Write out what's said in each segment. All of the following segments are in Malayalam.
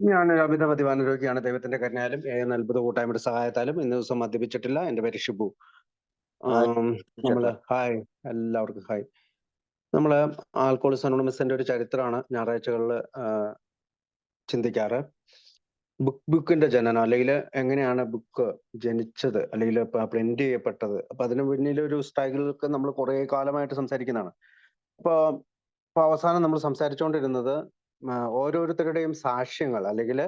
ഞാൻ ഒരു അമിത മദ്യപാന രോഗിയാണ്. ദൈവത്തിന്റെ കരുണയാലും അത്ഭുത കൂട്ടായ്മയുടെ സഹായത്താലും ഇന്ന് ദിവസം മദ്യപിച്ചിട്ടില്ല. എന്റെ പേര് ഷിബു. ഹായ് ചേട്ടാ. നമ്മള് ഹായ്, എല്ലാവർക്കും ഹായ്. നമ്മള് ആൽക്കോളിക്സ് അനോണിമസിന്റെ ഒരു ചരിത്രമാണ് ഞായറാഴ്ചകളിൽ ചിന്തിക്കാറ്. ബുക്കിന്റെ ജനനം, അല്ലെങ്കിൽ എങ്ങനെയാണ് ബുക്ക് ജനിച്ചത്, അല്ലെങ്കിൽ പ്രിന്റ് ചെയ്യപ്പെട്ടത്. അപ്പൊ അതിന് പിന്നിൽ ഒരു സ്ട്രഗിളൊക്കെ നമ്മൾ കുറെ കാലമായിട്ട് സംസാരിക്കുന്നതാണ്. അപ്പൊ അപ്പൊ അവസാനം നമ്മൾ സംസാരിച്ചുകൊണ്ടിരുന്നത് ഓരോരുത്തരുടെയും സാക്ഷ്യങ്ങൾ, അല്ലെങ്കിൽ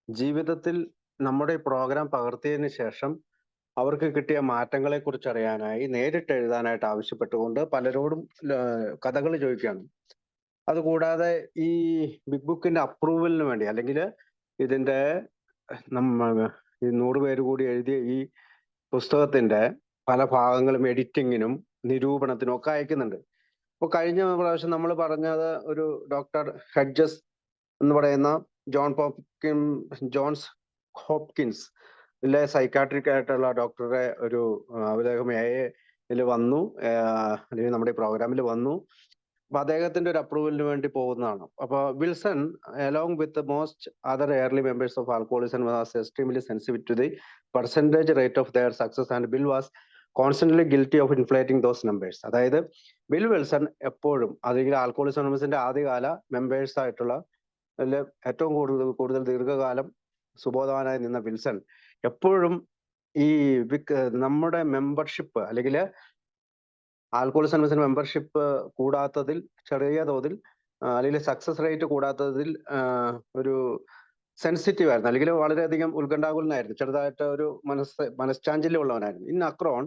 ജീവിതത്തിൽ നമ്മുടെ പ്രോഗ്രാം പകർത്തിയതിന് ശേഷം അവർക്ക് കിട്ടിയ മാറ്റങ്ങളെ കുറിച്ച് അറിയാനായി നേരിട്ട് എഴുതാനായിട്ട് ആവശ്യപ്പെട്ടുകൊണ്ട് പലരോടും കഥകൾ ചോദിക്കുകയാണ്. അതുകൂടാതെ ഈ ബിഗ് ബുക്കിന്റെ അപ്രൂവലിന് വേണ്ടി, അല്ലെങ്കിൽ ഇതിന്റെ നമ്മ ഈ 100 പേര് കൂടി എഴുതിയ ഈ പുസ്തകത്തിന്റെ പല ഭാഗങ്ങളും എഡിറ്റിങ്ങിനും നിരൂപണത്തിനും ഒക്കെ അയക്കുന്നുണ്ട്. അപ്പൊ കഴിഞ്ഞ പ്രാവശ്യം നമ്മൾ പറഞ്ഞത് ഒരു ഡോക്ടർ ഹെഡ്ജസ് എന്ന് പറയുന്ന ജോൺസ് ഹോപ്കിൻസ് സൈക്കാട്രിക് ആയിട്ടുള്ള ഡോക്ടറുടെ ഒരു അദ്ദേഹം എയിൽ വന്നു, അല്ലെങ്കിൽ നമ്മുടെ ഈ പ്രോഗ്രാമിൽ വന്നു. അപ്പൊ അദ്ദേഹത്തിന്റെ ഒരു അപ്രൂവലിന് വേണ്ടി പോകുന്നതാണ്. അപ്പൊ Wilson, along with most other early members of alcoholism, was extremely sensitive to the percentage rate of their success, and Bill was constantly guilty of inflating those numbers. അതായത് ബിൽ വിൽസൺ എപ്പോഴും, അല്ലെങ്കിൽ ആൽക്കോളിസം അനോണിമസിന്റെ ആദ്യകാല മെമ്പേഴ്സ് ആയിട്ടുള്ള അതില് ഏറ്റവും കൂടുതൽ ദീർഘകാലം സുബോധവാനായി നിന്ന വിൽസൺ എപ്പോഴും ഈ നമ്മുടെ മെമ്പർഷിപ്പ്, അല്ലെങ്കിൽ ആൽക്കോളിസം അനോണിമസിന്റെ മെമ്പർഷിപ്പ് കൂടാത്തതിൽ, ചെറിയ തോതിൽ അല്ലെങ്കിൽ സക്സസ് റേറ്റ് കൂടാത്തതിൽ ഒരു സെൻസിറ്റീവ് ആയിരുന്നു, അല്ലെങ്കിൽ വളരെയധികം ഉത്കണ്ഠാകുലനായിരുന്നു, ചെറുതായിട്ട് ഒരു മനഃശാഞ്ചല്യം ഉള്ളവനായിരുന്നു. In Akron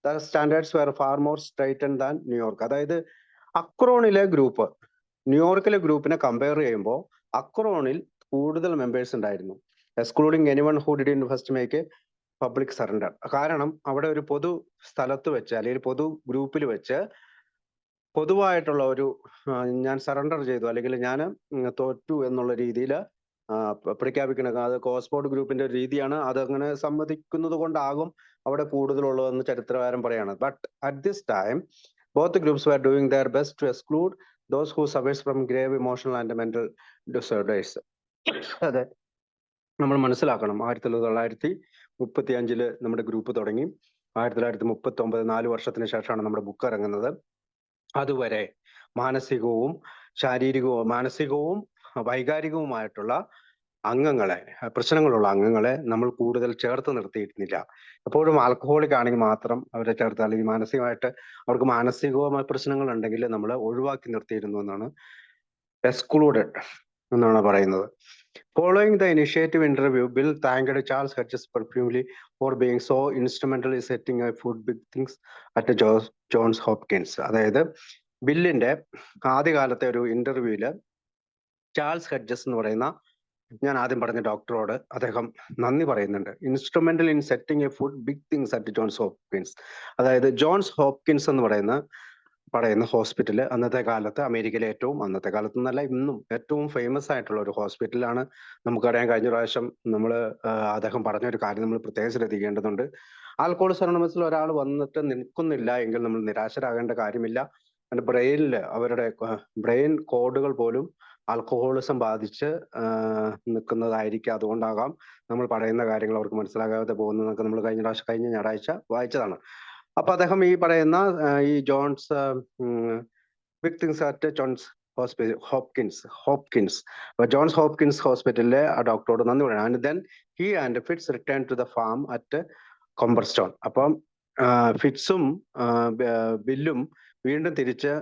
the standards were far more straiten than New York. അതായത് അക്രോണിലെ ഗ്രൂപ്പ് ന്യൂയോർക്കിലെ ഗ്രൂപ്പിനെ കമ്പയർ ചെയ്യുമ്പോൾ അക്രോണിൽ കൂടുതൽ മെമ്പേഴ്സ് ഉണ്ടായിരുന്നു, excluding anyone who did first make A public surrender. കാരണം അവിടെ ഒരു പൊതു സ്ഥലത്ത് വെച്ച്, അല്ലെങ്കിൽ പൊതു ഗ്രൂപ്പിൽ വെച്ച് പൊതുവായിട്ടുള്ള ഒരു ഞാൻ സറണ്ടർ ചെയ്തു, അല്ലെങ്കിൽ ഞാൻ തോറ്റു എന്നുള്ള രീതിയിൽ പ്രഖ്യാപിക്കണം. അത് കോസ്പോർട്ട് ഗ്രൂപ്പിന്റെ ഒരു രീതിയാണ്. അതങ്ങനെ സമ്മതിക്കുന്നത് കൊണ്ടാകും അവിടെ കൂടുതലുള്ളതെന്ന് ചരിത്രകാരൻ പറയാണ്. But at this time both groups were doing their best to exclude those who suffers from grave emotional and mental disorders. അതെ, നമ്മൾ മനസ്സിലാക്കണം. 1935 നമ്മുടെ ഗ്രൂപ്പ് തുടങ്ങി. 1939, 4 വർഷത്തിന് ശേഷമാണ് നമ്മുടെ ബുക്ക് ഇറങ്ങുന്നത്. അതുവരെ മാനസികവും മാനസികവും വൈകാരികവുമായിട്ടുള്ള അംഗങ്ങളെ, പ്രശ്നങ്ങളുള്ള അംഗങ്ങളെ നമ്മൾ കൂടുതൽ ചേർത്ത് നിർത്തിയിരുന്നില്ല. എപ്പോഴും ആൽക്കഹോളിക് ആണെങ്കിൽ മാത്രം അവരെ ചേർത്ത്, അല്ലെങ്കിൽ മാനസികമായിട്ട് അവർക്ക് മാനസികവുമായ പ്രശ്നങ്ങൾ ഉണ്ടെങ്കിൽ നമ്മൾ ഒഴിവാക്കി നിർത്തിയിരുന്നു എന്നാണ്, എക്സ്ക്ലൂഡഡ് എന്നാണ് പറയുന്നത്. Following the initiative interview, Bill thanked Charles Hutchins profusely for being so instrumental in setting up food big things at John's Hopkins. അതായത് ബില്ലിന്റെ ആദ്യകാലത്തെ ഒരു ഇന്റർവ്യൂവില് ചാൾസ് ഹെഡ്ജസ് എന്ന് പറയുന്ന, ഞാൻ ആദ്യം പറഞ്ഞ ഡോക്ടറോട് അദ്ദേഹം നന്ദി പറയുന്നുണ്ട്. Instrumental in setting a food big things at Johns Hopkins. അതായത് ജോൺസ് ഹോപ്കിൻസ് എന്ന് പറയുന്ന ഹോസ്പിറ്റല് അന്നത്തെ കാലത്ത് അമേരിക്കയിലെ അന്നത്തെ കാലത്ത് എന്നല്ല, ഇന്നും ഏറ്റവും ഫേമസ് ആയിട്ടുള്ള ഒരു ഹോസ്പിറ്റലാണ്. നമുക്കറിയാം, കഴിഞ്ഞ പ്രാവശ്യം അദ്ദേഹം പറഞ്ഞ ഒരു കാര്യം നമ്മൾ പ്രത്യേകം ശ്രദ്ധിക്കേണ്ടതുണ്ട്. ആൽക്കഹോളിക്സ് അനോണിമസിൽ ഒരാൾ വന്നിട്ട് നിൽക്കുന്നില്ല എങ്കിൽ നമ്മൾ നിരാശരാകേണ്ട കാര്യമില്ല. ബ്രെയിനിൽ അവരുടെ ബ്രെയിൻ കോഡുകൾ പോലും ആൽക്കഹോളിസം ബാധിച്ച് നിൽക്കുന്നതായിരിക്കും. അതുകൊണ്ടാകാം നമ്മൾ പറയുന്ന കാര്യങ്ങൾ അവർക്ക് മനസ്സിലാകാതെ പോകുന്നതൊക്കെ നമ്മൾ കഴിഞ്ഞ ഞായറാഴ്ച വായിച്ചതാണ്. അപ്പൊ അദ്ദേഹം ഈ പറയുന്ന ഈ big things at Johns Hopkins Johns Hopkins ഹോസ്പിറ്റലിലെ ആ ഡോക്ടറോട് നന്ദി പറയണം. And then he and Fitz return to the farm at Cooperstown. അപ്പം ഫിറ്റ്സും ബില്ലും വീണ്ടും തിരിച്ച്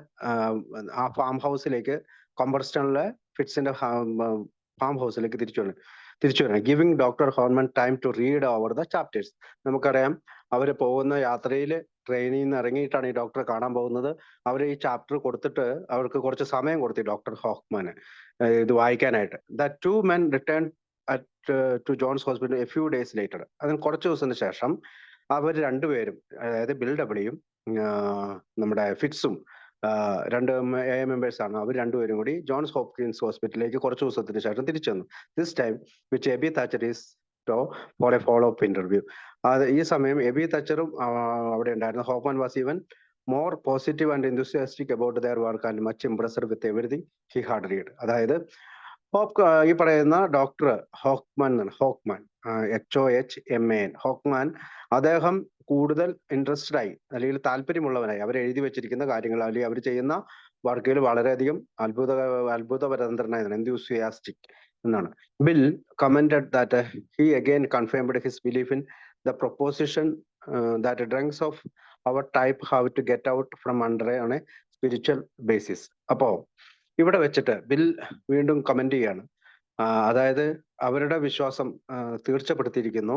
ആ ഫാം ഹൗസിലേക്ക്, കൊമ്പർസ്റ്റോണിലെ ഫിറ്റ്സിന്റെ ഫാം ഹൗസിലേക്ക് തിരിച്ചു വരണം. Giving doctor Horman time to read over the chapters. നമുക്കറിയാം, അവര് പോകുന്ന യാത്രയിൽ ട്രെയിനിൽ നിന്ന് ഇറങ്ങിയിട്ടാണ് ഈ ഡോക്ടറെ കാണാൻ പോകുന്നത്. അവർ ഈ ചാപ്റ്റർ കൊടുത്തിട്ട് അവർക്ക് കുറച്ച് സമയം കൊടുത്തു ഡോക്ടർ ഹോക്മാന് ഇത് വായിക്കാനായിട്ട്. The two men return to Johns hospital a few days later. അതിന് കുറച്ച് ദിവസത്തിന് ശേഷം അവർ രണ്ടുപേരും, അതായത് ബിൽ ഡബ്ല്യൂയും നമ്മുടെ ഫിറ്റ്സും, രണ്ട് മെമ്പേഴ്സ് ആണ്, അവർ രണ്ടുപേരും കൂടി ജോൺസ് ഹോപ്കിൻസ് ഹോസ്പിറ്റലിലേക്ക് കുറച്ച് ദിവസത്തിന് ശേഷം തിരിച്ചു വന്നു. This time which Abby Thacher is for a follow up interview. ഈ സമയം എബി തച്ചറും അവിടെ ഉണ്ടായിരുന്നു. Hopman was even more positive and enthusiastic about their work and much impressed with everything he had read. അതായത് ഈ പറയുന്ന ഡോക്ടർ ഹോക്ക്മാൻ HOHMAN ഹോക്ക്മാൻ, അദ്ദേഹം കൂടുതൽ ഇൻട്രസ്റ്റഡ് ആയി അല്ലെങ്കിൽ താല്പര്യമുള്ളവനായി അവർ എഴുതി വെച്ചിരിക്കുന്ന കാര്യങ്ങൾ അല്ലെങ്കിൽ അവർ ചെയ്യുന്ന വർക്കുകൾ വളരെയധികം അത്ഭുതപരതന്ത്രനായി, enthusiastic എന്നാണ്. Bill commented that he again confirmed his belief in the proposition that drunks of our type have to get out from under on a spiritual basis. അപ്പോ ഇവിടെ വെച്ചിട്ട് ബിൽ വീണ്ടും കമന്റ് ചെയ്യാണ്. അതായത് അവരുടെ വിശ്വാസം തീർച്ചപ്പെടുത്തിയിരിക്കുന്നു,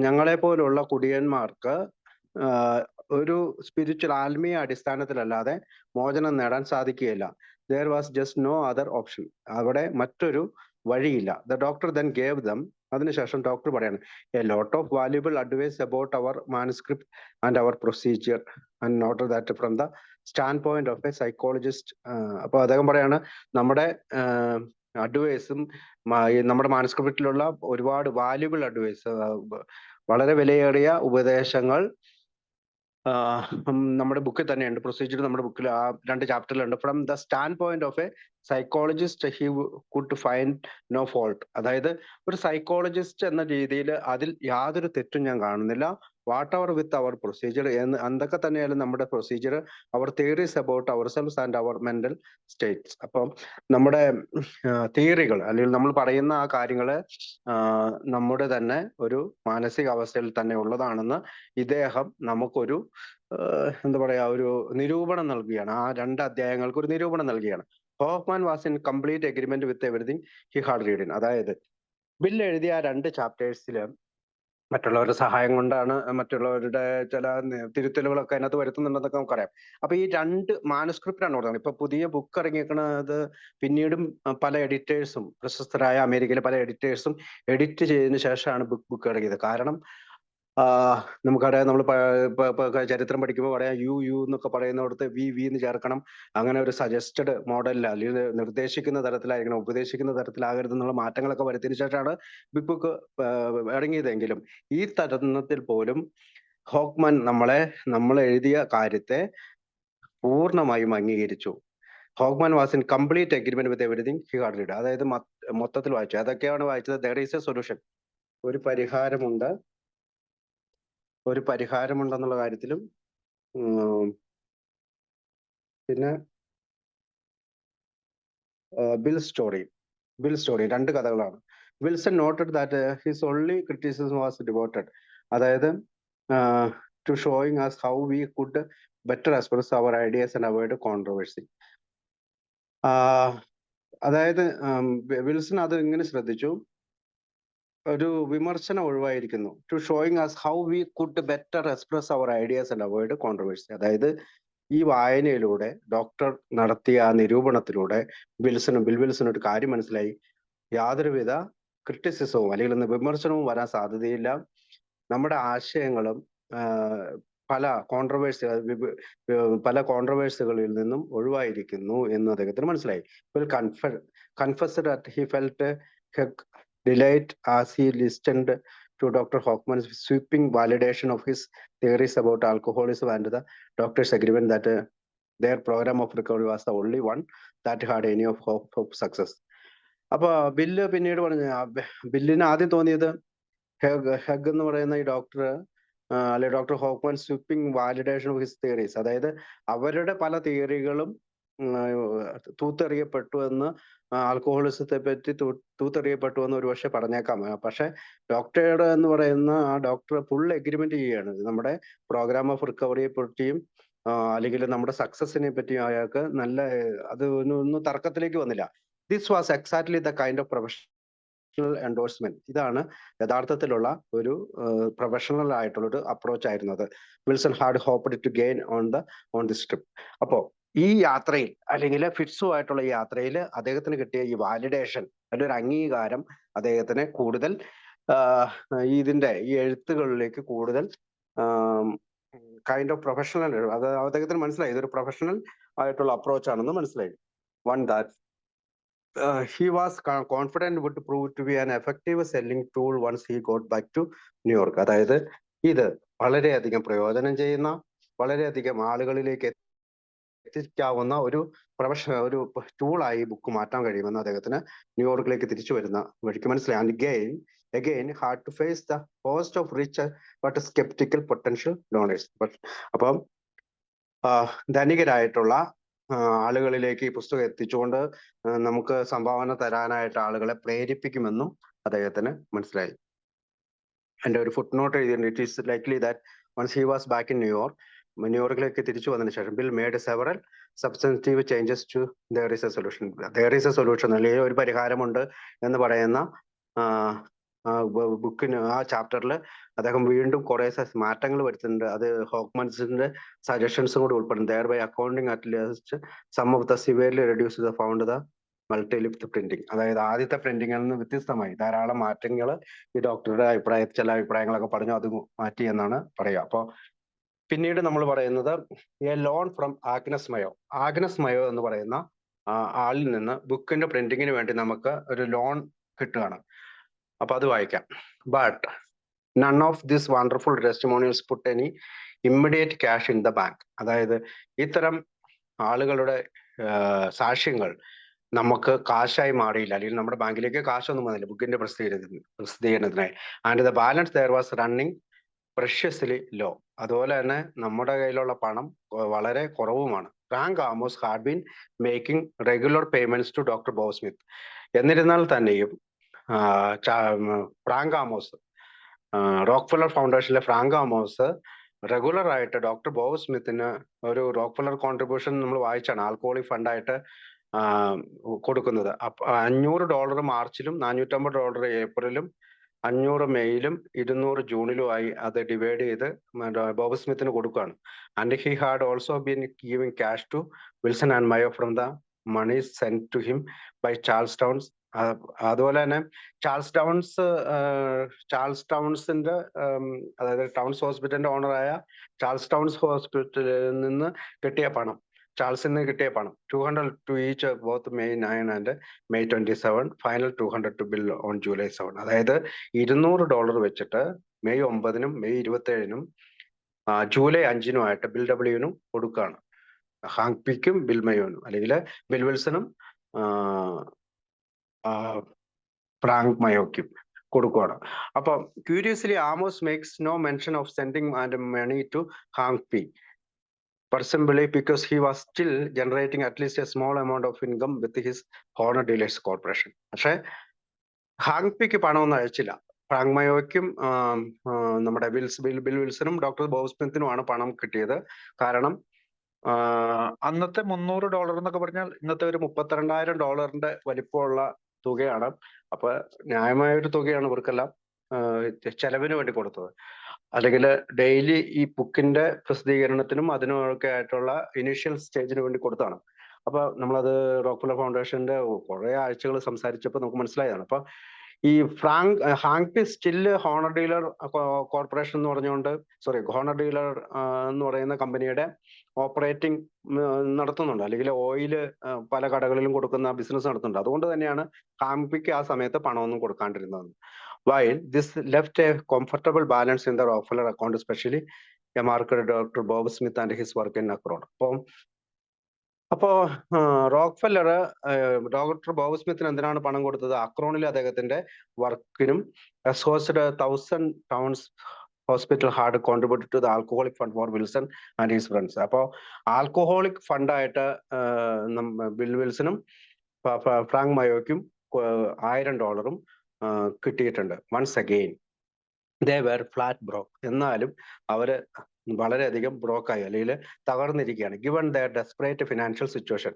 ഞങ്ങളെ പോലുള്ള കുടിയന്മാർക്ക് ഒരു സ്പിരിച്വൽ ആത്മീയ അടിസ്ഥാനത്തിലല്ലാതെ മോചനം നേടാൻ സാധിക്കുകയില്ല. There was just no other option. അവിടെ മറ്റൊരു വഴിയില്ല. The doctor then gave them, അതിനുശേഷം ഡോക്ടർ പറയാണ്, a lot of valuable advice about our manuscript and our procedure and noted that from the standpoint of a psychologist. അപ്പൊ അദ്ദേഹം പറയാണ്, നമ്മുടെ അഡ്വൈസും നമ്മുടെ മാനസ്ക്രിപ്റ്റിലുള്ള ഒരുപാട് വാല്യുബിൾ അഡ്വൈസ്, വളരെ വിലയേറിയ ഉപദേശങ്ങൾ നമ്മുടെ ബുക്കിൽ തന്നെയുണ്ട്. പ്രൊസീജിയർ നമ്മുടെ ബുക്കിൽ ആ 2 ചാപ്റ്ററിലുണ്ട്. From the stand point of a psychologist he could find no fault. അതായത് ഒരു സൈക്കോളജിസ്റ്റ് എന്ന രീതിയിൽ അതിൽ യാതൊരു തെറ്റും ഞാൻ കാണുന്നില്ല. Whatever with our procedure എന്ന് എന്തൊക്കെ തന്നെയായാലും നമ്മുടെ procedure, our theories about our cells and our mental states. അപ്പം നമ്മുടെ തിയറികൾ അല്ലെങ്കിൽ നമ്മൾ പറയുന്ന ആ കാര്യങ്ങള് നമ്മുടെ തന്നെ ഒരു മാനസികാവസ്ഥയിൽ തന്നെ ഉള്ളതാണെന്ന് ഇദ്ദേഹം നമുക്കൊരു എന്താ പറയാ ഒരു നിരൂപണം നൽകുകയാണ്. ആ 2 അധ്യായങ്ങൾക്ക് ഒരു നിരൂപണം നൽകുകയാണ്. Hoffman was in complete agreement with everything he had read in. അതായത് ബിൽ എഴുതിയ ആ 2 ചാപ്റ്റേഴ്സിൽ മറ്റുള്ളവരുടെ സഹായം കൊണ്ടാണ്, മറ്റുള്ളവരുടെ ചില തിരുത്തലുകളൊക്കെ അതിനകത്ത് വരുത്തുന്നുണ്ടെന്നൊക്കെ നമുക്കറിയാം. അപ്പൊ ഈ 2 മാനുസ്ക്രിപ്റ്റ് ആണ്. ഇപ്പൊ പുതിയ ബുക്ക് ഇറങ്ങിയിരിക്കുന്നത് പിന്നീടും പല എഡിറ്റേഴ്സും, പ്രശസ്തരായ അമേരിക്കയിലെ പല എഡിറ്റേഴ്സും എഡിറ്റ് ചെയ്തതിനു ശേഷമാണ് ബുക്ക് ഇറങ്ങിയത്. കാരണം നമുക്കറിയാം, നമ്മൾ ചരിത്രം പഠിക്കുമ്പോൾ പറയാം യു എന്നൊക്കെ പറയുന്നിടത്ത് വി എന്ന് ചേർക്കണം. അങ്ങനെ ഒരു സജസ്റ്റഡ് മോഡലിൽ അല്ലെങ്കിൽ നിർദ്ദേശിക്കുന്ന തരത്തിലായിരിക്കണം, ഉപദേശിക്കുന്ന തരത്തിലാകരുതെന്നുള്ള മാറ്റങ്ങളൊക്കെ വരുത്തിയതിനു ശേഷമാണ് ബിഗ് ബുക്ക് ഇറങ്ങിയതെങ്കിലും ഈ തരുണത്തിൽ പോലും ഹോക്ക്മാൻ നമ്മൾ എഴുതിയ കാര്യത്തെ പൂർണ്ണമായും അംഗീകരിച്ചു. Hochman was in complete agreement with everything he had read. അതായത് മൊത്തത്തിൽ വായിച്ചു. അതൊക്കെയാണ് വായിച്ചത്. ദെയർ ഈസ് എ സൊല്യൂഷൻ, ഒരു പരിഹാരമുണ്ടെന്നുള്ള കാര്യത്തിലും. പിന്നെ ബിൽ സ്റ്റോറി 2 കഥകളാണ്. Wilson noted that his only criticism was devoted, അതായത് to showing us how we could better express our ideas and avoid controversy. അതായത് വിൽസൺ അത് ഇങ്ങനെ ശ്രദ്ധിച്ചു, ഒരു വിമർശനം ഒഴിവായിരിക്കുന്നു. To showing us how we could better express our ideas and avoid controversy. അതായത് ഈ വായനയിലൂടെ, ഡോക്ടർ നടത്തിയ ആ നിരൂപണത്തിലൂടെ ബിൽ വിൽസൺ ഒരു കാര്യം മനസ്സിലായി, യാതൊരുവിധ ക്രിറ്റിസിസവും അല്ലെങ്കിൽ വിമർശനവും വരാൻ സാധ്യതയില്ല. നമ്മുടെ ആശയങ്ങളും പല കോൺട്രവേഴ്സികളിൽ നിന്നും ഒഴിവായിരിക്കുന്നു എന്ന് അദ്ദേഹത്തിന് മനസ്സിലായി. കൺഫസ്ഡ് that he felt delight as he listened to Dr. Hoffman's sweeping validation of his theories about alcoholism and the doctor's agreement that their program of recovery was the only one that had any of hope of success. അപ്പൊ ബില്ല് പിന്നീട് പറഞ്ഞു, ബില്ലിന് ആദ്യം തോന്നിയത് ഹെഗ് എന്ന് പറയുന്ന ഈ ഡോക്ടർ അല്ലെ doctor Hochman sweeping validation of his theories, അതായത് അവരുടെ പല തിയറികളും തൂത്തെറിയപ്പെട്ടു എന്ന്, ആൽക്കഹോളിസത്തെ പറ്റി തൂത്തെറിയപ്പെട്ടു എന്ന് ഒരുപക്ഷെ പറഞ്ഞേക്കാം. പക്ഷെ ഡോക്ടറുടെ എന്ന് പറയുന്ന ആ ഡോക്ടർ ഫുൾ എഗ്രിമെന്റ് ചെയ്യുകയാണ് നമ്മുടെ പ്രോഗ്രാം ഓഫ് റിക്കവറിയെ പറ്റിയും അല്ലെങ്കിൽ നമ്മുടെ സക്സസിനെ പറ്റിയും അയാൾക്ക് നല്ല അത് ഒന്നും തർക്കത്തിലേക്ക് വന്നില്ല. This was exactly the kind of professional endorsement. ഇതാണ് യഥാർത്ഥത്തിലുള്ള ഒരു പ്രൊഫഷണൽ ആയിട്ടുള്ള ഒരു അപ്രോച്ച് ആയിരുന്നത്. Wilson had hoped to gain on this trip. അപ്പോ ഈ യാത്രയിൽ അല്ലെങ്കിൽ ഫിറ്റ്സുമായിട്ടുള്ള ഈ യാത്രയിൽ അദ്ദേഹത്തിന് കിട്ടിയ ഈ വാലിഡേഷൻ, അല്ലെങ്കിൽ ഒരു അംഗീകാരം അദ്ദേഹത്തിന് കൂടുതൽ ഈ എഴുത്തുകളിലേക്ക് കൂടുതൽ കൈൻഡ് ഓഫ് പ്രൊഫഷണൽ, അത് അദ്ദേഹത്തിന് മനസ്സിലായി ഇതൊരു പ്രൊഫഷണൽ ആയിട്ടുള്ള അപ്രോച്ച് ആണെന്ന് മനസ്സിലായി. One that he was confident would prove to be an effective selling tool once he got back to New York. അതായത് ഇത് വളരെയധികം പ്രയോജനം ചെയ്യുന്ന, വളരെയധികം ആളുകളിലേക്ക് എത്തിക്കാവുന്ന ഒരു ഒരു ടൂളായി ബുക്ക് മാറ്റാൻ കഴിയുമെന്ന് അദ്ദേഹത്തിന് ന്യൂയോർക്കിലേക്ക് തിരിച്ചു വരുന്ന വഴിക്ക് മനസ്സിലായി. And again hard to face the host of rich but skeptical potential donors. അപ്പം ധനികരായിട്ടുള്ള ആളുകളിലേക്ക് ഈ പുസ്തകം എത്തിച്ചുകൊണ്ട് നമുക്ക് സംഭാവന തരാനായിട്ട് ആളുകളെ പ്രേരിപ്പിക്കുമെന്നും അദ്ദേഹത്തിന് മനസ്സിലായി. എൻ്റെ ഒരു ഫുട് നോട്ട് എഴുതിയിട്ടുണ്ട്. It is likely that once he was back in ന്യൂയോർക്കിലേക്ക് തിരിച്ചു വന്നതിന് ശേഷം Bill made several substantive changes to there is a solution അല്ലെങ്കിൽ ഒരു പരിഹാരമുണ്ട് എന്ന് പറയുന്ന ബുക്കിന് ആ ചാപ്റ്ററിൽ അദ്ദേഹം വീണ്ടും കുറെ മാറ്റങ്ങൾ വരുത്തുന്നുണ്ട്. അത് ഹോക്ക്മൻസിന്റെ സജഷൻസും കൂടി ഉൾപ്പെടുന്നു. Their by accounting at last some of the severely reduce the found the multilith printing. അതായത് ആദ്യത്തെ പ്രിന്റിങ്ങിൽ നിന്ന് വ്യത്യസ്തമായി ധാരാളം മാറ്റങ്ങൾ ഈ ഡോക്ടറുടെ ചില അഭിപ്രായങ്ങളൊക്കെ പറഞ്ഞു അത് മാറ്റി എന്നാണ് പറയുക. അപ്പോൾ പിന്നീട് നമ്മൾ പറയുന്നത് എ ലോൺ ഫ്രം ആഗ്നസ് മയോ എന്ന് പറയുന്ന ആളിൽ നിന്ന് ബുക്കിന്റെ പ്രിന്റിങ്ങിന് വേണ്ടി നമുക്ക് ഒരു ലോൺ കിട്ടുകയാണ്. അപ്പൊ അത് വായിക്കാം. But none of this wonderful testimonials put any immediate cash in the bank. അതായത് ഇത്തരം ആളുകളുടെ സാക്ഷ്യങ്ങൾ നമുക്ക് കാശായി മാറിയില്ല, അല്ലെങ്കിൽ നമ്മുടെ ബാങ്കിലേക്ക് കാശൊന്നും വന്നില്ല ബുക്കിന്റെ പ്രസിദ്ധീകരണത്തിനായി. And the balance there was running preciously low. അതുപോലെ തന്നെ നമ്മുടെ കയ്യിലുള്ള പണം വളരെ കുറവുമാണ്. Frank Amos had been making regular payments to doctor Bob Smith. എന്നിരുന്നാൽ തന്നെയും ഫ്രാങ്ക് ആമോസ്, റോക്ക്ഫെല്ലർ ഫൗണ്ടേഷനിലെ ഫ്രാങ്ക് ആമോസ് റെഗുലർ ആയിട്ട് ഡോക്ടർ ബോബ് സ്മിത്തിന് ഒരു റോക്ക്ഫെല്ലർ കോൺട്രിബ്യൂഷൻ നമ്മൾ വായിച്ചാണ് ആൽക്കഹോളിക് ഫണ്ടായിട്ട് കൊടുക്കുന്നത്. $500 മാർച്ചിലും $450 ഏപ്രിലും 500 മെയ്യിലും 200 ജൂണിലുമായി അത് ഡിവൈഡ് ചെയ്ത് ബോബ് സ്മിത്തിന് കൊടുക്കുകയാണ്. And he had also been giving cash to Wilson and Mayo from the money send to him by Charles Towns. അതുപോലെ തന്നെ ചാൾസ് ടൗൺസിന്റെ അതായത് ടൗൺസ് ഹോസ്പിറ്റലിന്റെ ഓണറായ ചാൾസ് ടൗൺസ് ഹോസ്പിറ്റലിൽ നിന്ന് കിട്ടിയ പണം, ചാൾസിൽ നിന്ന് കിട്ടിയ പണം 200 to each both May 9 and May 27, final 200 to bill on July 7. അതായത് $200 വെച്ചിട്ട് മെയ് 9-നും മെയ് 27-നും ജൂലൈ 5-നുമായിട്ട് ബിൽ ഡബ്ല്യുവിനും കൊടുക്കുകയാണ്. ഹാങ് പിക്കും ബിൽ മയോനും അല്ലെങ്കിൽ ബിൽ വിൽസണും ഫ്രാങ്ക് മയോക്കും കൊടുക്കുകയാണ്. അപ്പൊ curiously Amos makes no mention of sending and money to Hank P personally because he was still generating at least a small amount of income with his Horner Dealers Corporation. പക്ഷെ ഹാങ് പിക്ക് പണമൊന്നും അയച്ചില്ല. ഫ്രാങ്ക് മയോയ്ക്കും നമ്മുടെ ബിൽ വിൽസണും ഡോക്ടർ ബോബ് സ്മിത്തിനുമാണ് പണം കിട്ടിയത്. കാരണം അന്നത്തെ $300 എന്നൊക്കെ പറഞ്ഞാൽ ഇന്നത്തെ ഒരു $32,000 വലിപ്പമുള്ള തുകയാണ്. അപ്പൊ ന്യായമായ ഒരു തുകയാണ് ഇവർക്കെല്ലാം ചെലവിന് വേണ്ടി കൊടുത്തത്. അല്ലെങ്കിൽ ഡെയിലി ഈ ബുക്കിന്റെ പ്രസിദ്ധീകരണത്തിനും അതിനൊക്കെ ആയിട്ടുള്ള ഇനീഷ്യൽ സ്റ്റേജിന് വേണ്ടി കൊടുത്താണ്. അപ്പൊ നമ്മളത് റോക്ക്ഫെല്ലർ ഫൗണ്ടേഷന്റെ കുറെ ആഴ്ചകൾ സംസാരിച്ചപ്പോൾ നമുക്ക് മനസ്സിലായതാണ്. അപ്പൊ ഈ hang P still honour dealer corporation എന്ന് പറഞ്ഞുകൊണ്ട് ഹോണർ ഡീലർ എന്ന് പറയുന്ന കമ്പനിയുടെ ഓപ്പറേറ്റിംഗ് നടത്തുന്നുണ്ട്, അല്ലെങ്കിൽ ഓയില് പല കടകളിലും കൊടുക്കുന്ന ബിസിനസ് നടത്തുന്നുണ്ട്. അതുകൊണ്ട് തന്നെയാണ് ഹാങ് പിക്ക് ആ സമയത്ത് പണമൊന്നും കൊടുക്കാണ്ടിരുന്നത്. While this left a comfortable balance in the Rockefeller account, especially a market Dr. Bob Smith and his work in Akron. അപ്പോ റോക്ക്ഫെല്ലർ ഡോക്ടർ ബോബ് സ്മിത്തിന് എന്തിനാണ് പണം കൊടുത്തത്? അക്രോണിൽ അദ്ദേഹത്തിന്റെ വർക്കിനും associated 1000 Towns hospital hard contributed to the alcoholic fund for Wilson and his friends. അപ്പോൾ ആൽക്കഹോളിക് ഫണ്ടായിട്ട് ബിൽ വിൽസണും ഫ്രാങ്ക് മയോയ്ക്കും $1000 കിട്ടിയിട്ടുണ്ട്. Once again they were flat broke. എന്നാലും അവര് വളരെയധികം ബ്രോക്കായി അല്ലെങ്കിൽ തകർന്നിരിക്കുകയാണ്. Given their desperate financial situation,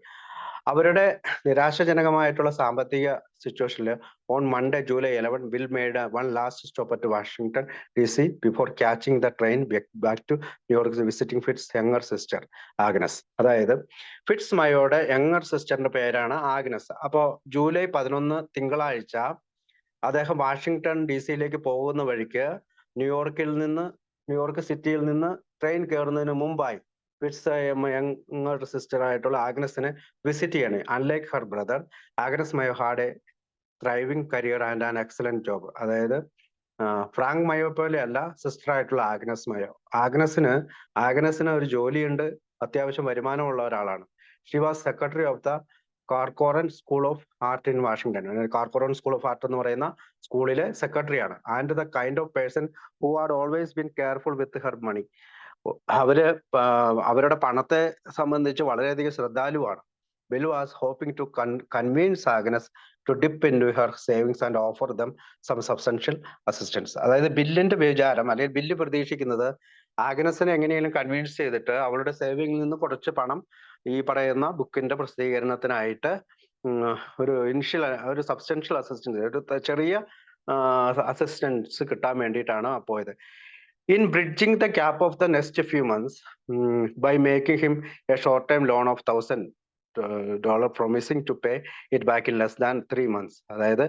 അവരുടെ നിരാശാജനകമായിട്ടുള്ള സാമ്പത്തിക സിറ്റുവേഷനിൽ on Monday July 11 Bill made one last stop at Washington DC before catching the train back to New York visiting Fitz younger sister Agnes. അതായത് ഫിറ്റ്സ് മയോയുടെ യങ്ങർ സിസ്റ്ററിന്റെ പേരാണ് ആഗ്നസ്. അപ്പോ July 11 തിങ്കളാഴ്ച അദ്ദേഹം വാഷിംഗ്ടൺ DC പോകുന്ന വഴിക്ക് ന്യൂയോർക്ക് സിറ്റിയിൽ നിന്ന് ട്രെയിൻ കയറുന്നതിന് മുമ്പായി ഫിറ്റ്സ് യങ്ങർ സിസ്റ്റർ ആയിട്ടുള്ള ആഗ്നസിനെ വിസിറ്റ് ചെയ്യണേ. Unlike her brother, Agnes Mayo had a thriving career and an excellent job. അതായത് ഫ്രാങ്ക് മയോ പോലെ അല്ല സിസ്റ്റർ ആയിട്ടുള്ള ആഗ്നസ് മയോ. ആഗ്നസിന് ഒരു ജോലിയുണ്ട്, അത്യാവശ്യം വരുമാനമുള്ള ഒരാളാണ്. She was secretary of the Corcoran school of art in Washington. Corcoran school of art എന്ന് പറയുന്ന സ്കൂളിലെ സെക്രട്ടറിയാണ്. And the kind of person who had always been careful with her money. അവര് അവരുടെ പണത്തെ സംബന്ധിച്ച് വളരെയധികം ശ്രദ്ധാലുവാണ്. Bill was hoping to convince Agnes to dip in to her savings and offer them some substantial assistance. അതായത് ബില്ലിന്റെ വിചാരം അല്ലെങ്കിൽ ബില്ല് പ്രതീക്ഷിക്കുന്നത് ആഗ്നസിനെ എങ്ങനെയെങ്കിലും കൺവിൻസ് ചെയ്തിട്ട് അവളുടെ സേവിങ്ങിൽ നിന്ന് കുറച്ച് പണം ഈ പറയുന്ന ബുക്കിന്റെ പ്രസിദ്ധീകരണത്തിനായിട്ട് ഒരു ഇനിഷ്യൽ ഒരു സബ്സ്റ്റൻഷ്യൽ അസിസ്റ്റൻസ്, ഒരു ചെറിയ അസിസ്റ്റൻസ് കിട്ടാൻ വേണ്ടിയിട്ടാണ് പോയത്. In bridging the gap of the next few months, by making him a short-term loan of $1,000, promising to pay it back in less than 3 months. അതായത്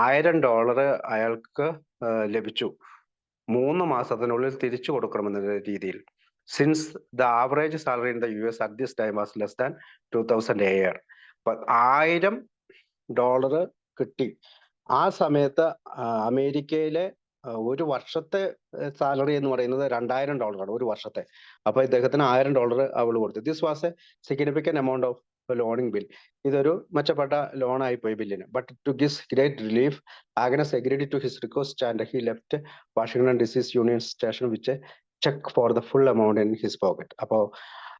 $1000 അയാൾക്ക് ലഭിച്ചു, 3 മാസത്തിനുള്ളിൽ തിരിച്ചു കൊടുക്കണമെന്ന രീതിയിൽ. Since the average salary in the US at this time was less than 2,000 a year. $1000 കിട്ടി. ആ സമയത്ത് അമേരിക്കയിലെ ഒരു വർഷത്തെ സാലറി എന്ന് പറയുന്നത് $2000 ആണ്, ഒരു വർഷത്തെ. അപ്പൊ ഇദ്ദേഹത്തിന് $1000 അവൾ കൊടുത്തു. This was a significant amount of loaning Bill. ഇതൊരു മെച്ചപ്പെട്ട ലോൺ ആയി പോയി ബില്ലിന്. But to his great relief, Agnes agreed to his request and he left Washington diseases union station which cheque for the full amount in his pocket.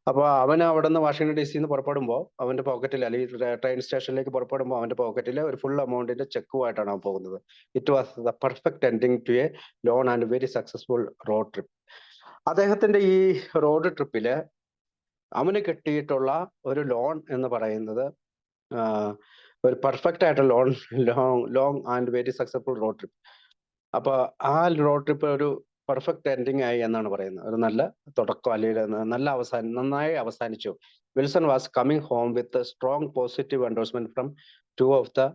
അപ്പൊ അവൻ അവിടെ നിന്ന് വാഷിംഗ്ടൺ DC നിന്ന് പുറപ്പെടുമ്പോൾ അവന്റെ പോക്കറ്റിൽ, അല്ലെങ്കിൽ ട്രെയിൻ സ്റ്റേഷനിലേക്ക് പുറപ്പെടുമ്പോൾ അവന്റെ പോക്കറ്റിൽ ഒരു ഫുൾ എമൗണ്ടിന്റെ ചെക്കുമായിട്ടാണ് അവൻ പോകുന്നത്. It was the perfect ending to a loan and very successful road trip. അദ്ദേഹത്തിന്റെ ഈ റോഡ് ട്രിപ്പില് അവന് കിട്ടിയിട്ടുള്ള ഒരു ലോൺ എന്ന് പറയുന്നത് ഒരു പെർഫെക്റ്റ് ആയിട്ടുള്ള long and very successful road trip. അപ്പൊ ആ റോഡ് ട്രിപ്പ് ഒരു പെർഫെക്റ്റ് എൻഡിങ് ആയി എന്നാണ് പറയുന്നത്. ഒരു നല്ല തുടക്കം, അല്ലെങ്കിൽ നന്നായി അവസാനിച്ചു. Wilson was coming home with strong positive endorsement from 2 of the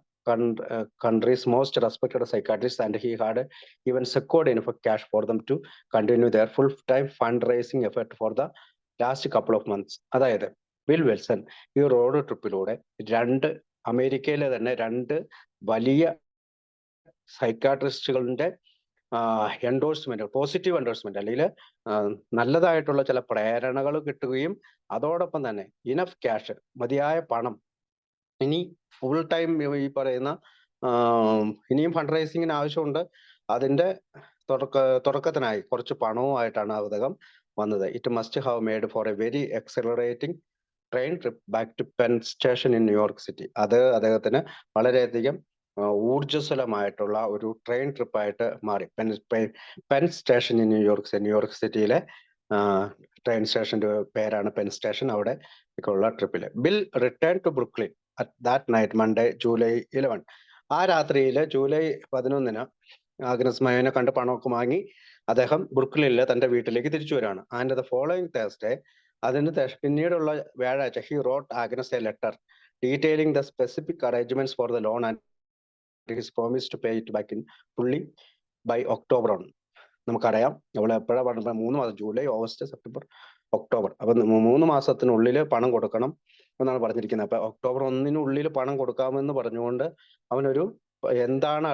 country's most respected psychiatrists, and he had even secured enough cash for them to continue their full-time fundraising effort for the last couple of months. അതായത് ബിൽ വിൽസൺ ഈ റോഡ് ട്രിപ്പിലൂടെ അമേരിക്കയിലെ തന്നെ 2 വലിയ സൈക്കാട്രിസ്റ്റുകളുടെ എൻഡോഴ്സ്മെന്റ്, പോസിറ്റീവ് എൻഡോഴ്സ്മെന്റ്, അല്ലെങ്കിൽ നല്ലതായിട്ടുള്ള ചില പ്രേരണകൾ കിട്ടുകയും അതോടൊപ്പം തന്നെ ഇനഫ് ക്യാഷ്, മതിയായ പണം, ഇനി ഫുൾ ടൈം ഈ പറയുന്ന ഇനിയും ഫണ്ട് റൈസിങ്ങിന് ആവശ്യമുണ്ട്, അതിന്റെ തുടക്കത്തിനായി കുറച്ച് പണവുമായിട്ടാണ് അദ്ദേഹം വന്നത്. It must have made for a very exhilarating train trip back to Penn station in New York city. അത് അദ്ദേഹത്തിന് വളരെയധികം ഊർജ്ജസ്വലമായിട്ടുള്ള ഒരു ട്രെയിൻ ട്രിപ്പായിട്ട് മാറി. പെൻ സ്റ്റേഷൻ ഇൻ ന്യൂയോർക്ക് സിറ്റിയിലെ ട്രെയിൻ സ്റ്റേഷന്റെ പേരാണ് പെൻ സ്റ്റേഷൻ. അവിടെ ഉള്ള ട്രിപ്പില് Bill return to Brooklyn at that night Monday July 11. ആ രാത്രിയില് ജൂലൈ 11 ആഗ്നസ് മയോനെ കണ്ട് പണമൊക്കെ വാങ്ങി അദ്ദേഹം ബ്രുക്ലിനിലെ തന്റെ വീട്ടിലേക്ക് തിരിച്ചു വരികയാണ്. ആൻഡ് ദ ഫോളോയിങ് തേഴ്സ്ഡേ, അതിന് പിന്നീടുള്ള വ്യാഴാഴ്ച, he wrote Agnes a letter detailing the specific arrangements for the loan and his promise to pay it back in fully by October 1. നമുക്കറിയാം അവൾ എപ്പോഴാണ് പറഞ്ഞത്, 3 മാസം, ജൂലൈ, ഓഗസ്റ്റ്, സെപ്റ്റംബർ, ഒക്ടോബർ. അപ്പൊ 3 മാസത്തിനുള്ളിൽ പണം കൊടുക്കണം എന്നാണ് പറഞ്ഞിരിക്കുന്നത്. അപ്പൊ ഒക്ടോബർ 1 പണം കൊടുക്കാമെന്ന് പറഞ്ഞുകൊണ്ട് അവനൊരു എന്താണ്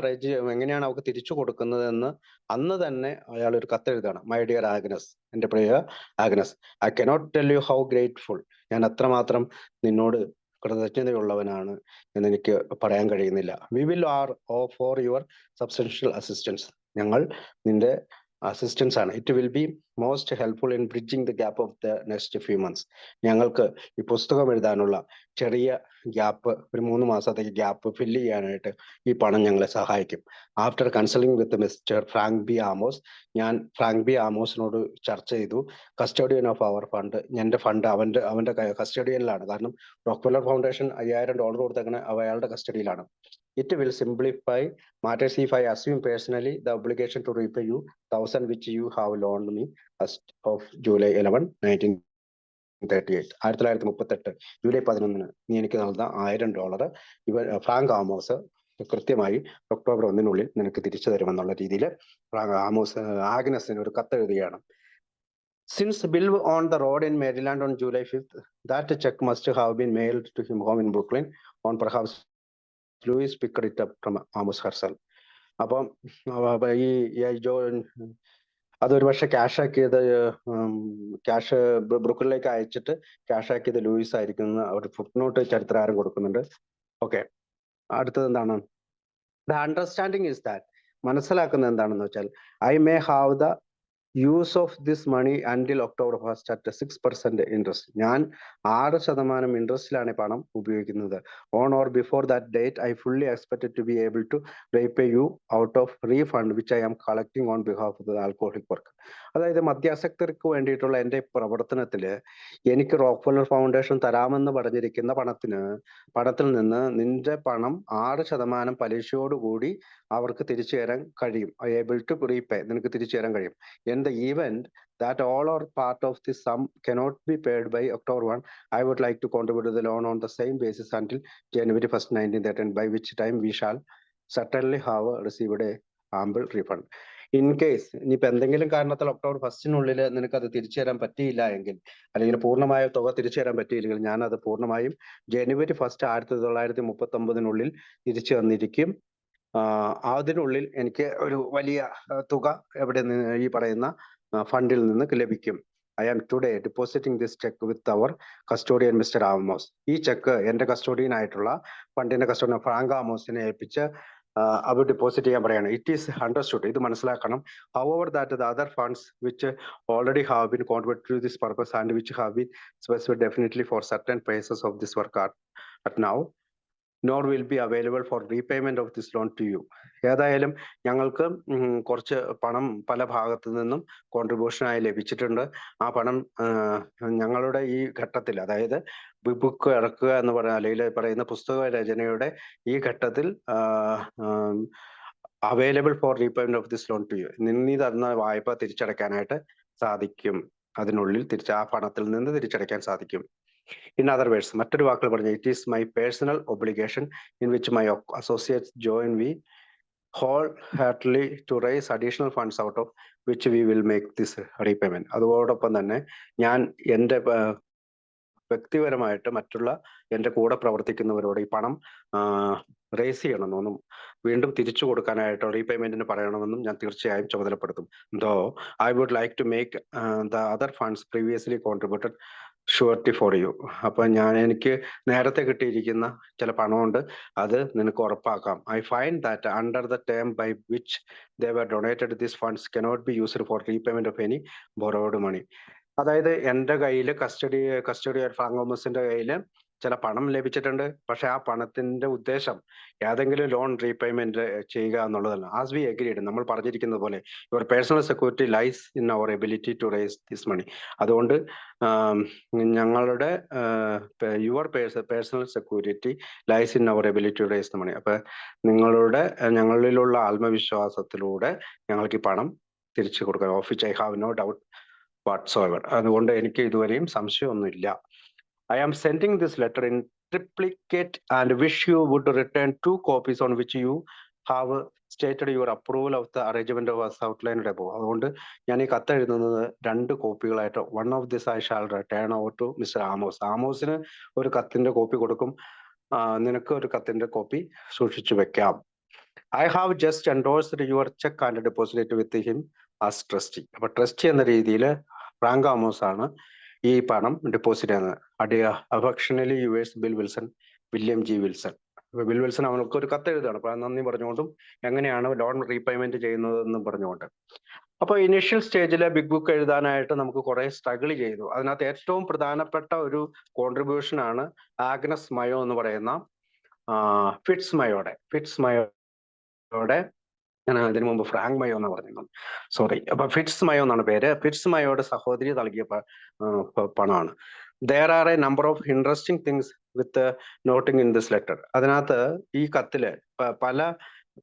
എങ്ങനെയാണ് അവർക്ക് തിരിച്ചു കൊടുക്കുന്നതെന്ന് അന്ന് തന്നെ അയാൾ ഒരു കത്തെഴുതാണ്. മൈ ഡിയർ ആഗ്നസ്, എന്റെ പ്രിയ Agnes, I cannot tell you how grateful, ഞാൻ അത്രമാത്രം നിന്നോട് കൃതജ്ഞതയുള്ളവനാണ് എന്ന് എനിക്ക് പറയാൻ കഴിയുന്നില്ല. We will are for your substantial assistance, ഞങ്ങൾ നിന്റെ അസിസ്റ്റൻസ് ആണ്. It will be most helpful in bridging the gap of the next few months. ഞങ്ങൾക്ക് ഈ പുസ്തകം എഴുതാനുള്ള ചെറിയ ഗ്യാപ്പ്, ഒരു 3 മാസത്തേക്ക് ഗ്യാപ്പ് ഫില്ല് ചെയ്യാനായിട്ട് ഈ പണം ഞങ്ങളെ സഹായിക്കും. ആഫ്റ്റർ കൺസൾട്ടിംഗ് വിത്ത് മിസ്റ്റർ ഫ്രാങ്ക് ബി ആമോസ്, ഞാൻ ഫ്രാങ്ക് ബി ആമോസിനോട് ചർച്ച ചെയ്തു. കസ്റ്റഡിയൻ ഓഫ് അവർ ഫണ്ട്, എന്റെ ഫണ്ട് അവന്റെ കസ്റ്റഡിയനിലാണ്. കാരണം റോക്ക്ഫെല്ലർ ഫൗണ്ടേഷൻ $5000 കൊടുത്തേക്കണ അയാളുടെ കസ്റ്റഡിയിലാണ്. It will simplify matters if I assume personally the obligation to repay you 1,000 which you have loaned me as of July 11, 1938. 1938 July 11 നീ എനിക്ക് നൽകുന്ന $1000 ഫ്രാങ്ക് ആമോസ് കൃത്യമായി ഒക്ടോബർ 1 നിനക്ക് തിരിച്ചു തരുമെന്നുള്ള രീതിയിൽ ആഗ്നസിന് ഒരു കത്ത് എഴുതുകയാണ്. Since Bill on the road in Maryland on July 5th, that check must have been mailed to him home in Brooklyn on perhaps Louis picked it up from Amos herself. അപ്പം ഈ അതൊരു പക്ഷെ ക്യാഷ് ആക്കിയത് ക്യാഷ് ബ്രൂക്കറിലേക്ക് അയച്ചിട്ട് ക്യാഷ് ആക്കിയത് ലൂയിസ് ആയിരിക്കും എന്ന് ഒരു ഫുട് നോട്ട് ചരിത്രകാരൻ കൊടുക്കുന്നുണ്ട്. ഓക്കെ, അടുത്തത് എന്താണ്? ദ അണ്ടർസ്റ്റാൻഡിങ് ഇസ് ദാറ്റ്, മനസ്സിലാക്കുന്നത് എന്താണെന്ന് വെച്ചാൽ, I may have the use of this money until October first at 6% interest. ഞാൻ 6% ഇൻട്രസ്റ്റിലാണ് ഈ പണം ഉപയോഗിക്കുന്നത്. On or before that date I fully expected to be able to repay you out of refund which I am collecting on behalf of the alcoholic work. അതായത് മദ്യാസക്തർക്ക് വേണ്ടിയിട്ടുള്ള എൻ്റെ പ്രവർത്തനത്തിൽ എനിക്ക് റോക്ക്ഫെല്ലർ ഫൗണ്ടേഷൻ തരാമെന്ന് പറഞ്ഞിരിക്കുന്ന പണത്തിൽ നിന്ന് നിന്റെ പണം 6% പലിശയോടുകൂടി അവർക്ക് തിരിച്ചു തരാൻ കഴിയും. ഏബിൾ ടു റീപേ, നിനക്ക് തിരിച്ചു തരാൻ കഴിയും. In the event that all or part of this sum cannot be paid by October 1, I would like to contribute to the loan on the same basis until January 1st, 1913, by which time we shall certainly have received a ample refund. In case ഇനിയിപ്പോൾ എന്തെങ്കിലും കാരണത്താൽ ഒക്ടോബർ 1 നിനക്ക് അത് തിരിച്ചു തരാൻ പറ്റിയില്ല എങ്കിൽ, അല്ലെങ്കിൽ പൂർണ്ണമായ തുക തിരിച്ചു തരാൻ പറ്റിയില്ലെങ്കിൽ, ഞാൻ അത് പൂർണ്ണമായും ജനുവരി 1 1939 തിരിച്ചു തന്നിരിക്കും. അതിനുള്ളിൽ എനിക്ക് ഒരു വലിയ തുക എവിടെ നിന്ന്, ഈ പറയുന്ന ഫണ്ടിൽ നിന്ന് ലഭിക്കും. I am today depositing this cheque with our custodian mister Amos. ഈ ചെക്ക് എന്റെ കസ്റ്റോഡിയൻ ആയിട്ടുള്ള ഫണ്ടിന്റെ കസ്റ്റോഡിയൻ ഫ്രാങ്ക് ആമോസിനെ ഏൽപ്പിച്ച് അവർ ഡെപ്പോസിറ്റ് ചെയ്യാൻ പറയാണ്. ഇറ്റ് ഈസ് അണ്ടർസ്റ്റുഡ്, ഇത് മനസ്സിലാക്കണം. However that the other funds which already have been contributed to this purpose and which have been specified definitely for certain phases of this work are at now nor will be available for repayment of this loan to you. ഏതായാലും ഞങ്ങൾക്ക് കുറച്ച് പണം പല ഭാഗത്തു നിന്നും കോൺട്രിബ്യൂഷനായി ലഭിച്ചിട്ടുണ്ട്. ആ പണം ഞങ്ങളുടെ ഈ ഘട്ടത്തിൽ, അതായത് ബുക്ക് ഇറക്കുക എന്ന് പറയുന്ന, അല്ലെങ്കിൽ പറയുന്ന പുസ്തക രചനയുടെ ഈ ഘട്ടത്തിൽ available for repayment of this loan to you, നീ തന്ന വായ്പ തിരിച്ചടയ്ക്കാനായിട്ട് സാധിക്കും. അതിനുള്ളിൽ ആ പണത്തിൽ നിന്ന് തിരിച്ചടയ്ക്കാൻ സാധിക്കും. In other words, മറ്റൊരു വാക്കുകൾ പറഞ്ഞു, it is my personal obligation in which my associates join me wholeheartedly to raise additional funds out of which we will make this repayment. അതോടൊപ്പം തന്നെ ഞാൻ എൻ്റെ വ്യക്തിപരമായിട്ട് മറ്റുള്ള എൻ്റെ കൂടെ പ്രവർത്തിക്കുന്നവരോട് ഈ പണം റേസ് ചെയ്യണമെന്നും വീണ്ടും തിരിച്ചു കൊടുക്കാനായിട്ട് റീപേയ്മെന്റിന് പറയണമെന്നും ഞാൻ തീർച്ചയായും ചുമതലപ്പെടുത്തും. Though I would like to make the other funds previously contributed surety for you. അപ്പൊ എനിക്ക് നേരത്തെ കിട്ടിയിരിക്കുന്ന ചില പണമുണ്ട്, അത് നിനക്ക് ഉറപ്പാക്കാം. I find that under the term by which they were donated this funds cannot be used for repayment of any borrowed money. അതായത് എൻ്റെ കയ്യിൽ കസ്റ്റഡി ഫ്രാങ്ക് തോമസിന്റെ കയ്യിൽ ചില പണം ലഭിച്ചിട്ടുണ്ട്. പക്ഷെ ആ പണത്തിന്റെ ഉദ്ദേശം ഏതെങ്കിലും ലോൺ റീപേയ്മെന്റ് ചെയ്യുക എന്നുള്ളതല്ല. ആസ് വി അഗ്രീഡ്, നമ്മൾ പറഞ്ഞിരിക്കുന്നത് പോലെ, your personal security lies in our ability to raise this money. അതുകൊണ്ട് ഞങ്ങളുടെ your personal security lies in our ability to raise the money. അപ്പൊ ഞങ്ങളിലുള്ള ആത്മവിശ്വാസത്തിലൂടെ ഞങ്ങൾക്ക് ഈ പണം തിരിച്ചു കൊടുക്കാം. Of which I have no doubt whatsoever. അതുകൊണ്ട് എനിക്ക് ഇതുവരെയും സംശയമൊന്നുമില്ല. I am sending this letter in triplicate and wish you would return 2 copies on which you have stated your approval of the arrangement of as outlined above. അതുകൊണ്ട് ഞാൻ ഈ കത്ത് എഴുതുന്നത് 2 കോപ്പികളായിട്ട്, one of this I shall return over to Mr. Amos. ആമോസിന് ഒരു കത്തിന്റെ കോപ്പി കൊടുക്കും, നിനക്ക് ഒരു കത്തിന്റെ കോപ്പി സൂക്ഷിച്ചു വെക്കാം. I have just endorsed your check and deposited with him as trustee. അപ്പൊ ട്രസ്റ്റി എന്ന രീതിയിൽ ഫ്രാങ്ക് ആമോസ് ആണ് ഈ പണം ഡെപ്പോസിറ്റ് ചെയ്യുന്നത്. Affectionately yours Bill Wilson, William G Wilson. Bill Wilson അവർക്ക് ഒരു കത്ത് എഴുതുകയാണ്, അപ്പൊ നന്ദി പറഞ്ഞുകൊണ്ടും എങ്ങനെയാണ് ലോൺ റീപേയ്മെന്റ് ചെയ്യുന്നതെന്നും പറഞ്ഞുകൊണ്ട്. അപ്പൊ ഇനീഷ്യൽ സ്റ്റേജിലെ ബിഗ് ബുക്ക് എഴുതാനായിട്ട് നമുക്ക് കുറെ സ്ട്രഗിൾ ചെയ്തു. അതിനകത്ത് ഏറ്റവും പ്രധാനപ്പെട്ട ഒരു കോൺട്രിബ്യൂഷൻ ആണ് ആഗ്നസ് മയോ എന്ന് പറയുന്ന ഫിറ്റ്സ് മയോയുടെ ഞാൻ അതിനു മുമ്പ് ഫ്രാങ്ക് മയോ എന്ന് പറഞ്ഞിരുന്നു, സോറി. അപ്പൊ ഫിറ്റ്സ് മയോ എന്നാണ് പേര്. ഫിറ്റ്സ് മയോയുടെ സഹോദരി നൽകിയ പണമാണ്. There are a number of interesting things with noting in this letter. അതിനകത്ത് ഈ കത്തില് പല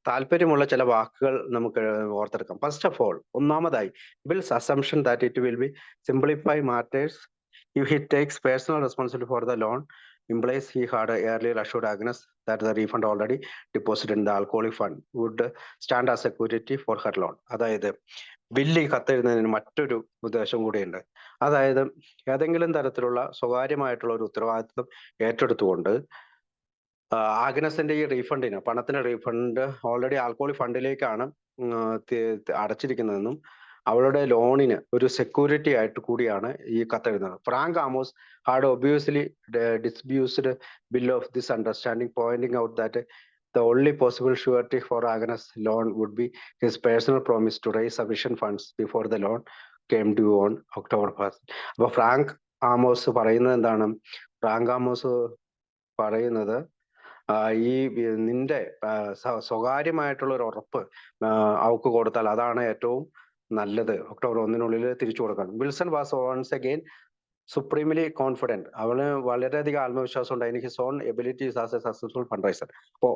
താല്പര്യമുള്ള ചില വാക്കുകൾ നമുക്ക് ഓർത്തെടുക്കാം. ഫസ്റ്റ് ഓഫ് ഓൾ, ഒന്നാമതായി, bills assumption that it will B simplify matters if he takes personal responsibility for the loan implies he had earlier assured Agnes that the refund already deposited in the alcoholic fund would stand as security for her loan. അതായത് ബില്ല് കത്തെഴുതുന്നതിന് മറ്റൊരു ഉദ്ദേശം കൂടിയുണ്ട്. അതായത് ഏതെങ്കിലും തരത്തിലുള്ള സ്വകാര്യമായിട്ടുള്ള ഒരു ഉത്തരവാദിത്വം ഏറ്റെടുത്തുകൊണ്ട് ആഗ്നസിന്റെ ഈ റീഫണ്ടിന്, പണത്തിന്റെ റീഫണ്ട് ഓൾറെഡി ആൽക്കഹോളിക് ഫണ്ടിലേക്കാണ് അടച്ചിരിക്കുന്നതെന്നും അവളുടെ ലോണിന് ഒരു സെക്യൂരിറ്റി ആയിട്ട് കൂടിയാണ് ഈ കത്തെഴുതുന്നത്. Frank Amos had obviously disabused Bill of this understanding, pointing out that the only possible surety for Agnes' loan would be his personal promise to raise sufficient funds before the loan came due on October 1st. അപ്പൊ ഫ്രാങ്ക് ആമോസ് പറയുന്നത് എന്താണ്? ഫ്രാങ്ക് ആമോസ് പറയുന്നത് ഈ നിന്റെ സ്വകാര്യമായിട്ടുള്ള ഒരു ഉറപ്പ് അവക്ക് കൊടുത്താൽ അതാണ് ഏറ്റവും നല്ലത്, ഒക്ടോബർ 1 തിരിച്ചു കൊടുക്കാൻ. Wilson was once again supremely confident. അവന് വളരെയധികം ആത്മവിശ്വാസം ഉണ്ടായിരുന്നു. His own abilities as a successful fund raiser. അപ്പോ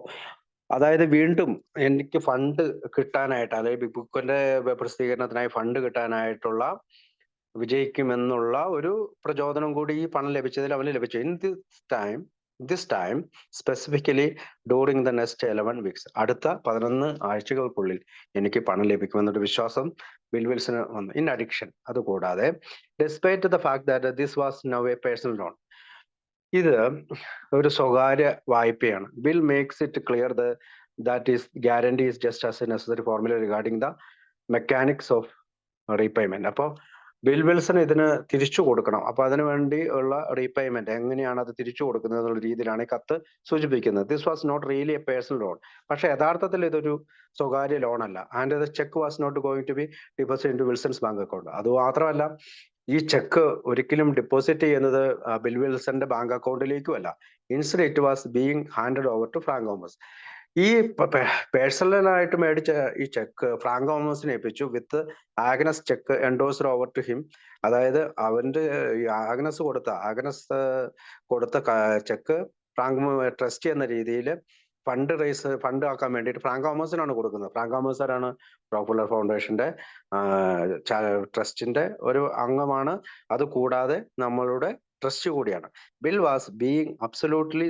അതായത് വീണ്ടും എനിക്ക് ഫണ്ട് കിട്ടാനായിട്ട്, അല്ലെങ്കിൽ ബിഗ് ബുക്കിന്റെ പ്രസിദ്ധീകരണത്തിനായി ഫണ്ട് കിട്ടാനായിട്ടുള്ള വിജയിക്കുമെന്നുള്ള ഒരു പ്രചോദനം കൂടി ഈ പണം ലഭിച്ചതിൽ അവന് ലഭിച്ചു. In this time specifically during the next 11 weeks, അടുത്ത 11 ആഴ്ചകൾക്കുള്ളിൽ എനിക്ക് പണം ലഭിക്കുമെന്നൊരു വിശ്വാസം ബിൽ വിൽസന് വന്നു. ഇൻ അഡിക്ഷൻ, അതുകൂടാതെ despite the fact that this was now a personal loan, ഇത് ഒരു സ്വകാര്യ വായ്പയാണ്. Bill makes it clear that is guarantee is just as a necessary formula regarding the mechanics of repayment. അപ്പോൾ ബിൽ വിൽസൺ ഇതിന് തിരിച്ചു കൊടുക്കണം. അപ്പൊ അതിനു വേണ്ടി ഉള്ള റീപേയ്മെന്റ് എങ്ങനെയാണ് അത് തിരിച്ചു കൊടുക്കുന്നത് എന്നുള്ള രീതിയിലാണ് ഈ കത്ത് സൂചിപ്പിക്കുന്നത്. This was not really a personal loan, പക്ഷെ യഥാർത്ഥത്തിൽ ഇതൊരു സ്വകാര്യ ലോൺ അല്ല. And the cheque was not going to be deposit in to Wilson's bank account. അത് മാത്രമല്ല, ഈ ചെക്ക് ഒരിക്കലും ഡെപ്പോസിറ്റ് ചെയ്യുന്നത് ബിൽ വിൽസന്റെ ബാങ്ക് അക്കൗണ്ടിലേക്കുമല്ല. Instead it was being handed over to Frank Thomas. ഈ പേഴ്സണലായിട്ട് മേടിച്ച ഈ ചെക്ക് ഫ്രാങ്ക് തോമസിനെ ഏൽപ്പിച്ചു with Agnes cheque endorsed over to him. അതായത് അവന്റെ ആഗ്നസ് കൊടുത്ത ചെക്ക് ഫ്രാങ്ക് ട്രസ്റ്റ് എന്ന രീതിയിൽ ഫണ്ട് ആക്കാൻ വേണ്ടിയിട്ട് ഫ്രാങ്ക് തോമസിനാണ് കൊടുക്കുന്നത്. ഫ്രാങ്ക് തോമസാണ് റോക്ക്ഫെല്ലർ ഫൗണ്ടേഷന്റെ ട്രസ്റ്റിന്റെ ഒരു അംഗമാണ്. അത് കൂടാതെ നമ്മളുടെ ട്രസ്റ്റ് കൂടിയാണ്. Bill was being absolutely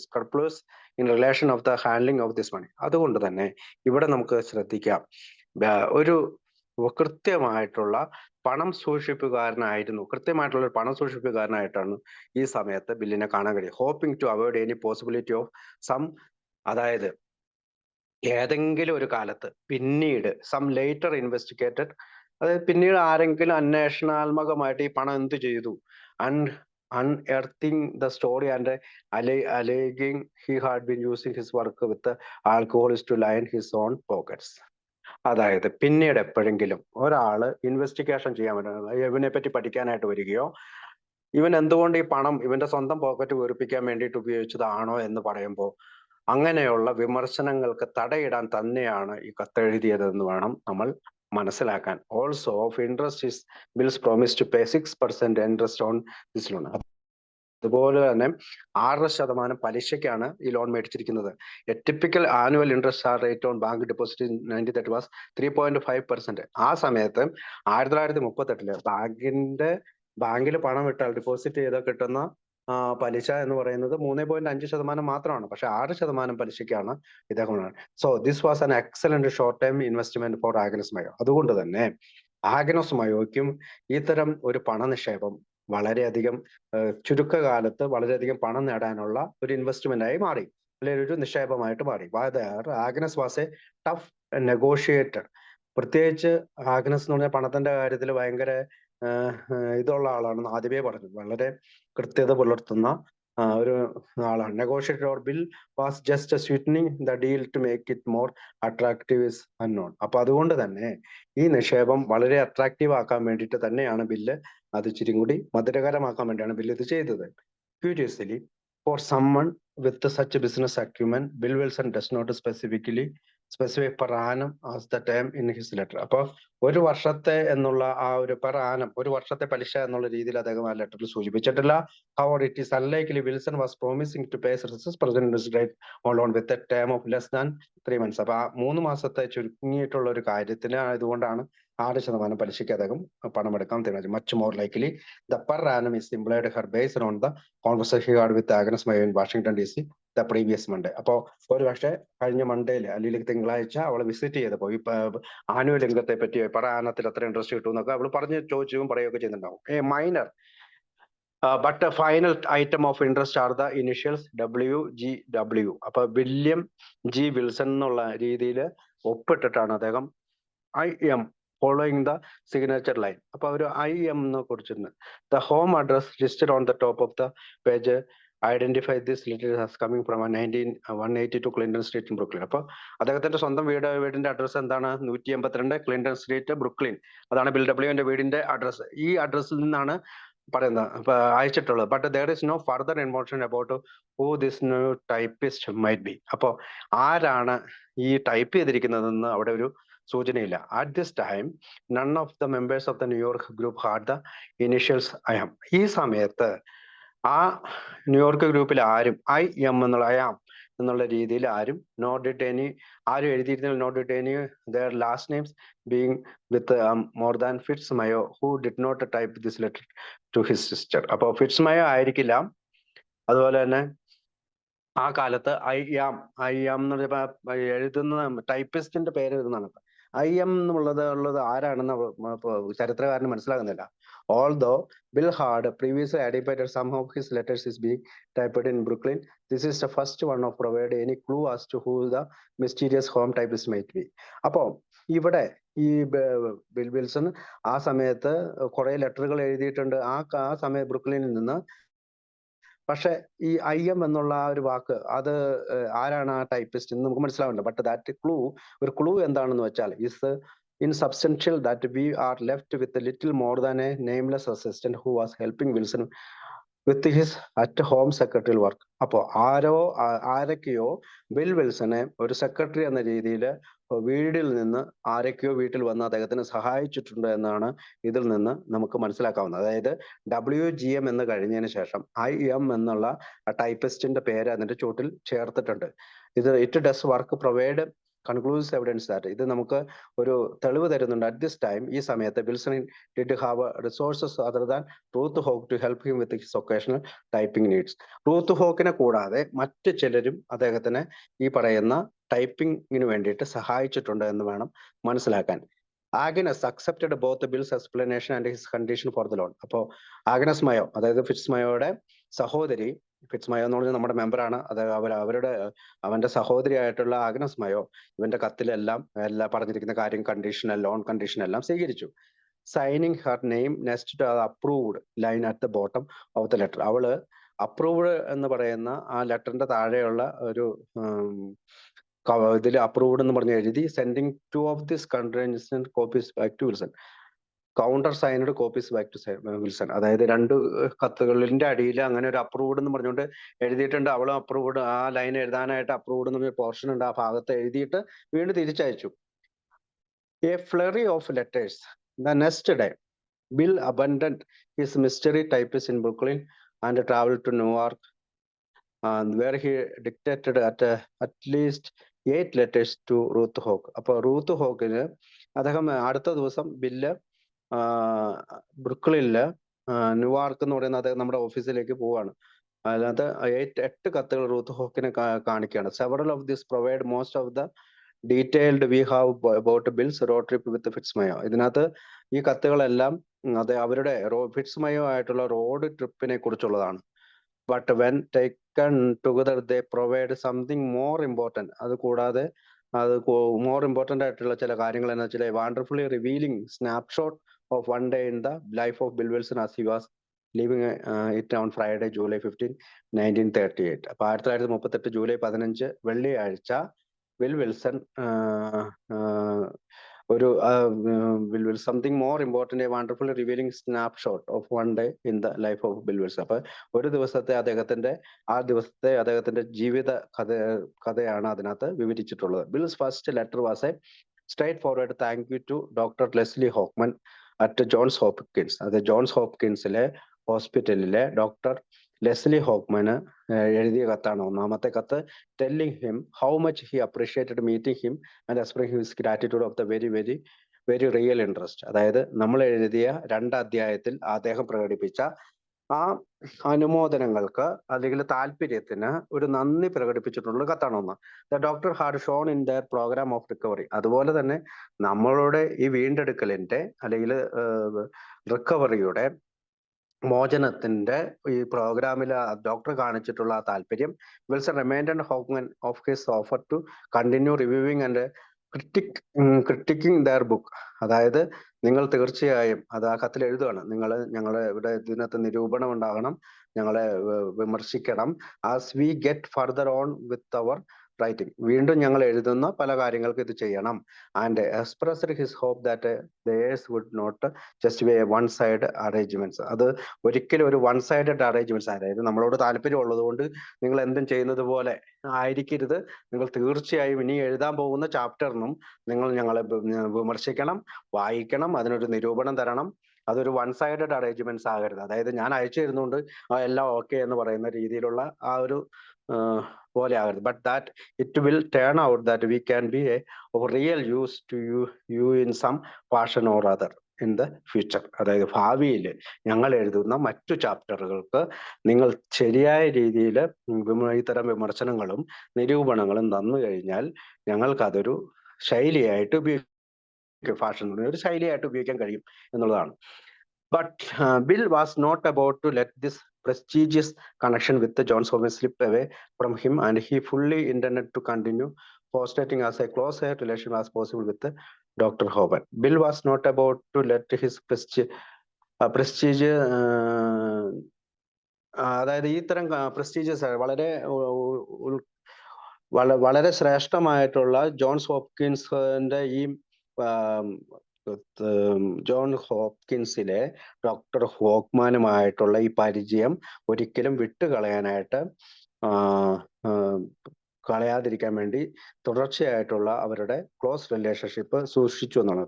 scrupulous in relation of the handling of this money. അതുകൊണ്ട് തന്നെ ഇവിടെ നമുക്ക് ശ്രദ്ധിക്കാം, ഒരു കൃത്യമായിട്ടുള്ള കൃത്യമായിട്ടുള്ള ഒരു പണം സൂക്ഷിപ്പുകാരനായിട്ടാണ് ഈ സമയത്ത് ബില്ലിനെ കാണാൻ കഴിയും. Hoping to avoid any possibility of some, അതായത് ഏതെങ്കിലും ഒരു കാലത്ത് പിന്നീട് സം ലേറ്റർ ഇൻവെസ്റ്റിഗേറ്റഡ്, അതായത് പിന്നീട് ആരെങ്കിലും അന്വേഷണാത്മകമായിട്ട് ഈ പണം എന്ത് ചെയ്തു, unearthing the story and alleging he had been using his work with the alcoholics to line his own pockets. അതായത് പിന്നീട് എപ്പോഴെങ്കിലും ഒരാള് ഇൻവെസ്റ്റിഗേഷൻ ചെയ്യാൻ പറ്റുന്നത് ഇവനെ പറ്റി പഠിക്കാനായിട്ട് വരികയോ ഇവൻ എന്തുകൊണ്ട് ഈ പണം ഇവന്റെ സ്വന്തം പോക്കറ്റ് വീർപ്പിക്കാൻ വേണ്ടിയിട്ട് ഉപയോഗിച്ചതാണോ എന്ന് പറയുമ്പോൾ അങ്ങനെയുള്ള വിമർശനങ്ങൾക്ക് തടയിടാൻ തന്നെയാണ് ഈ കത്തെഴുതിയതെന്ന് വേണം നമ്മൾ മനസ്സിലാക്കാൻ. Also of interest is Bill's promise to pay 6% interest on this loan. അതുപോലെ തന്നെ 6% പലിശയ്ക്കാണ് ഈ ലോൺ മേടിച്ചിരിക്കുന്നത്. A typical annual interest rate on bank deposit in 1930 was 3.5%. ആ സമയത്ത് 1938 ബാങ്കിൽ പണം ഇട്ടാൽ ഡെപ്പോസിറ്റ് ചെയ്താൽ കിട്ടുന്ന പലിശ എന്ന് പറയുന്നത് 3.5% മാത്രമാണ്. പക്ഷെ 6% പലിശയ്ക്കാണ് ഇദ്ദേഹം. So this was an excellent short time investment for Agnes Mayo. അതുകൊണ്ട് തന്നെ ആഗ്നസ് മയോയ്ക്കും ഇത്തരം ഒരു പണനിക്ഷേപം വളരെയധികം ചുരുക്കകാലത്ത് വളരെയധികം പണം നേടാനുള്ള ഒരു ഇൻവെസ്റ്റ്മെന്റ് ആയി മാറി, അല്ലെങ്കിൽ ഒരു നിക്ഷേപമായിട്ട് മാറി. Agnes was A tough negotiator. പ്രത്യേകിച്ച് ആഗ്നസ് എന്ന് പറഞ്ഞാൽ പണത്തിന്റെ കാര്യത്തിൽ ഭയങ്കര ഇതുള്ള ആളാണെന്ന് ആദ്യമേ പറഞ്ഞു. വളരെ കൃത്യത പുലർത്തുന്ന ഒരു ആളാണ്. Negotiator or Bill was just sweetening the deal to make it more attractive is unknown. അപ്പൊ അതുകൊണ്ട് തന്നെ ഈ നിക്ഷേപം വളരെ അട്രാക്റ്റീവ് ആക്കാൻ വേണ്ടിയിട്ട് തന്നെയാണ് ബില്ല്, അത് ഇച്ചിരി കൂടി മധുരകരമാക്കാൻ വേണ്ടിയാണ് ബില്ല് ഇത് ചെയ്തത്. Curiously, for someone with such business acumen, Bill Wilson does not specify per annum as the term in his letter. അപ്പൊ ഒരു വർഷത്തെ എന്നുള്ള ആ ഒരു പെർ ആനം, ഒരു വർഷത്തെ പലിശ എന്നുള്ള രീതിയിൽ അദ്ദേഹം ആ ലെറ്ററിൽ സൂചിപ്പിച്ചിട്ടില്ല. However, it is unlikely Wilson was promising to pay $6% rate on loan with a term of less than 3 months. അപ്പൊ ആ 3 മാസത്തെ ചുരുങ്ങിയിട്ടുള്ള ഒരു കാര്യത്തിന് ആയതുകൊണ്ടാണ് 6% പലിശയ്ക്ക് അദ്ദേഹം പണമെടുക്കാൻ തീരുമാനിച്ചു. Much more likely the per annum is employed her based on the conversation he had with Agnes Mayo in Washington DC the previous Monday. അപ്പോൾ ഒരു പക്ഷേ കഴിഞ്ഞ മൺഡേയിൽ അല്ലെങ്കിൽ തിങ്കളാഴ്ച അവളെ വിസിറ്റ് ചെയ്തപ്പോൾ ഈ ആനുവൽ ഇൻകത്തെ പറ്റി പെർ ആനത്തിൽ എത്ര ഇൻട്രസ്റ്റ് കിട്ടും എന്നൊക്കെ അവൾ ചോദിച്ചും പറയുകയൊക്കെ ചെയ്യുന്നുണ്ടാവും. A minor but a final item of interest are the initials WGW. അപ്പൊ വില്യം ജി വിൽസൺ എന്നുള്ള രീതിയിൽ ഒപ്പിട്ടിട്ടാണ് അദ്ദേഹം IM following the signature line. അപ്പോൾ ഒരു IM എന്ന് കുറിച്ചിട്ടുണ്ട്. The home address listed on the top of the page identify this letter as coming from 182 Clinton Street Brooklyn. അപ്പോൾ അദ്ദേഹത്തിന്റെ സ്വന്തം വീടിന്റെ അഡ്രസ്സ് എന്താണ്? 182 ക്ലിന്റൺ സ്ട്രീറ്റ് ബ്രുക്ലിൻ. അതാണ് ബിൽ ഡബ്ല്യുവിന്റെ വീടിന്റെ അഡ്രസ്സ്. ഈ അഡ്രസ്സിൽ നിന്നാണ് പറയുന്നത് അയച്ചിട്ടുള്ളത്. But there is no further information about who this new typist might be. അപ്പോൾ ആരാണ് ഈ ടൈപ്പ് ചെയ്തിരിക്കുന്നതെന്ന് അവിടെ ഒരു സൂചനയില്ല. At this time none of the members of the New York group had the initials IM. ഈ സമയത്ത് ആ ന്യൂയോർക്ക് ഗ്രൂപ്പിൽ ആരും IM എന്നുള്ള IM എന്നുള്ള രീതിയിൽ ആരും ആരും എഴുതിയിരുന്നില്ല. Not did any their last names being with more than Fitzmayo who did not type this letter to his sister. അപ്പോൾ ഫിറ്റ്സ്മയോ ആയിരിക്കില്ല. അതുപോലെ തന്നെ ആ കാലത്ത് IM എന്ന് പറഞ്ഞ എഴുതുന്ന ടൈപ്പിസ്റ്റിന്റെ പേര് എഴുതുന്നതാണ്. IM എന്നുള്ളത് ആരാണെന്ന് ചരിത്രകാരന് മനസ്സിലാകുന്നില്ല. Although Bill had previously identified some of his letters is being typed in Brooklyn, this is the first one of provide any clue as to who the mysterious home typist might be. അപ്പോൾ ഇവിടെ ഈ ബിൽ വിൽസൺ ആ സമയത്ത് കുറെ ലെറ്ററുകൾ എഴുതിയിട്ടുണ്ട് ആ സമയത്ത് ബ്രുക്ലിനിൽ നിന്ന്. പക്ഷെ ഈ IM എന്നുള്ള ആ ഒരു വാക്ക് അത് ആരാണ് ആ ടൈപ്പിസ്റ്റ് എന്ന് നമുക്ക് മനസ്സിലാവുന്നുണ്ട്. ബട്ട് ദാറ്റ് ഒരു ക്ലൂ എന്താണെന്ന് വെച്ചാൽ is insubstantial that we are left with little more than a nameless assistant who was helping Wilson with his at home secretary work. അപ്പോൾ ആരൊക്കെയോ ബിൽ വിൽസനെ ഒരു സെക്രട്ടറി എന്ന രീതിയിൽ വീട്ടിൽ നിന്ന് വീട്ടിൽ വന്ന് അദ്ദേഹത്തിന് സഹായിച്ചിട്ടുണ്ട് എന്നാണ് ഇതിൽ നിന്ന് നമുക്ക് മനസ്സിലാക്കാവുന്നത്. അതായത് WGM എന്ന് കഴിഞ്ഞതിന് ശേഷം IM എന്നുള്ള ടൈപ്പിസ്റ്റിന്റെ പേര് അതിന്റെ ചുവട്ടിൽ ചേർത്തിട്ടുണ്ട്. It does work provide conclusive evidence that ഇത് നമുക്ക് ഒരു തെളിവ് തരുന്നുണ്ട്. അറ്റ് ദിസ് ടൈം ഈ സമയത്ത് Wilson did have resources other than Ruth Hock to help him with his occasional typing needs. Ruth ഹോക്കിനെ കൂടാതെ മറ്റ് ചിലരും അദ്ദേഹത്തിന് ഈ പറയുന്ന ടൈപ്പിങ്ങിന് വേണ്ടിയിട്ട് സഹായിച്ചിട്ടുണ്ട് എന്ന് വേണം മനസ്സിലാക്കാൻ. Agnes accepted both bills explanation and his condition for the loan. അപ്പോൾ ആഗ്നസ് മയോ അതായത് ഫിറ്റ്സ്മയോയുടെ സഹോദരി, ഫിറ്റ്സ്മയോ എന്ന് പറഞ്ഞാൽ നമ്മുടെ മെമ്പറാണ്, അത് അവന്റെ സഹോദരിയായിട്ടുള്ള ആഗ്നസ് മയോ ഇവന്റെ കത്തിലെല്ലാം പറഞ്ഞിരിക്കുന്ന കാര്യം ലോൺ കണ്ടീഷൻ എല്ലാം സ്വീകരിച്ചു. Signing her name next to approved line at the bottom of the letter. അവള് അപ്രൂവ്ഡ് എന്ന് പറയുന്ന ആ ലെറ്ററിന്റെ താഴെയുള്ള ഒരു ഇതിൽ അപ്രൂവ്ഡ് എന്ന് പറഞ്ഞ് എഴുതി സെൻഡിങ് 2 ഓഫ് ദിസ് കൺട്രീൻ copies back to Wilson. Countersigned copies back to Wilson. അതായത് 2 കത്തുകളിന്റെ അടിയിൽ അങ്ങനെ ഒരു അപ്രൂവ്ഡ് എന്ന് പറഞ്ഞുകൊണ്ട് എഴുതിയിട്ടുണ്ട്. അവളും അപ്രൂവ്ഡ് ആ ലൈൻ എഴുതാനായിട്ട് അപ്രൂവ്ഡ് എന്ന് പറഞ്ഞ പോർഷൻ ഉണ്ട്, ആ ഭാഗത്ത് എഴുതിയിട്ട് വീണ്ടും തിരിച്ചയച്ചു. A flurry of letters the next day Bill abandoned his mystery typist in Brooklyn and travel to New York where he dictated at least 8 letters to Ruth Hawk. അപ്പോൾ റൂത്ത് ഹോക്കിന് അദ്ദേഹം അടുത്ത ദിവസം ബില്ല് ബ്രുക്ലിനില് ന്യൂയോർക്ക് എന്ന് പറയുന്ന അദ്ദേഹം നമ്മുടെ ഓഫീസിലേക്ക് പോവാണ്. അതിനകത്ത് 8 കത്തുകൾ റൂത്ത് ഹോക്കിനെ കാണിക്കുകയാണ്. Several of this provide most of the detailed we have about Bill's road trip with Fitz Mayo. ഇതിനകത്ത് ഈ കത്തുകളെല്ലാം അവരുടെ ഫിറ്റ്സ്മയോ ആയിട്ടുള്ള റോഡ് ട്രിപ്പിനെ കുറിച്ചുള്ളതാണ്. But when taken together they provide something more important. അത് കൂടാതെ മോർ ഇമ്പോർട്ടൻ്റ് ആയിട്ടുള്ള ചില കാര്യങ്ങൾ എന്ന് വെച്ചാൽ wonderfully revealing snapshot of one day in the life of Bill Wilson as he was living it on Friday July 15, 1938. അപ്പോൾ 1938 ജൂലൈ 15 വെള്ളിയാഴ്ച ബിൽ വിൽസൺ ഒരു something more important wonderfully revealing snapshot of one day in the life of Bill Wilson. അപ്പൊ ഒരു ദിവസത്തെ അദ്ദേഹത്തിന്റെ ജീവിത കഥയാണ് അതിനകത്ത് വിവരിച്ചിട്ടുള്ളത്. Bill's first letter was a straightforward thank you to doctor Leslie ഹോക്ക്മൻ at Johns Hopkins. അത് ജോൺസ് ഹോപ്കിൻസിലെ ഹോസ്പിറ്റലിലെ ഡോക്ടർ ലെസ്ലി ഹോക്ക്മന് എഴുതിയ കത്താണ് ഒന്നാമത്തെ കത്ത്. Telling him how much he appreciated meeting him and expressing his gratitude of the very very very real interest. അതായത് നമ്മൾ എഴുതിയ 2 അധ്യായത്തിൽ അദ്ദേഹം പ്രകടിപ്പിച്ച ആ അനുമോദനങ്ങൾക്ക് അല്ലെങ്കിൽ താല്പര്യത്തിന് ഒരു നന്ദി പ്രകടിപ്പിച്ചിട്ടുള്ള കത്താണ് ഒന്ന്. The doctor had shown in their programme of recovery. അതുപോലെ തന്നെ നമ്മളുടെ ഈ വീണ്ടെടുക്കലിന്റെ അല്ലെങ്കിൽ റിക്കവറിയുടെ മോചനത്തിന്റെ ഈ പ്രോഗ്രാമിൽ ഡോക്ടർ കാണിച്ചിട്ടുള്ള ആ താല്പര്യം Wilson reminded Hockman of his offer to continue reviewing and critiquing their book. അതായത് നിങ്ങൾ തീർച്ചയായും അത് ആ കത്തിൽ എഴുതുകയാണ്. ഞങ്ങളെ ഇവിടെ ഇതിനകത്ത് നിരൂപണം ഉണ്ടാകണം, ഞങ്ങളെ വിമർശിക്കണം. As we get further on with our writing, വീണ്ടും ഞങ്ങൾ എഴുതുന്ന പല കാര്യങ്ങൾക്ക് ഇത് ചെയ്യണം. And expressed his hope that theirs would not just be one side arrangements. അത് ഒരിക്കലും ഒരു വൺ സൈഡഡ് അറേഞ്ച്മെന്റ്സ്, അതായത് നമ്മളോട് താല്പര്യം ഉള്ളതുകൊണ്ട് നിങ്ങൾ എന്തും ചെയ്യുന്നത് പോലെ ആയിരിക്കരുത്. നിങ്ങൾ തീർച്ചയായും ഇനി എഴുതാൻ പോകുന്ന ചാപ്റ്ററിനും നിങ്ങൾ ഞങ്ങളെ വിമർശിക്കണം, വായിക്കണം, അതിനൊരു നിരൂപണം തരണം. അതൊരു വൺ സൈഡഡ് അറേഞ്ച്മെന്റ്സ് ആകരുത്. അതായത് ഞാൻ അയച്ചു തരുന്നുണ്ട് എല്ലാം ഓക്കെ എന്ന് പറയുന്ന രീതിയിലുള്ള ആ ഒരു പോലെ ആകരുത്. But that it will turn out that we can be a real use to you in some fashion or other in the future. അതായത് ഭാവിയിൽ ഞങ്ങൾ എഴുതുന്ന മറ്റു ചാപ്റ്ററുകൾക്ക് നിങ്ങൾ ശരിയായ രീതിയിൽ ഇത്തരം വിമർശനങ്ങളും നിരൂപണങ്ങളും തന്നു കഴിഞ്ഞാൽ ഞങ്ങൾക്ക് അതൊരു ശൈലിയായിട്ട് ഫാഷൻ ഒരു ശൈലിയായിട്ട് ഉപയോഗിക്കാൻ കഴിയും എന്നുള്ളതാണ്. But Bill was not about to let this prestigious connection with the Johns Hopkins slip away from him, and he fully intended to continue fostering as a close relation as possible with Dr. Hoban. Bill was not about to let his prestige അതായത് ഈ തരം പ്രസ്റ്റീജിയസ് വളരെ ശ്രേഷ്ഠമായിട്ടുള്ള ജോൺസ് ഹോപ്കിൻസിന്റെ ഈ ജോൺ ഹോപ്കിൻസിലെ ഡോക്ടർ ഹോക്മാനുമായിട്ടുള്ള ഈ പരിചയം ഒരിക്കലും വിട്ടുകളയാനായിട്ട് കളയാതിരിക്കാൻ വേണ്ടി തുടർച്ചയായിട്ടുള്ള അവരുടെ ക്ലോസ് റിലേഷൻഷിപ്പ് സൂക്ഷിച്ചു എന്നാണ്,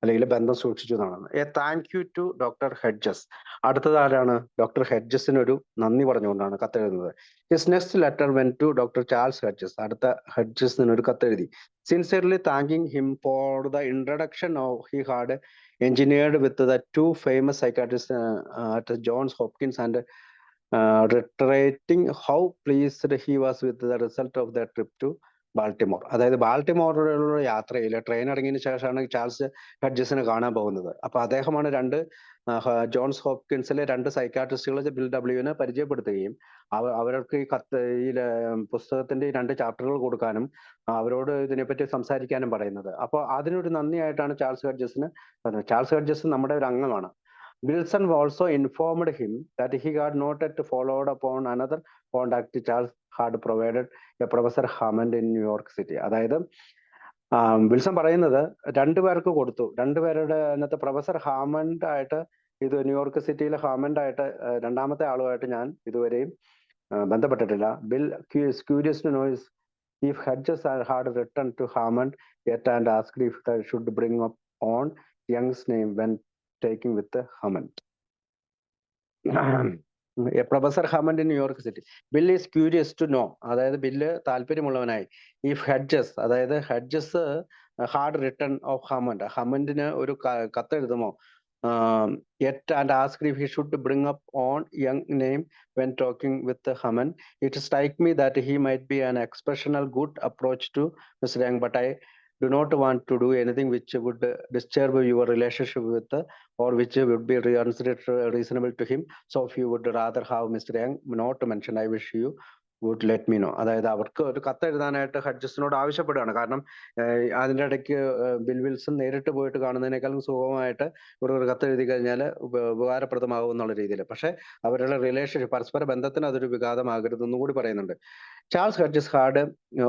അല്ലെങ്കിൽ ബന്ധം സൂക്ഷിച്ചു എന്നാണ്. A thank you to doctor Hedges. അടുത്തത് ആരാണ്? ഡോക്ടർ ഹെഡ്ജസിന് ഒരു നന്ദി പറഞ്ഞുകൊണ്ടാണ് കത്തെഴുതുന്നത്. His next letter went to doctor Charles Hedges. അടുത്ത ഹെഡ്ജസിന് ഒരു കത്തെഴുതി. Sincerely thanking him for the introduction he had engineered with the two famous psychiatrists at Johns Hopkins, and reiterating how pleased he was with the result of their trip to Baltimore. അതായത് ബാൾട്ടിമോറിലുള്ള യാത്രയിൽ ട്രെയിൻ ഇറങ്ങിയതിനു ശേഷമാണ് ചാൾസ് ഹെഡ്ജസിനെ കാണാൻ പോകുന്നത്. അപ്പൊ അദ്ദേഹമാണ് ജോൺസ് ഹോപ്കിൻസിലെ രണ്ട് സൈക്കാട്രിസ്റ്റുകളെ ബിൽ ഡബ്ല്യുവിനെ പരിചയപ്പെടുത്തുകയും അവർക്ക് ഈ പുസ്തകത്തിന്റെ ഈ രണ്ട് ചാപ്റ്ററുകൾ കൊടുക്കാനും അവരോട് ഇതിനെപ്പറ്റി സംസാരിക്കാനും പറയുന്നത്. അപ്പൊ അതിനൊരു നന്ദിയായിട്ടാണ് ചാൾസ് ഹെഡ്ജസിന് പറഞ്ഞത്. ചാൾസ് ഹെഡ്ജസ് നമ്മുടെ ഒരു അംഗമാണ്. Wilson also informed him that he had not yet followed upon another contact Charles had provided a Professor Hammond in New York City. അതായത് വിൽസൺ പറയുന്നത് രണ്ടുപേർക്ക് കൊടുത്തു. രണ്ടുപേരുടെ അതിനകത്ത് പ്രൊഫസർ ഹാമണ്ട് ആയിട്ട്, ഇത് ന്യൂയോർക്ക് സിറ്റിയിലെ ഹാമണ്ട് ആയിട്ട് രണ്ടാമത്തെ ആളുമായിട്ട് ഞാൻ ഇതുവരെയും ബന്ധപ്പെട്ടിട്ടില്ല. Bill curious to know if Hedges had written to Hammond yet and asked if they should bring up on Young's name when taking with the Hammond. Professor Hammond in New York city. Bill is curious to know, അതായത് ബില്ല് താല്പര്യമുള്ളവനായി. ഇഫ് ഹെഡ്ജസ്, അതായത് Hedges heard return of Hammond, ഹമണ്ടിന് ഒരു കത്തെഴുതുമോ, yet and asked if he should bring up on Young name when talking with Hammond. It strikes me that he might be an exceptional good approach to mister Young, but I do not want to do anything which would disturb your relationship with or which would be reasonable to him. So if you would rather have Mr. Young not mentioned, I wish you would let me know. അതായത് അവർക്ക് ഒരു കത്ത് എഴുതാനായിട്ട് ഹെഡ്ജസിനോട് ആവശ്യപ്പെടുകയാണ്. കാരണം അതിൻ്റെ ഇടയ്ക്ക് ബിൽ വിൽസൺ നേരിട്ട് പോയിട്ട് കാണുന്നതിനേക്കാളും സുഖമായിട്ട് ഇവിടെ ഒരു കത്ത് എഴുതി കഴിഞ്ഞാൽ ഉപകാരപ്രദമാകും എന്നുള്ള രീതിയിൽ. പക്ഷെ അവരുടെ റിലേഷൻഷിപ്പ്, പരസ്പര ബന്ധത്തിന് അതൊരു വിഘാതമാകരുതെന്നും കൂടി പറയുന്നുണ്ട്. Charles Hedges had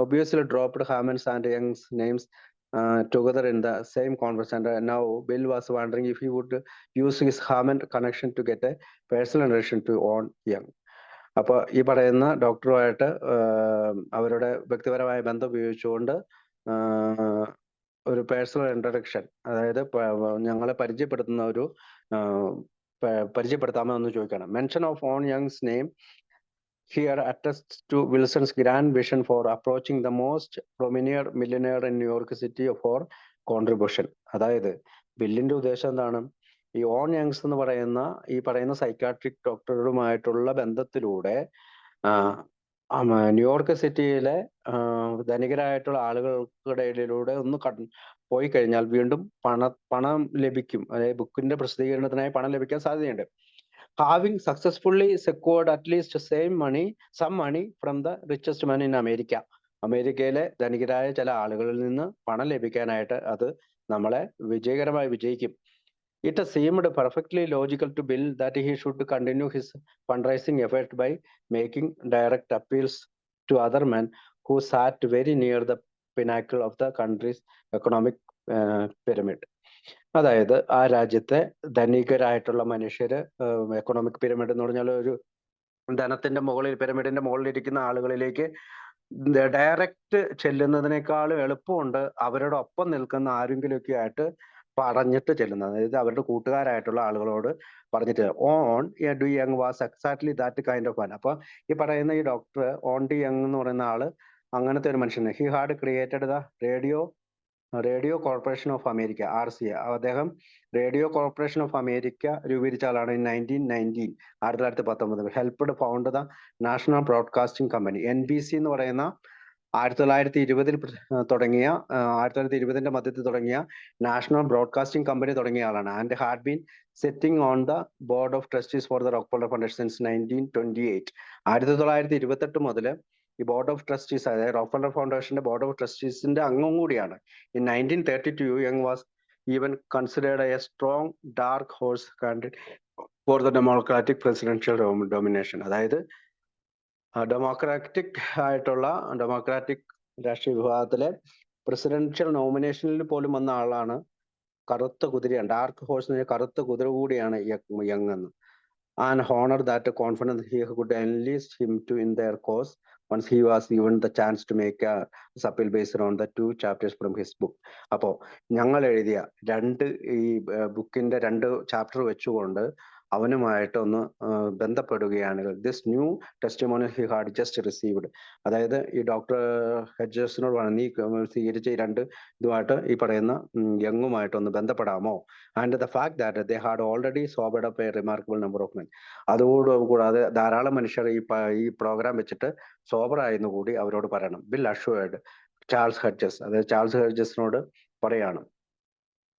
obviously dropped Hammond's and Young's names together in the same conversation. Now Bill was wondering if he would use his Hammond connection to get a personal relation to on Young. അപ്പൊ ഈ പറയുന്ന ഡോക്ടറുമായിട്ട് അവരുടെ വ്യക്തിപരമായ ബന്ധം ഉപയോഗിച്ചുകൊണ്ട് ഒരു പേഴ്സണൽ ഇൻട്രഡക്ഷൻ, അതായത് ഞങ്ങളെ പരിചയപ്പെടുത്താമോ എന്ന് ചോദിക്കണം. Mention of on Young's name here attests to Wilson's grand vision for approaching the most prominent millionaire in New York City for contribution. അതായത് ബില്ലിന്റെ ഉദ്ദേശം എന്താണ്? ഈ ഓൺ യങ്സ് എന്ന് പറയുന്ന സൈക്കാട്രിക് ഡോക്ടറുമായിട്ടുള്ള ബന്ധത്തിലൂടെ ന്യൂയോർക്ക് സിറ്റിയിലെ ധനികരായിട്ടുള്ള ആളുകൾക്കിടയിലൂടെ ഒന്ന് പോയി കഴിഞ്ഞാൽ വീണ്ടും പണം ലഭിക്കും, അതായത് ബുക്കിന്റെ പ്രസിദ്ധീകരണത്തിനായി പണം ലഭിക്കാൻ സാധ്യതയുണ്ട്. Having successfully secured at least some money from the richest man in America. അമേരിക്കയിലെ ധനികരായ ചില ആളുകളിൽ നിന്ന് പണം ലഭിക്കാനായിട്ട് അത് നമ്മളെ വിജയകരമായി വിജയിക്കും. It seemed perfectly logical to Bill that he should continue his fundraising effort by making direct appeals to other men who sat very near the pinnacle of the country's economic pyramid. അതായത് ആ രാജ്യത്തെ ധനികരായിട്ടുള്ള മനുഷ്യര് എക്കണോമിക് പിരമിഡ് എന്ന് പറഞ്ഞാൽ ഒരു ധനത്തിന്റെ മുകളിൽ പിരമിഡിന്റെ മുകളിൽ ഇരിക്കുന്ന ആളുകളിലേക്ക് ഡയറക്റ്റ് ചെല്ലുന്നതിനേക്കാളും എളുപ്പമുണ്ട് അവരുടെ ഒപ്പം നിൽക്കുന്ന ആരെങ്കിലുമൊക്കെ ആയിട്ട് പറഞ്ഞിട്ട് ചെല്ലുന്നത്. അതായത് അവരുടെ കൂട്ടുകാരായിട്ടുള്ള ആളുകളോട് പറഞ്ഞിട്ട് on do young was exactly that kind of മാൻ. അപ്പൊ ഈ പറയുന്ന ഈ ഡോക്ടർ ഓൺ ഡി യങ് എന്ന് പറയുന്ന ആള് അങ്ങനത്തെ ഒരു മനുഷ്യന്. He had created the radio corporation of America, RCA. അദ്ദേഹം റേഡിയോ കോർപ്പറേഷൻ ഓഫ് അമേരിക്ക രൂപീകരിച്ച ആളാണ്. 1919 helped found the national broadcasting company, NBC എന്ന് പറയുന്ന 1920 തുടങ്ങിയ 1920 മധ്യത്തിൽ തുടങ്ങിയ നാഷണൽ ബ്രോഡ്കാസ്റ്റിംഗ് കമ്പനി തുടങ്ങിയ ആളാണ്. And had been sitting on the board of trustees for the Rockefeller foundation since 1928. 1928 മുതൽ ഈ ബോർഡ് ഓഫ് ട്രസ്റ്റീസ്, അതായത് റോക്ക്ഫെല്ലർ ഫൗണ്ടേഷന്റെ ബോർഡ് ഓഫ് ട്രസ്റ്റീസിന്റെ അംഗം കൂടിയാണ്. In 1932 young was even considered A strong dark horse candidate for the democratic presidential domination. അതായത് ഡെമോക്രാറ്റിക് രാഷ്ട്രീയ വിഭാഗത്തിലെ പ്രസിഡൻഷ്യൽ നോമിനേഷനിൽ പോലും വന്ന ആളാണ്. കറുത്ത കുതിരയാണ്, ഡാർക്ക് ഹോഴ്സ്, കറുത്ത കുതിര കൂടിയാണ് യങ് എന്ന്. And honour that confidence he could enlist him to in their cause once he was given the chance to make a appeal based on the 2 chapters from his book. അപ്പോ ഞങ്ങൾ എഴുതിയ ഈ ബുക്കിന്റെ 2 ചാപ്റ്റർ വെച്ചുകൊണ്ട് അവനുമായിട്ട് ഒന്ന് ബന്ധപ്പെടുകയാണെങ്കിൽ this new testimony he had just received. അതായത് ഈ ഡോക്ടർ ഹെഡ്ജസിനോട് പറഞ്ഞു, നീ സ്വീകരിച്ച ഈ 2 ഇതുമായിട്ട് ഈ പറയുന്ന യങ്ങുമായിട്ട് ഒന്ന് ബന്ധപ്പെടാമോ? And the fact that they had already sobered up a remarkable number of men. അതുകൂടാതെ ധാരാളം മനുഷ്യർ ഈ പ്രോഗ്രാം വെച്ചിട്ട് സോബറായെന്ന് കൂടി അവരോട് പറയണം. ബിൽ അഷ്വേർഡ് ചാൾസ് ഹെഡ്ജസ്, അതായത് ചാൾസ് ഹെഡ്ജസിനോട് പറയാണ്,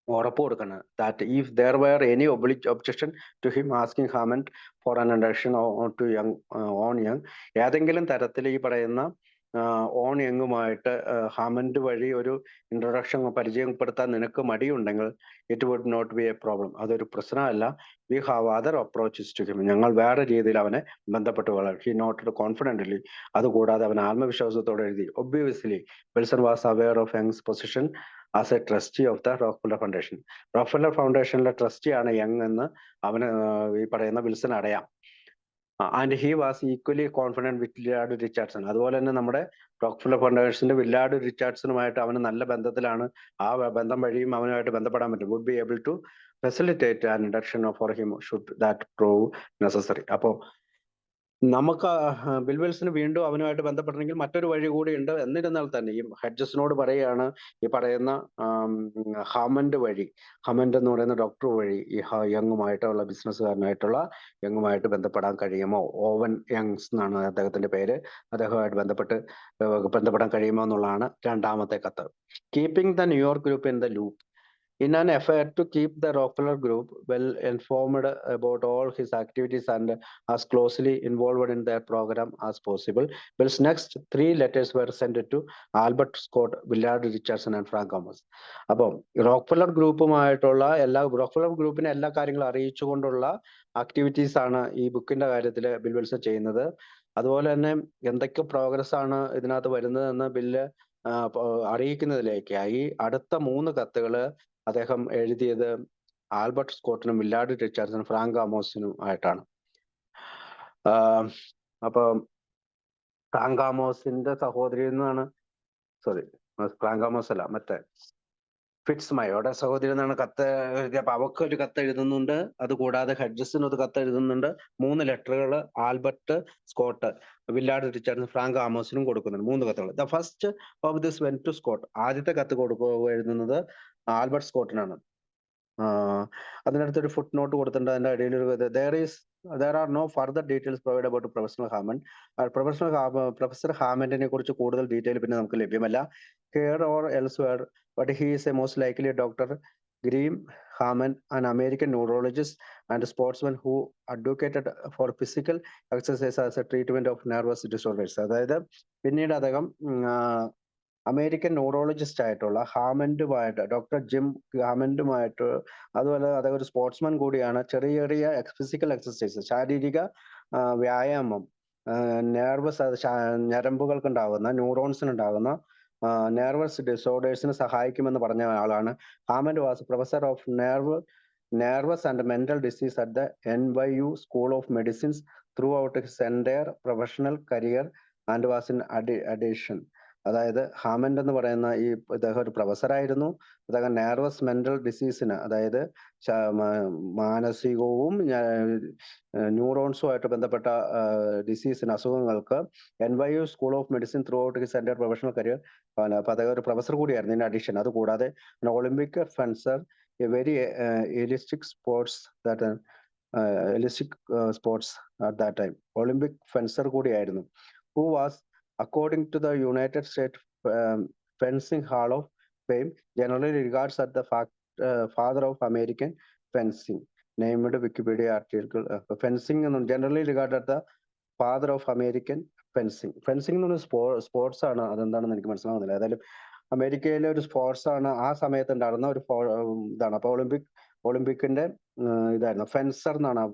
ഉറപ്പ് കൊടുക്കണം that if there were any objection to him asking Hammond for an introduction to on Young, ഏതെങ്കിലും തരത്തിൽ ഈ പറയുന്ന ഓൺ യങ്ങുമായിട്ട് ഹാമൻഡ് വഴി ഒരു ഇൻട്രൊഡക്ഷൻ പരിചയപ്പെടുത്താൻ നിനക്ക് മടിയുണ്ടെങ്കിൽ it would not be a problem, അതൊരു പ്രശ്നമല്ല. We have other approaches to him, ഞങ്ങൾ വേറെ രീതിയിൽ അവനെ ബന്ധപ്പെട്ട് കൊള്ളാം. He noted confidently. അതുകൂടാതെ അവൻ ആത്മവിശ്വാസത്തോടെ എഴുതി. Obviously Wilson was aware of Young's position as a trustee of the Rockefeller Foundation. Rockefeller ഫൗണ്ടേഷനിലെ ട്രസ്റ്റിയാണ് യങ് എന്ന് അവന് ഈ പറയുന്ന വിൽസൺ അറിയാം. And he was equally confident with Willard Richardson. അതുപോലെ തന്നെ നമ്മുടെ റോക്ക്ഫെല്ലർ ഫൗണ്ടേഷന്റെ വില്ലാർഡ് റിച്ചാർഡ്സണുമായിട്ട് അവന് നല്ല ബന്ധത്തിലാണ്. ആ ബന്ധം വഴിയും അവനുമായിട്ട് ബന്ധപ്പെടാൻ പറ്റും. Would be able to facilitate an induction for him should that prove necessary. അപ്പോൾ നമുക്ക് ബിൽ വിൽസന് വീണ്ടും അവനുമായിട്ട് ബന്ധപ്പെടണമെങ്കിൽ മറ്റൊരു വഴി കൂടി ഉണ്ട്. എന്നിരുന്നാൽ തന്നെ ഈ ഹെഡ്ജസിനോട് പറയുകയാണ്, ഈ പറയുന്ന ഹമൻഡ് വഴി, ഹമൻഡ് എന്ന് പറയുന്ന ഡോക്ടർ വഴി ഈ യങ്ങുമായിട്ടുള്ള ബിസിനസ്സുകാരനായിട്ടുള്ള യങ്ങുമായിട്ട് ബന്ധപ്പെടാൻ കഴിയുമോ? ഓവൻ യങ്സ് എന്നാണ് അദ്ദേഹത്തിന്റെ പേര്. അദ്ദേഹമായിട്ട് ബന്ധപ്പെടാൻ കഴിയുമോ എന്നുള്ളതാണ് 2ാമത്തെ കത്ത്. Keeping the New York group in the loop. In an effort to keep the Rockefeller Group well informed about all his activities and as closely involved in their program as possible, Bill's next 3 letters were sent to Albert Scott, Willard Richardson and Frank Thomas. അപ്പോൾ റോക്ക്ഫെല്ലർ റോക്ക്ഫെല്ലർ ഗ്രൂപ്പിനെ എല്ലാ കാര്യങ്ങളും അറിയിച്ചുകൊണ്ടുള്ള ആക്ടിവിറ്റീസ് ആണ് ഈ ബുക്കിന്റെ കാര്യത്തിൽ ബിൽ വിൽസൺ ചെയ്യുന്നത്. അതുപോലെ തന്നെ എന്തൊക്കെ പ്രോഗ്രസ് ആണ് ഇതിനകത്ത് വരുന്നതെന്ന് ബില്ല് അറിയിക്കുന്നതിലേക്കായി അടുത്ത 3 കത്തുകള് അദ്ദേഹം എഴുതിയത് ആൽബർട്ട് സ്കോട്ടിനും വില്ലാർഡ് റിച്ചാർഡ്സണും ഫ്രാങ്ക് ആമോസിനും ആയിട്ടാണ്. അപ്പൊ ഫ്രാങ്ക് ആമോസിന്റെ സഹോദരി എന്നാണ്, ഫ്രാങ്ക് ആമോസ് അല്ല, മറ്റേ ഫിറ്റ്സ് മയോയുടെ സഹോദരി എന്നാണ് കത്ത് എഴുതിയ. അപ്പൊ അവർക്ക് ഒരു കത്ത് എഴുതുന്നുണ്ട്. അതുകൂടാതെ ഹെഡ്ജസിന് ഒരു കത്ത് എഴുതുന്നുണ്ട്. 3 ലെറ്ററുകൾ Albert Scott, Willard Richardson, Frank ആമോസിനും കൊടുക്കുന്നുണ്ട്. 3 കത്തുകൾ. The first of this went to Scott. ആദ്യത്തെ കത്ത് എഴുതുന്നത് ആൽബർട്ട് സ്കോട്ടിനാണ്. അതിനടുത്തൊരു ഫുട് നോട്ട് കൊടുത്തിട്ടുണ്ട്. അതിന്റെ ഇടയിൽ there are no further details provided about professor Hammond. Professor ഹാമണ്ടിനെ കുറിച്ച് കൂടുതൽ ഡീറ്റെയിൽ പിന്നെ നമുക്ക് ലഭ്യമല്ല. Here or elsewhere, but he is a most likely doctor Graham Harman, an American neurologist and sportsman who advocated for physical exercise as a treatment of nervous disorders. അതായത് പിന്നീട് അദ്ദേഹം അമേരിക്കൻ ന്യൂറോളജിസ്റ്റ് ആയിട്ടുള്ള ഹാമൻഡുമായിട്ട് ഡോക്ടർ ജിം ഹാമൻഡുമായിട്ട് അതുപോലെ അദ്ദേഹം ഒരു സ്പോർട്സ്മാൻ കൂടിയാണ്. ചെറിയ ചെറിയ ഫിസിക്കൽ എക്സസൈസ്, ശാരീരിക വ്യായാമം, നെർവസ് ഞരമ്പുകൾക്ക് ഉണ്ടാകുന്ന ന്യൂറോൺസിനുണ്ടാകുന്ന നെർവസ് ഡിസോർഡേഴ്സിന് സഹായിക്കുമെന്ന് പറഞ്ഞ ആളാണ്. Hammond was professor of nervous and mental disease at the NYU School of Medicine throughout his entire professional career and was in addition. അതായത് ഹാമൻഡ് എന്ന് പറയുന്ന ഇദ്ദേഹം ഒരു പ്രൊഫസറായിരുന്നു. അദ്ദേഹം നെർവസ് മെന്റൽ ഡിസീസിന്, അതായത് മാനസികവും ന്യൂറോൺസുമായിട്ട് ബന്ധപ്പെട്ട ഡിസീസിന്, അസുഖങ്ങൾക്ക് NYU school of medicine throughout his entire professional career. അപ്പൊ അദ്ദേഹം ഒരു പ്രൊഫസർ കൂടിയായിരുന്നു. ഇൻ അഡീഷൻ അത് കൂടാതെ Olympic fencer, a very elitist sports at that time, Olympic fencer കൂടിയായിരുന്നു. Who was according to the United States Fencing Hall of Fame, generally regards as the father of American fencing. Named Wikipedia article. Fencing generally regarded as the father of American fencing. Fencing എന്ന് പറഞ്ഞ സ്പോർട്സ് ആണ്. അതെന്താണെന്ന് എനിക്ക് മനസ്സിലാവുന്നില്ല. ഏതായാലും അമേരിക്കയിലെ ഒരു സ്പോർട്സ് ആണ്. ആ സമയത്ത് ഉണ്ടായിരുന്ന ഒരു ഇതാണ്. അപ്പൊ ഒളിമ്പിക്കിന്റെ ഇതായിരുന്നു. ഫെൻസർ എന്നാണ്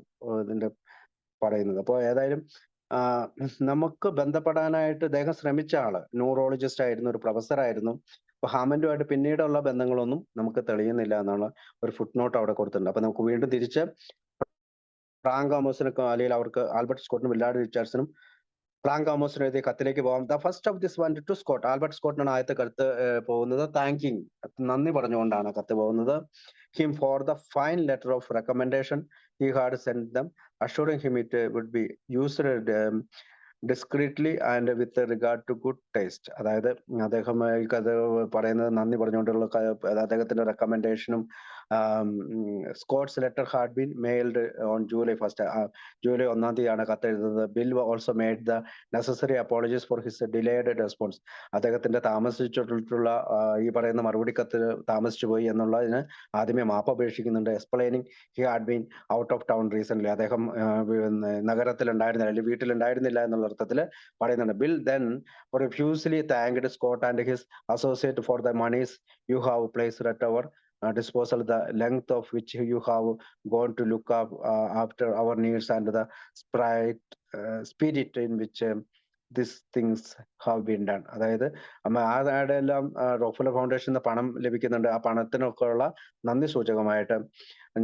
ഇതിന്റെ പറയുന്നത്. അപ്പോൾ ഏതായാലും നമുക്ക് ബന്ധപ്പെടാനായിട്ട് അദ്ദേഹം ശ്രമിച്ച ആള് ന്യൂറോളജിസ്റ്റ് ആയിരുന്നു, ഒരു പ്രൊഫസർ ആയിരുന്നു. അപ്പൊ ഹാമൻഡുമായിട്ട് പിന്നീടുള്ള ബന്ധങ്ങളൊന്നും നമുക്ക് തെളിയുന്നില്ല എന്നാണ് ഒരു ഫുട് നോട്ട് അവിടെ കൊടുത്തിട്ടുണ്ട്. അപ്പൊ നമുക്ക് വീണ്ടും തിരിച്ച് ഫ്രാങ്ക് ആമോസിനൊക്കെ, അല്ലെങ്കിൽ അവർക്ക് ആൽബർട്ട് സ്കോട്ടിനും വില്ലാർഡ് റിച്ചാർഡ്സനും ഫ്രാങ്ക് ആമോസിനും എഴുതിയ കത്തിലേക്ക് പോകാം. The first of this went to Scott. Albert സ്കോട്ടിനാണ് ആദ്യത്തെ കത്ത് പോകുന്നത്. താങ്കിങ്, നന്ദി പറഞ്ഞുകൊണ്ടാണ് കത്ത് പോകുന്നത്. Him for the fine letter of recommendation he had sent them, assuring him it would be used discreetly and with regard to good taste. അതായത് അദ്ദേഹം ഈ കഥ പറയുന്നത് നന്ദി പറഞ്ഞുകൊണ്ടുള്ള അദ്ദേഹത്തിന്റെ റെക്കമെൻഡേഷനും. Scott's letter had been mailed on July 1st. July 1-ാം തീയതിയാണ് കത്ത് എഴുതുന്നത്. Bill also made the necessary apologies for his delayed response. അദ്ദേഹത്തിന്റെ താമസിച്ചിട്ടുള്ള ഈ പറയുന്ന മറുപടി കത്ത് താമസിച്ചു പോയി എന്നുള്ളതിന് ആദ്യമേ മാപ്പ് അപേക്ഷിക്കുന്നുണ്ട്. Explaining he had been out of town recent. അദ്ദേഹം നഗരത്തിലുണ്ടായിരുന്നില്ല, അല്ലെങ്കിൽ വീട്ടിലുണ്ടായിരുന്നില്ല എന്നുള്ള അർത്ഥത്തിൽ പറയുന്നുണ്ട്. Bill then profusely thanked Scott and his associate for the monies you have placed at our disposal, the length of which you have gone to look up after our needs and the spirit in which these things have been done. അതായത് ആടെ എല്ലാം റോക്ക്ഫെല്ലർ ഫൗണ്ടേഷന് പണം ലഭിക്കുന്നുണ്ട്. ആ പണത്തിനൊക്കെ ഉള്ള നന്ദി സൂചകമായിട്ട്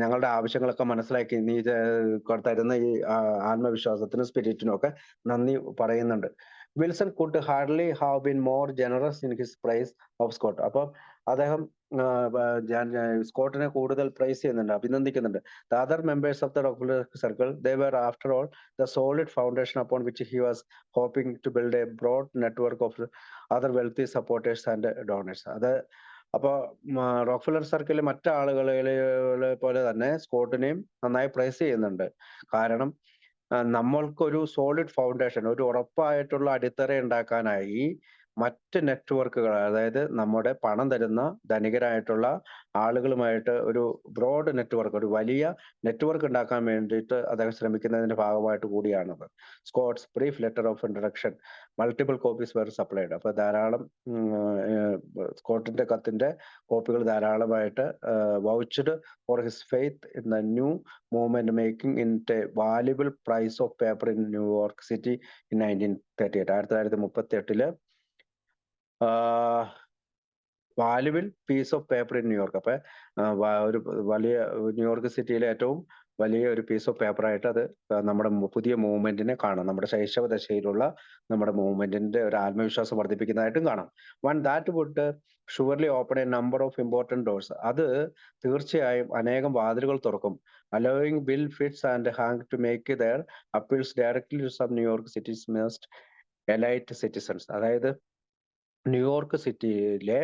ഞങ്ങളുടെ ആവശ്യങ്ങളൊക്കെ മനസ്സിലാക്കി നീ തരുന്ന ഈ ആത്മവിശ്വാസത്തിനും സ്പിരിറ്റിനും ഒക്കെ നന്ദി പറയുന്നുണ്ട്. Wilson could hardly have been more generous in his praise of Scott. അപ്പൊ അദ്ദേഹം സ്കോട്ടിനെ കൂടുതൽ പ്രൈസ് ചെയ്യുന്നുണ്ട്, അഭിനന്ദിക്കുന്നുണ്ട്. The other members of the Rockefeller circle, they were after all the solid foundation upon which he was hoping to build a broad network of other wealthy supporters and donors. അത് അപ്പൊ റോക്ക്ഫെല്ലർ സർക്കിളിലെ മറ്റാളുകളെ പോലെ തന്നെ സ്കോട്ടിനെയും നന്നായി പ്രൈസ് ചെയ്യുന്നുണ്ട്. കാരണം നമ്മൾക്കൊരു സോളിഡ് ഫൗണ്ടേഷൻ, ഒരു ഉറപ്പായിട്ടുള്ള അടിത്തറ ഉണ്ടാക്കാനായി മറ്റ് നെറ്റ്വർക്കുകൾ, അതായത് നമ്മുടെ പണം തരുന്ന ധനികരായിട്ടുള്ള ആളുകളുമായിട്ട് ഒരു ബ്രോഡ് നെറ്റ്വർക്ക്, ഒരു വലിയ നെറ്റ്വർക്ക് ഉണ്ടാക്കാൻ വേണ്ടിയിട്ട് അദ്ദേഹം ശ്രമിക്കുന്നതിന്റെ ഭാഗമായിട്ട് കൂടിയാണത്. Scott's brief letter of introduction, multiple copies were supplied. അപ്പൊ ധാരാളം സ്കോട്ടിന്റെ കത്തിന്റെ കോപ്പികൾ ധാരാളമായിട്ട് vouched for his faith in the new movement making in a valuable price of paper in New York city in 1938. 1938 valuable piece of paper in New York. അപ്പൊ ഒരു വലിയ ന്യൂയോർക്ക് സിറ്റിയിലെ ഏറ്റവും വലിയ ഒരു പീസ് ഓഫ് പേപ്പർ ആയിട്ട് അത് നമ്മുടെ പുതിയ മൂവ്മെന്റിനെ കാണാം. നമ്മുടെ ശൈശവ ദശയിലുള്ള നമ്മുടെ മൂവ്മെന്റിന്റെ ഒരു ആത്മവിശ്വാസം വർദ്ധിപ്പിക്കുന്നതായിട്ടും കാണാം. One that would surely open a number of important doors. അത് തീർച്ചയായും അനേകം വാതിലുകൾ തുറക്കും. Allowing Bill Fitz and Hank to make their appeals directly to some New York city's most elite citizens. അതായത് ന്യൂയോർക്ക് സിറ്റിയിലെ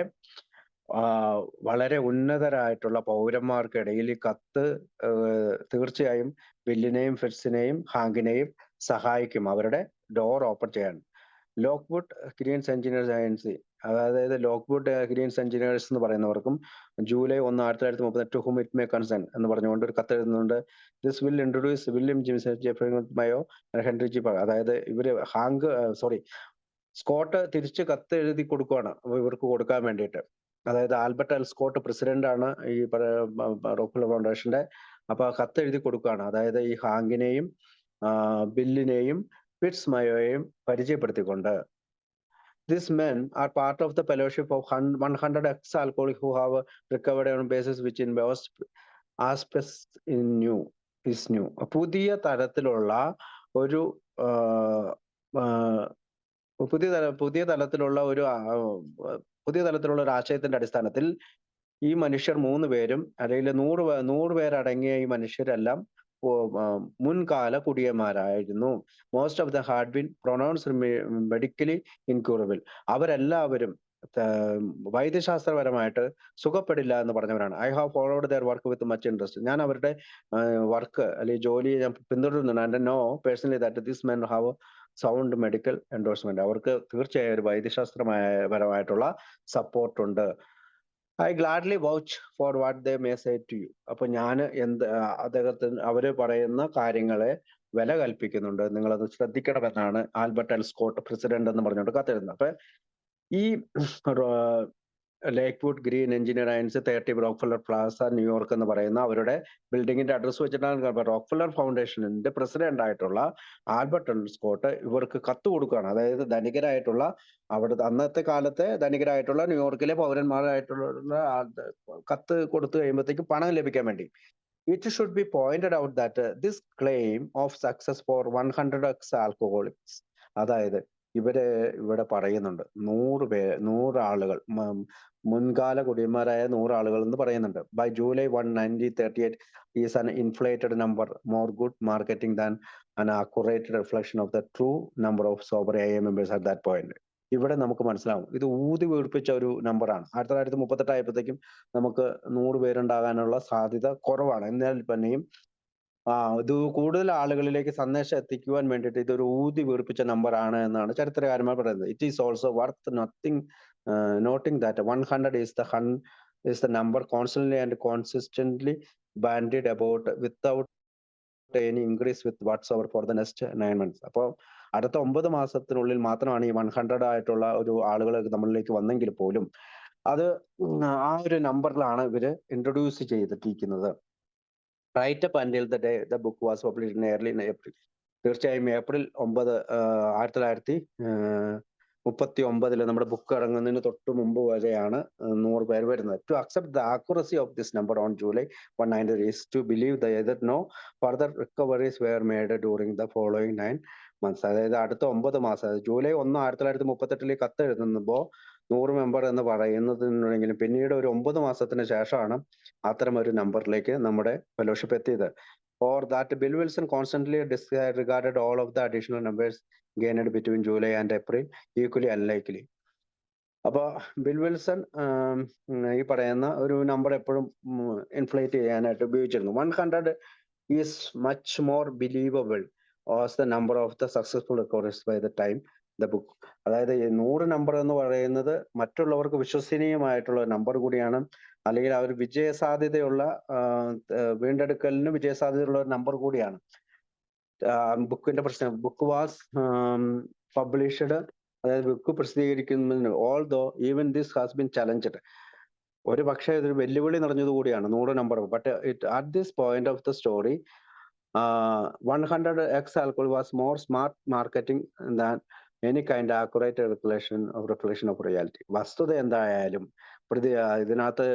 വളരെ ഉന്നതരായിട്ടുള്ള പൗരന്മാർക്കിടയിൽ ഈ കത്ത് തീർച്ചയായും ബില്ലിനെയും ഫിറ്റ്സിനെയും ഹാങ്കിനെയും സഹായിക്കും അവരുടെ ഡോർ ഓപ്പൺ ചെയ്യാൻ. ലോക്ക്വുഡ് ഗ്രീൻസ് എഞ്ചിനീയേഴ്സ് ഏജൻസി, അതായത് ലോക്ക്വുഡ് ഗ്രീൻസ് എഞ്ചിനീയേഴ്സ് എന്ന് പറയുന്നവർക്കും July 1, 1938 to whom it may concern എന്ന് പറഞ്ഞുകൊണ്ട് ഒരു കത്ത് എഴുതുന്നുണ്ട്. This will introduce William Jims Jeffrey Mayo Henry G പ അതായത് ഇവര് സ്കോട്ട് തിരിച്ച് കത്ത് എഴുതി കൊടുക്കുകയാണ് ഇവർക്ക് കൊടുക്കാൻ വേണ്ടിയിട്ട്. അതായത് ആൽബർട്ട് എൽ സ്കോട്ട് പ്രസിഡന്റ് ആണ് ഈ റോക്ക്ഫെല്ലർ ഫൗണ്ടേഷന്റെ. അപ്പൊ ആ കത്ത് എഴുതി കൊടുക്കുകയാണ്. അതായത് ഈ ഹാങ്കിനെയും ബില്ലിനെയും fits മയോയെയും പരിചയപ്പെടുത്തിക്കൊണ്ട് these men are part of the fellowship of 100 ex-alcoholics who have recovered on basis which involves aspects in new is new. പുതിയ തരത്തിലുള്ള ഒരു പുതിയ തലത്തിലുള്ള ഒരു ആശയത്തിന്റെ അടിസ്ഥാനത്തിൽ ഈ മനുഷ്യർ 3 പേരും അല്ലെങ്കിൽ 100 പേരടങ്ങിയ ഈ മനുഷ്യരെല്ലാം മുൻകാല കുടിയന്മാരായിരുന്നു. Most of the had been pronounced medically incurable. അവരെല്ലാവരും വൈദ്യശാസ്ത്രപരമായിട്ട് സുഖപ്പെടില്ല എന്ന് പറഞ്ഞവരാണ്. I have followed their work with much interest. ഞാൻ അവരുടെ വർക്ക് അല്ലെങ്കിൽ ജോലിയെ ഞാൻ പിന്തുടരുന്നുണ്ട്. And know personally that this men have sound medical endorsement. അവർക്ക് തീർച്ചയായും ഒരു വൈദ്യശാസ്ത്രപരമായിട്ടുള്ള സപ്പോർട്ട് ഉണ്ട്. I gladly vouch for what they may say to you. അപ്പൊ ഞാൻ അവര് പറയുന്ന കാര്യങ്ങളെ വില കൽപ്പിക്കുന്നുണ്ട്, നിങ്ങളത് ശ്രദ്ധിക്കണമെന്നാണ് ആൽബർട്ട് എൽ സ്കോട്ട് പ്രസിഡന്റ് എന്ന് പറഞ്ഞുകൊണ്ട് കത്തെഴുതുന്നത്. അപ്പൊ ഈ ലേക്ക്വുഡ് ഗ്രീൻ എഞ്ചിനീയർ അയൻസ് 30 റോക്ക്ഫെല്ലർ പ്ലാസ ന്യൂയോർക്ക് എന്ന് പറയുന്ന അവരുടെ ബിൽഡിങ്ങിന്റെ അഡ്രസ് വെച്ചിട്ടാണ് റോക്ക്ഫെല്ലർ ഫൗണ്ടേഷനിന്റെ പ്രസിഡന്റ് ആയിട്ടുള്ള ആൽബർട്ട് എൽ സ്കോട്ട് ഇവർക്ക് കത്ത് കൊടുക്കുകയാണ്. അതായത് ധനികരായിട്ടുള്ള അന്നത്തെ കാലത്തെ ധനികരായിട്ടുള്ള ന്യൂയോർക്കിലെ പൗരന്മാരായിട്ടുള്ള കത്ത് കൊടുത്തു കഴിയുമ്പോഴത്തേക്ക് പണം ലഭിക്കാൻ വേണ്ടി. It should be pointed out that this claim of success for 100 ex-alcoholics, അതായത് ഇവിടെ പറയുന്നുണ്ട് 100 ആളുകൾ, മുൻകാല കുടിയന്മാരായ 100 ആളുകൾ എന്ന് പറയുന്നുണ്ട്. By July 1, 1938 is an inflated number, more good marketing than an accurate reflection of the true number of sober AA members at that point. ഇവിടെ നമുക്ക് മനസ്സിലാവും ഇത് ഊതി വീർപ്പിച്ച ഒരു നമ്പറാണ്. 1938 ആയപ്പോഴത്തേക്കും നമുക്ക് 100 പേരുണ്ടാകാനുള്ള സാധ്യത കുറവാണ്. എന്നാൽ തന്നെയും ഇത് കൂടുതൽ ആളുകളിലേക്ക് സന്ദേശം എത്തിക്കുവാൻ വേണ്ടിയിട്ട് ഇതൊരു ഊതി വീർപ്പിച്ച നമ്പർ ആണ് എന്നാണ് ചരിത്രകാരന്മാർ പറയുന്നത്. It is also worth noting that 100 is the number constantly and consistently bandied about without any increase with whatsoever for the next 9 months. അപ്പോൾ അടുത്ത 9 മാസത്തിനുള്ളിൽ മാത്രമാണ് ഈ 100 ആയിട്ടുള്ള ഒരു ആളുകൾ നമ്മളിലേക്ക് വന്നെങ്കിൽ പോലും അത് ആ ഒരു നമ്പറിലാണ് ഇവര് ഇൻട്രൊഡ്യൂസ് ചെയ്തിട്ടിരിക്കുന്നത്. Right up until the day the book was published in early April. തീർച്ചയായും ഏപ്രിൽ 9, 1939 നമ്മുടെ ബുക്ക് ഇറങ്ങുന്നതിന് തൊട്ട് മുമ്പ് വരെയാണ് 100 പേർ വരുന്നത്. To accept the accuracy of this number on July 1 is to believe that no further recoveries were made during the following 9 months. അതായത് അടുത്ത 9 മാസം, ജൂലൈ 1, 1938 കത്ത് എഴുതുമ്പോൾ 100 മെമ്പർ എന്ന് പറയുന്നതിനുണ്ടെങ്കിലും പിന്നീട് ഒരു 9 മാസത്തിന് ശേഷമാണ് അത്തരം ഒരു നമ്പറിലേക്ക് നമ്മുടെ ഫെലോഷിപ്പ് എത്തിയത്. Or that Bill Wilson constantly disregarded all of the additional numbers gained between July and April equally unlikely. അപ്പൊ ബിൽ വിൽസൺ ഈ പറയുന്ന ഒരു നമ്പർ എപ്പോഴും ഇൻഫ്ലേറ്റ് ചെയ്യാനായിട്ട് ഉപയോഗിച്ചിരുന്നു. 100 is much more believable as the number of the successful recoveries by the time the book. അതായത് 100 നമ്പർ എന്ന് പറയുന്നത് മറ്റുള്ളവർക്ക് വിശ്വസനീയമായിട്ടുള്ള നമ്പർ കൂടിയാണ്, അല്ലെങ്കിൽ ആ ഒരു വിജയസാധ്യതയുള്ള വീണ്ടെടുക്കലിന് വിജയസാധ്യതയുള്ള ഒരു നമ്പർ കൂടിയാണ്. ബുക്കിന്റെ പ്രശ്നം, ബുക്ക് വാസ് പബ്ലിഷ്ഡ്, അതായത് ബുക്ക് പ്രസിദ്ധീകരിക്കുന്നതിന് although even this has been challenged, ഒരു പക്ഷേ ഇതൊരു വെല്ലുവിളി നിറഞ്ഞത് കൂടിയാണ് 100 number. But at this point of the story 100 ex-alcohol was more smart marketing than any kind of accurate reflection of reality. വസ്തുത എന്തായാലും ഇതിനകത്ത്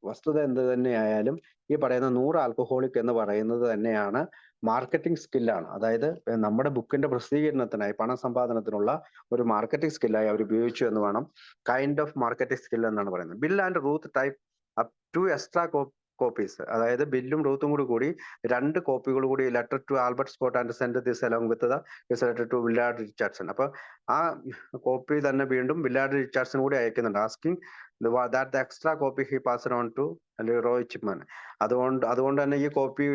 വസ്തുത എന്ത് തന്നെയായാലും ഈ പറയുന്ന 100 ആൽക്കഹോളിക് എന്ന് പറയുന്നത് തന്നെയാണ് മാർക്കറ്റിംഗ് സ്കില്ലാണ്. അതായത് നമ്മുടെ ബുക്കിന്റെ പ്രസിദ്ധീകരണത്തിനായി പണസമ്പാദനത്തിനുള്ള ഒരു മാർക്കറ്റിംഗ് സ്കില്ലായി അവർ ഉപയോഗിച്ചു എന്ന് വേണം, കൈൻഡ് ഓഫ് മാർക്കറ്റിംഗ് സ്കിൽ എന്നാണ് പറയുന്നത്. Bill and Ruth type up 2 extra copies. അതായത് ബില്ലും റൂത്തും കൂടി 2 കോപ്പികൾ കൂടി letter to Albert Scott and send this along with this letter to Willard Richardson. അപ്പൊ ആ കോപ്പി തന്നെ വീണ്ടും വില്ലാർഡ് റിച്ചാർഡ്സൺ കൂടി അയക്കുന്നുണ്ട്. Asking that the extra copy he passed on to Leroy Chipman. അതുകൊണ്ട് തന്നെ ഈ കോപ്പി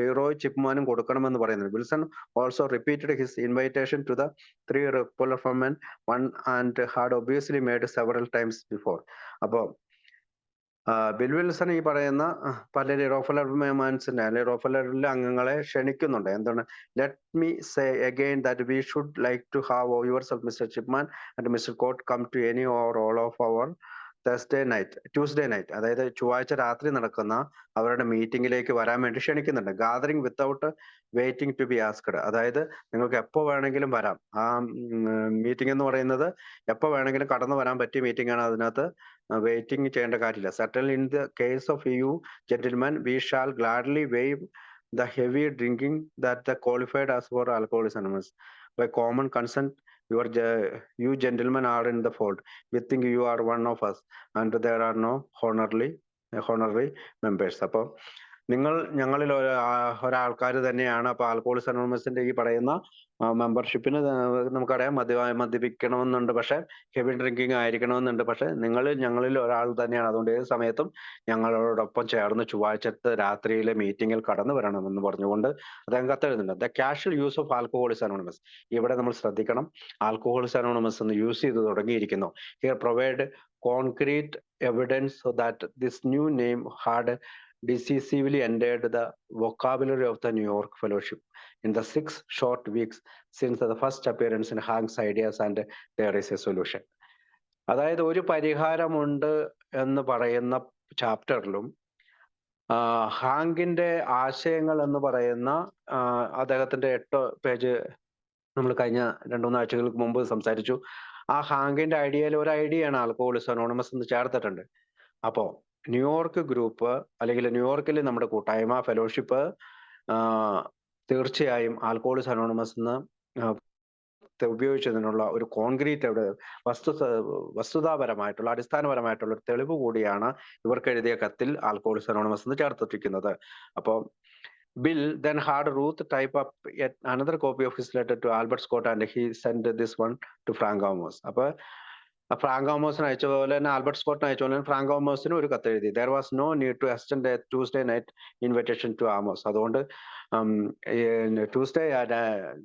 ലീറോയ് ചിപ്മാനും കൊടുക്കണമെന്ന് പറയുന്നത്. Wilson also repeated his invitation to the 3 റെപ്പുലർ men one and had obviously made several times before. അപ്പോ ബിൽ വിൽസൺ ഈ പറയുന്ന പല റോഫലർ മെമാൻസിന്റെ അല്ലെങ്കിൽ റോഫലറിലെ അംഗങ്ങളെ ക്ഷണിക്കുന്നുണ്ട്. എന്താണ്? Let me say again that we should like to have yourself Mister Chipman and Mister Scott come to any or all of our Tuesday night, അതായത് ചൊവ്വാഴ്ച രാത്രി നടക്കുന്ന അവരുടെ മീറ്റിംഗിലേക്ക് വരാൻ വേണ്ടി ക്ഷണിക്കുന്നുണ്ട്. Gathering without waiting to be asked, അതായത് നിങ്ങൾക്ക് എപ്പോ വേണമെങ്കിലും വരാം. ആ മീറ്റിംഗ് എന്ന് പറയുന്നത് എപ്പോ വേണമെങ്കിലും കടന്നു വരാൻ പറ്റിയ മീറ്റിംഗ് ആണ്. അതിനകത്ത് വെയിറ്റിംഗ് ചെയ്യേണ്ട കാര്യമില്ല. Certainly in the case of you gentleman we shall gladly waive the heavy drinking that the qualified as for Alcoholics Anonymous. By common consent, you gentlemen are in the fold. We think you are one of us, and there are no honorary members. അപ്പോൾ നിങ്ങൾ ഞങ്ങളിൽ ഒരാൾക്കാർ തന്നെയാണ്. അപ്പൊ ആൽക്കഹോളിക്സ് അനോണിമസിന്റെ ഈ പറയുന്ന മെമ്പർഷിപ്പിന് നമുക്കറിയാം മദ്യപിക്കണമെന്നുണ്ട്, പക്ഷെ ഹെവി ഡ്രിങ്കിങ് ആയിരിക്കണമെന്നുണ്ട്. പക്ഷെ ഞങ്ങളിൽ ഒരാൾ തന്നെയാണ്. അതുകൊണ്ട് ഏത് സമയത്തും ഞങ്ങളോടൊപ്പം ചേർന്ന് ചൊവ്വാഴ്ചത്തെ രാത്രിയിലെ മീറ്റിംഗിൽ കടന്നു വരണമെന്ന് പറഞ്ഞുകൊണ്ട് അദ്ദേഹം കത്തെഴുതുന്നുണ്ട്. The casual use of Alcoholics Anonymous. ഇവിടെ നമ്മൾ ശ്രദ്ധിക്കണം, ആൽക്കഹോളിക്സ് അനോണിമസ് എന്ന് യൂസ് ചെയ്ത് തുടങ്ങിയിരിക്കുന്നു. Here provide concrete evidence so that this new name had decisively entered the vocabulary of the New York Fellowship in the 6 short weeks since the first appearance in Hank's Ideas and There is a Solution. അതായത് ഒരു പരിഹാരമുണ്ട് എന്ന് പറയുന്ന ചാപ്റ്ററിലും ഹാങ്കിന്റെ ആശയങ്ങൾ എന്ന് പറയുന്ന അദ്ദേഹത്തിന്റെ 8 പേജ് നമ്മൾ കഴിഞ്ഞ 2-3 ആഴ്ചകൾക്ക് മുമ്പ് സംസാരിച്ചു. ആ ഹാങ്കിന്റെ ഐഡിയയിൽ ഒരു ഐഡിയയാണ് ആൽക്കഹോളിക്സ് അനോണിമസ് എന്ന് ചേർത്തിട്ടുണ്ട്. അപ്പോ ന്യൂയോർക്ക് ഗ്രൂപ്പ് അല്ലെങ്കിൽ ന്യൂയോർക്കിൽ നമ്മുടെ കൂട്ടായ്മ ഫെലോഷിപ്പ് തീർച്ചയായും ആൽക്കഹോളിക്സ് അനോണിമസ് എന്ന് ഉപയോഗിച്ചതിനുള്ള ഒരു കോൺക്രീറ്റ് വസ്തുതാപരമായിട്ടുള്ള അടിസ്ഥാനപരമായിട്ടുള്ള ഒരു തെളിവ് കൂടിയാണ് ഇവർക്ക് എഴുതിയ കത്തിൽ ആൽക്കഹോളിക്സ് അനോണിമസ് എന്ന് ചേർത്തിരിക്കുന്നത്. അപ്പോൾ Bill then had Ruth type up yet another copy of his letter to Albert Scott and he sent this one to Frank Amos. അപ്പൊ ഫ്രാങ്ക് ആമോസിന് അയച്ച പോലെ തന്നെ ആൽബർട്ട് സ്കോട്ടിന് അയച്ച പോലെ ഫ്രാങ്ക് ആമോസിന് ഒരു കത്ത് എഴുതി. There was no need to extend a Tuesday night invitation to Amos. അതുകൊണ്ട്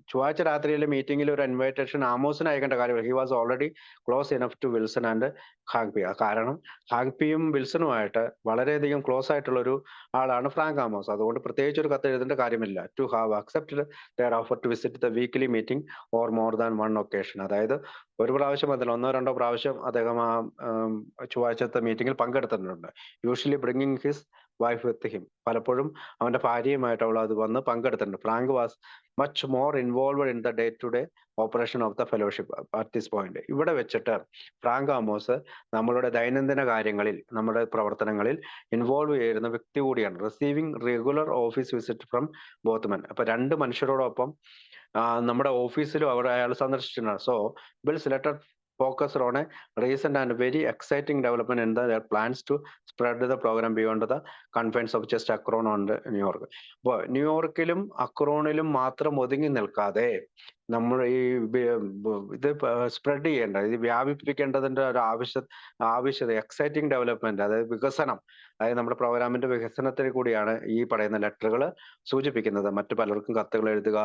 ചൊവ്വാഴ്ച രാത്രിയിലെ മീറ്റിംഗിൽ ഒരു ഇൻവിറ്റേഷൻ ആമോസിന് അയക്കേണ്ട കാര്യമില്ല. He was already close enough to Wilson and Hank P. കാരണം ഹാങ് പിയും വിൽസണുമായിട്ട് വളരെയധികം ക്ലോസ് ആയിട്ടുള്ള ഒരു ആളാണ് ഫ്രാങ്ക് ആമോസ്. അതുകൊണ്ട് പ്രത്യേകിച്ച് ഒരു കത്ത് എഴുതേണ്ട കാര്യമില്ല. To have accepted their offer to visit the weekly meeting or more than one occasion. അതായത് ഒരു പ്രാവശ്യം അതിൽ 1-2 പ്രാവശ്യം അദ്ദേഹം ആ ചൊവ്വാഴ്ചത്തെ മീറ്റിംഗിൽ പങ്കെടുത്തിട്ടുണ്ട്. Usually bringing his wife with him. പലപ്പോഴും അവന്റെ ഭാര്യയുമായിട്ട് അവൾ അത് വന്ന് പങ്കെടുത്തിട്ടുണ്ട്. Frank was much more involved in the day to day operation of the fellowship at this point. ഇവിടെ വെച്ചിട്ട് ഫ്രാങ്ക് ആമോസ് നമ്മളുടെ ദൈനംദിന കാര്യങ്ങളിൽ, നമ്മുടെ പ്രവർത്തനങ്ങളിൽ ഇൻവോൾവ് ചെയ്യുന്ന വ്യക്തി കൂടിയാണ്. Receiving regular office visit from both men. അപ്പൊ 2 മനുഷ്യരോടൊപ്പം നമ്മുടെ ഓഫീസിലും അയാൾ സന്ദർശിച്ചിട്ടുണ്ട്. So Bill's letter focused on a recent and very exciting development in their plans to spread the program beyond the confines of just Akron and New York. അപ്പോൾ ന്യൂയോർക്കിലും അക്രോണിലും മാത്രം ഒതുങ്ങി നിൽക്കാതെ നമ്മൾ ഈ ഇത് സ്പ്രെഡ് ചെയ്യേണ്ട, ഇത് വ്യാപിപ്പിക്കേണ്ടതിന്റെ ഒരു ആവശ്യത എക്സൈറ്റിംഗ് ഡെവലപ്മെന്റ്, അതായത് വികസനം, അതായത് നമ്മുടെ പ്രോഗ്രാമിന്റെ വികസനത്തിന് കൂടിയാണ് ഈ പറയുന്ന ലെറ്ററുകൾ സൂചിപ്പിക്കുന്നത്. മറ്റു പലർക്കും കത്തുകൾ എഴുതുക,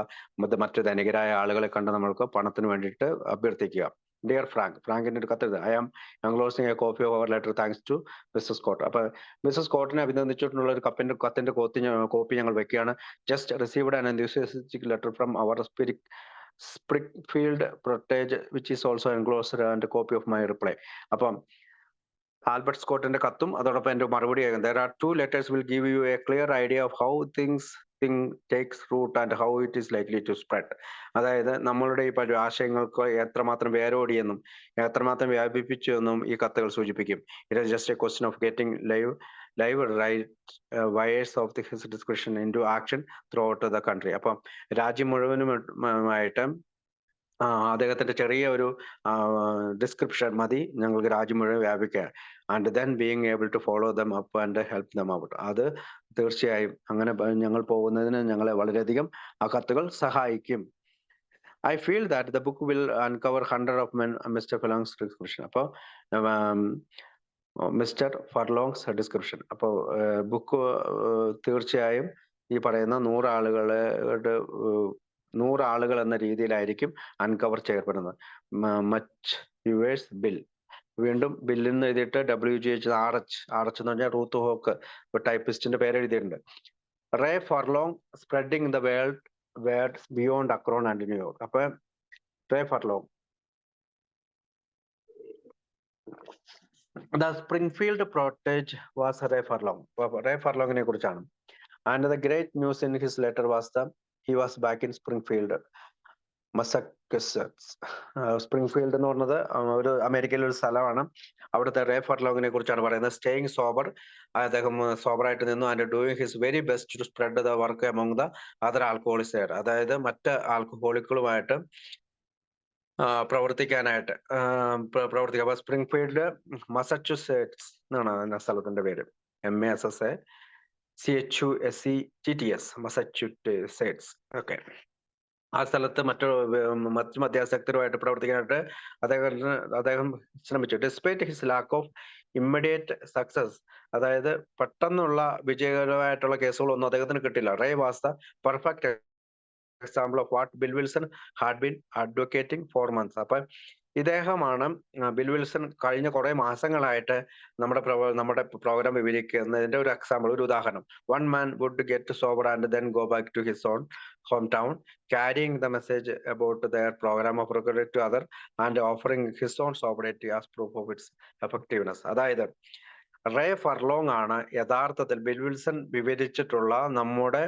മറ്റു ധനികരായ ആളുകളെ കണ്ട് നമ്മൾക്ക് പണത്തിന് വേണ്ടിയിട്ട് അഭ്യർത്ഥിക്കുക. ഡിയർ ഫ്രാങ്ക്, ഫ്രാങ്കിന്റെ ഒരു കത്തെഴുതുക. I am enclosing a copy of our letter thanks to Mrs Scott. അപ്പൊ മിസ്സസ് സ്കോട്ടിനെ അഭിനന്ദിച്ചിട്ടുള്ള ഒരു കത്തിന്റെ കോപ്പി ഞങ്ങൾ വെക്കുകയാണ്. Just received an enthusiastic letter from our Springfield protege which is also enclosed and copy of my reply. അപ്പം ആൽബർട്ട് സ്കോട്ടിന്റെ കത്തും അതോടൊപ്പം എന്റെ മറുപടി ആകും. There are 2 letters will give you a clear idea of how thing takes root and how it is likely to spread. അതായത് നമ്മളുടെ ഈ ആശയങ്ങൾക്ക് എത്രമാത്രം വേരോടിയെന്നും എത്രമാത്രം വ്യാപിപ്പിച്ചു എന്നും ഈ കത്തുകൾ സൂചിപ്പിക്കും. It is just a question of getting live wires of his discussion into action throughout the country. അപ്പം രാജ്യം മുഴുവനുമായിട്ട് അദ്ദേഹത്തിന്റെ ചെറിയ ഒരു ഡിസ്ക്രിപ്ഷൻ മതി ഞങ്ങൾക്ക് രാജ്യം മുഴുവൻ വ്യാപിക്കാൻ. And then being able to follow them up and help them out. അത് തീർച്ചയായും അങ്ങനെ ഞങ്ങൾ പോകുന്നതിന് ഞങ്ങളെ വളരെയധികം ആ കത്തുകൾ സഹായിക്കും. I feel that the book will uncover hundred of men Mister Furlong's description. അപ്പോൾ മിസ്റ്റർ ഫർലോങ്സ് ഡിസ്ക്രിപ്ഷൻ. അപ്പോൾ ബുക്ക് തീർച്ചയായും ഈ പറയുന്ന 100 ആളുകൾ എന്ന രീതിയിലായിരിക്കും അൺകവർ ചെയ്യപ്പെടുന്നത്. Much viewers Bill. വീണ്ടും ബില്ലിൽ നിന്ന് എഴുതിയിട്ട് WGH RH എന്ന് പറഞ്ഞാൽ റൂത്ത് ഹോക്ക് ടൈപ്പിസ്റ്റിന്റെ പേര് എഴുതിയിട്ടുണ്ട്. Ray Furlong spreading the words beyond Akron and New York. അപ്പൊ Ray Furlong the Springfield protege was Ray Furlong. Ray ഫർലോങ്ങിനെ കുറിച്ചാണ്. And the great news in his letter was the he was back in Springfield Massachusetts. Springfield എന്ന് പറഞ്ഞത് ഒരു അമേരിക്കയിലെ ഒരു സ്ഥലമാണ്. അവിടുത്തെ റേ ഫർലോങ്ങിനെ കുറിച്ചാണ് പറയുന്നത്. സ്റ്റേയിങ് സോബർ, അദ്ദേഹം സോബറായിട്ട് നിന്നു. And doing his very best to spread the work among the other alcoholics. അതായത് മറ്റ് ആൽക്കഹോളിക്കുകളുമായിട്ട് പ്രവർത്തിക്കാനായിട്ട് പ്രവർത്തിക്കുക. അപ്പൊ സ്പ്രിംഗ്ഫീൽഡ് മസച്ചൂസെറ്റ്സ് എന്നാണ് സ്ഥലത്തിന്റെ പേര്. MASSACHUSETTS Massachusetts. ഓക്കെ. ആ സ്ഥലത്ത് മറ്റു മദ്യാസക്തരുമായിട്ട് പ്രവർത്തിക്കാനായിട്ട് അദ്ദേഹം ശ്രമിച്ചു. Despite his lack of immediate success, അതായത് പെട്ടെന്നുള്ള വിജയകരമായിട്ടുള്ള കേസുകളൊന്നും അദ്ദേഹത്തിന് കിട്ടില്ല. Ray was the perfect example of what Bill Wilson had been advocating for months. അപ്പൊ ഇദ്ദേഹമാണ് ബിൽ വിൽസൺ കഴിഞ്ഞ കുറെ മാസങ്ങളായിട്ട് നമ്മുടെ പ്രോഗ്രാം വിവരിക്കുന്നതിന്റെ ഒരു എക്സാമ്പിൾ, ഒരു ഉദാഹരണം. One man would get sober and then go back to his own home town carrying the message about their program of recovery to other and offering his own sobriety as proof of its effectiveness. അതായത് റേ ഫർലോങ് ആണ് യഥാർത്ഥത്തിൽ ബിൽ വിൽസൺ വിവരിച്ചിട്ടുള്ള നമ്മുടെ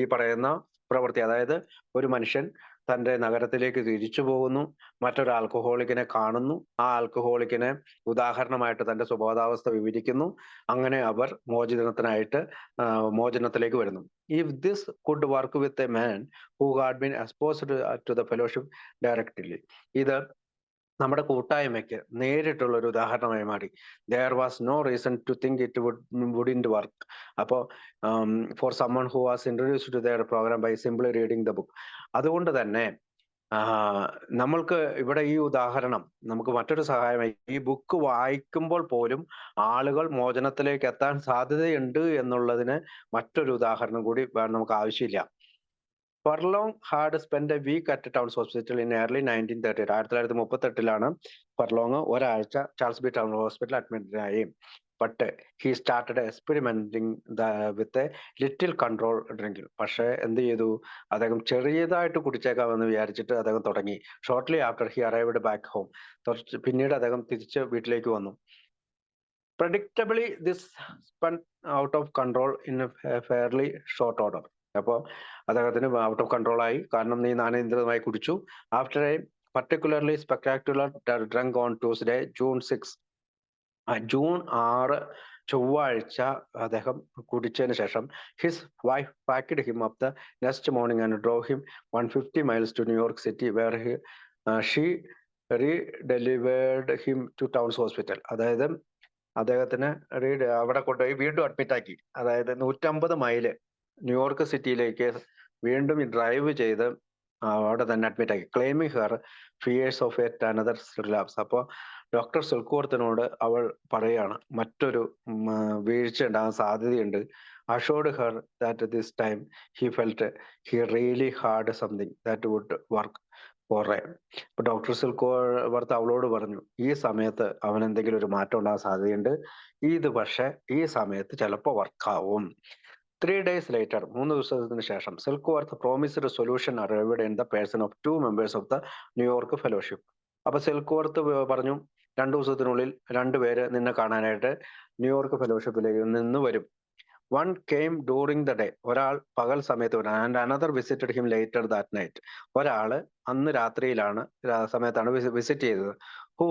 ഈ പറയുന്ന പ്രവൃത്തി. അതായത് ഒരു മനുഷ്യൻ തന്റെ നഗരത്തിലേക്ക് തിരിച്ചു പോകുന്നു, മറ്റൊരു ആൽക്കഹോളിക്കിനെ കാണുന്നു, ആ ആൽക്കഹോളിക്കിനെ ഉദാഹരണമായിട്ട് തന്റെ സ്വബോധാവസ്ഥ വിവരിക്കുന്നു. അങ്ങനെ അവർ മോചനത്തിലേക്ക് വരുന്നു. If this could work with a man who had been exposed to the fellowship directly, ഇത് നമ്മുടെ കൂട്ടായ്മയ്ക്ക് നേരിട്ടുള്ള ഒരു ഉദാഹരണമായി മാറി. There was no reason to think it wouldn't work. അപ്പോൾ for someone who was introduced to their programme by simply reading the book. അതുകൊണ്ട് തന്നെ നമ്മൾക്ക് ഇവിടെ ഈ ഉദാഹരണം നമുക്ക് മറ്റൊരു സഹായമായി. ഈ ബുക്ക് വായിക്കുമ്പോൾ പോലും ആളുകൾ മോചനത്തിലേക്ക് എത്താൻ സാധ്യതയുണ്ട് എന്നുള്ളതിന് മറ്റൊരു ഉദാഹരണം കൂടി നമുക്ക് ആവശ്യമില്ല. Furlong had spend a week at Towns hospital in early 1930. 1938 Furlong ഒരാഴ്ച ചാൾസ് ബി ടൗൺ ഹോസ്പിറ്റൽ അഡ്മിറ്റായി. But he started experimenting with a little control drinking. പക്ഷെ എന്ത് ചെയ്തു? അദ്ദേഹം ചെറിയതായിട്ട് കുടിച്ചേക്കാമെന്ന് വിചാരിച്ചിട്ട് അദ്ദേഹം തുടങ്ങി. Shortly after he arrived back home. പിന്നീട് അദ്ദേഹം തിരിച്ച് വീട്ടിലേക്ക് വന്നു. Predictably this spun out of control in a fairly short order. അപ്പോൾ അദ്ദേഹത്തിന് ഔട്ട് ഓഫ് കൺട്രോൾ ആയി, കാരണം നീ നാനേന്ദ്രിതമായി കുടിച്ചു. After A particularly spectacular drunk on Tuesday, June 6. June 6 ചൊവ്വാഴ്ച അദ്ദേഹം കുടിച്ചതിന് ശേഷം his wife packed him up the next morning and drove him 150 miles to New York City where she re-delivered him to Towns Hospital. അതായത് അദ്ദേഹത്തിന് അവിടെ കൊണ്ടുപോയി വീണ്ടും അഡ്മിറ്റ് ആക്കി. അതായത് 150 മൈല് ന്യൂയോർക്ക് സിറ്റിയിലേക്ക് വീണ്ടും ഡ്രൈവ് ചെയ്ത് അവിടെ തന്നെ അഡ്മിറ്റ് ആക്കി. Claiming her fears of yet another relapse. അപ്പോൾ ഡോക്ടർ സിൽക്കോർത്തിനോട് അവൾ പറയുകയാണ് മറ്റൊരു വീഴ്ച ഉണ്ടാകാൻ സാധ്യതയുണ്ട്. Assured her that this time he felt he really had something that would work for a. ഇപ്പൊ ഡോക്ടർ സിൽക്കോവർത്ത് അവളോട് പറഞ്ഞു, ഈ സമയത്ത് അവൻ എന്തെങ്കിലും ഒരു മാറ്റം ഉണ്ടാകാൻ സാധ്യതയുണ്ട്, ഇത് പക്ഷെ ഈ സമയത്ത് ചിലപ്പോൾ വർക്കാവും. 3 days later, 3 ദിവസത്തിന് ശേഷം Silkworth promised solution arrived in the person of 2 members of the New York fellowship. അപ്പൊ സിൽക്ക്വർത്ത് പറഞ്ഞു 2 ദിവസത്തിനുള്ളിൽ 2 പേര് നിന്നെ കാണാനായിട്ട് ന്യൂയോർക്ക് ഫെലോഷിപ്പിലേക്ക് നിന്ന് വരും. One came during the day, ഒരാൾ പകൽ സമയത്ത് വരും. And another visited him later that night, ഒരാള് അന്ന് രാത്രിയിലാണ് സമയത്താണ് വിസിറ്റ് ചെയ്തത്. Who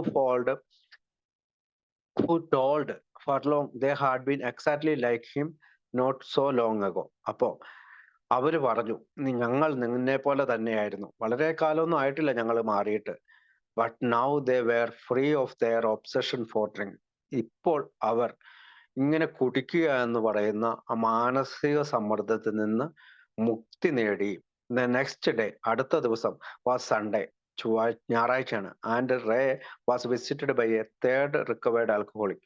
told Furlong they had been exactly like him not so long ago. അപ്പോ അവര് പറഞ്ഞു, ഞങ്ങൾ നിന്നെ പോലെ തന്നെയായിരുന്നു. വളരെ കാലമൊന്നും ആയിട്ടില്ല ഞങ്ങൾ മാറിയിട്ട്. But now they were free of their obsession for drink. ഇപ്പോൾ അവർ ഇങ്ങനെ കുടിക്കുക എന്ന് പറയുന്ന ആ മാനസിക സമ്മർദ്ദത്തിൽ നിന്ന് മുക്തി നേടി. നെക്സ്റ്റ് ഡേ, അടുത്ത ദിവസം വാസ് സൺഡേ, ഞായറാഴ്ചയാണ്. And Ray was visited by a third recovered alcoholic.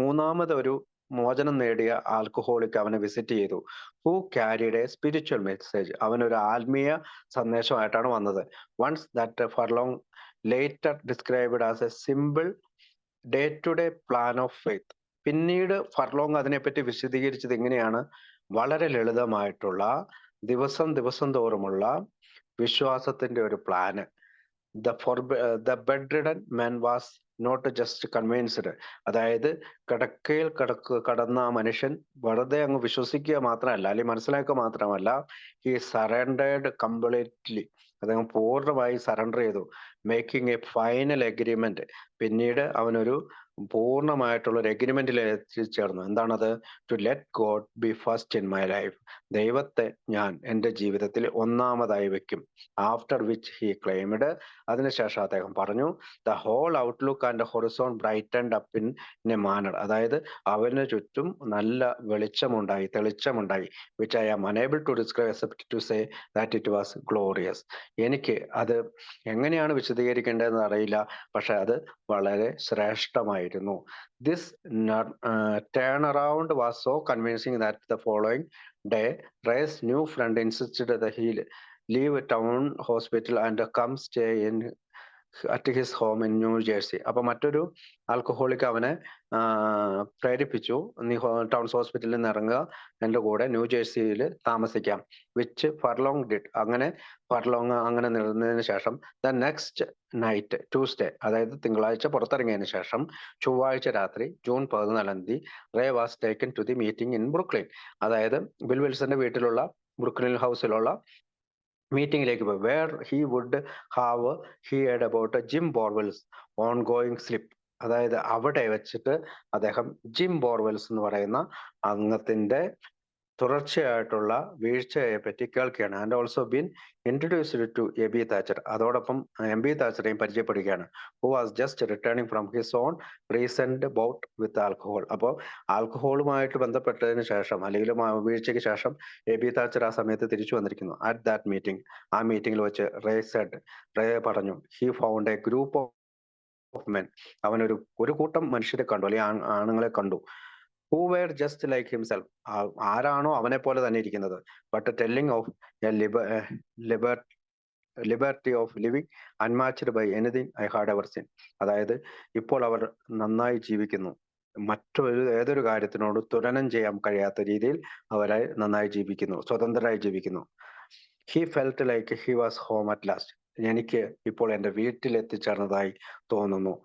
മൂന്നാമത് ഒരു മോചനം നേടിയ ആൽക്കഹോളിക് അവനെ വിസിറ്റ് ചെയ്തു. Who carried a spiritual message. അവനൊരു ആത്മീയ സന്ദേശമായിട്ടാണ് വന്നത്. Once that Furlong later described as a simple day to day plan of faith. പിന്നീട് ഫർലോങ് അതിനെപ്പറ്റി വിശദീകരിച്ചത് എങ്ങനെയാണ്? വളരെ ലളിതമായിട്ടുള്ള ദിവസം ദിവസം തോറുമുള്ള വിശ്വാസത്തിന്റെ ഒരു plan. The bed ridden man was not just convinced. അതായത് കിടക്കയിൽ കടന്ന ആ മനുഷ്യൻ വെറുതെ അങ്ങ് വിശ്വസിക്കുക മാത്രമല്ല, അല്ലെങ്കിൽ മനസ്സിലാക്കുക മാത്രമല്ല, ഹി സറണ്ടേർഡ് കംപ്ലീറ്റ്ലി. അദ്ദേഹം പൂർണ്ണമായി സറണ്ടർ ചെയ്തു. Making a final agreement. പിന്നീട് അവനൊരു പൂർണ്ണമായിട്ടുള്ള ഒരു എഗ്രിമെന്റിൽ എത്തിച്ചേർന്നു. എന്താണത്? To let God be first in my life. ദൈവത്തെ ഞാൻ എൻ്റെ ജീവിതത്തിൽ ഒന്നാമതായി വെക്കും. After which he claimed. അതിനുശേഷം അദ്ദേഹം പറഞ്ഞു, the whole outlook and horizon brightened up in a manner. അതായത് അവന് ചുറ്റും നല്ല വെളിച്ചമുണ്ടായി, തെളിച്ചമുണ്ടായി. Which I am unable to describe except to say that it was glorious. എനിക്ക് അത് എങ്ങനെയാണ് വിശദീകരിക്കേണ്ടതെന്ന് അറിയില്ല, പക്ഷെ അത് വളരെ ശ്രേഷ്ഠമായിരുന്നു. This turn around was so convincing that the following day Ray's new friend insisted the he leave Town hospital and come stay in at his home in New Jersey. അപ്പൊ മറ്റൊരു ആൽക്കഹോളിക് അവനെ പ്രേരിപ്പിച്ചു, നീ ടൗൺ ഹോസ്പിറ്റലിൽ നിന്ന് ഇറങ്ങുക, എൻ്റെ കൂടെ ന്യൂ ജേഴ്സിയിൽ താമസിക്കാം. Which furlong did. അങ്ങനെ ഫർലോങ് അങ്ങനെ നിന്നതിന് ശേഷം ദ നെക്സ്റ്റ് നൈറ്റ്, ട്യൂസ്ഡേ, അതായത് തിങ്കളാഴ്ച പുറത്തിറങ്ങിയതിന് ശേഷം ചൊവ്വാഴ്ച രാത്രി June 14 Ray was taken to the meeting in Brooklyn. അതായത് ബിൽ വിൽസന്റെ വീട്ടിലുള്ള ബ്രുക്ലിൻ ഹൗസിലുള്ള മീറ്റിംഗിലേക്ക് പോയി. Where he would have heard about Jim Burwell's on going slip. അതായത് അവിടെ വെച്ചിട്ട് അദ്ദേഹം ജിം ബോർവെൽസ് എന്ന് പറയുന്ന അംഗത്തിന്റെ തുടർച്ചയായിട്ടുള്ള വീഴ്ചയെ പറ്റി കേൾക്കുകയാണ്. And also been introduced to Ebby Thacher. അതോടൊപ്പം എംബി താച്ചറേയും പരിചയപ്പെടുകയാണ്. Who was just returning from his own recent bout with alcohol. അപ്പോൾ ആൽക്കഹോളുമായിട്ട് ബന്ധപ്പെട്ടതിന് ശേഷം, അല്ലെങ്കിൽ വീഴ്ചയ്ക്ക് ശേഷം എബി താച്ചർ ആ സമയത്ത് തിരിച്ചു വന്നിരിക്കുന്നു. അറ്റ് ദാറ്റ് മീറ്റിംഗ്, ആ മീറ്റിംഗിൽ വെച്ച് റേ പറഞ്ഞു, he found a group of men. അവനൊരു കൂട്ടം മനുഷ്യരെ കണ്ടു, അല്ലെങ്കിൽ ആണുങ്ങളെ കണ്ടു. Who were just like himself. ആരാണോ അവനെ പോലെ തന്നെ ഇരിക്കുന്നത്. But telling of a liberty of living unmatched by anything I had ever seen. അതായത് ഇപ്പോൾ അവർ നന്നായി ജീവിക്കുന്നു, ഏതൊരു കാര്യത്തിനോട് തുലനം ചെയ്യാൻ കഴിയാത്ത രീതിയിൽ അവരായി നന്നായി ജീവിക്കുന്നു, സ്വതന്ത്രരായി ജീവിക്കുന്നു. He felt like he was home at last. എനിക്ക് ഇപ്പോൾ എൻ്റെ വീട്ടിൽ എത്തിച്ചേർന്നതായി തോന്നുന്നു.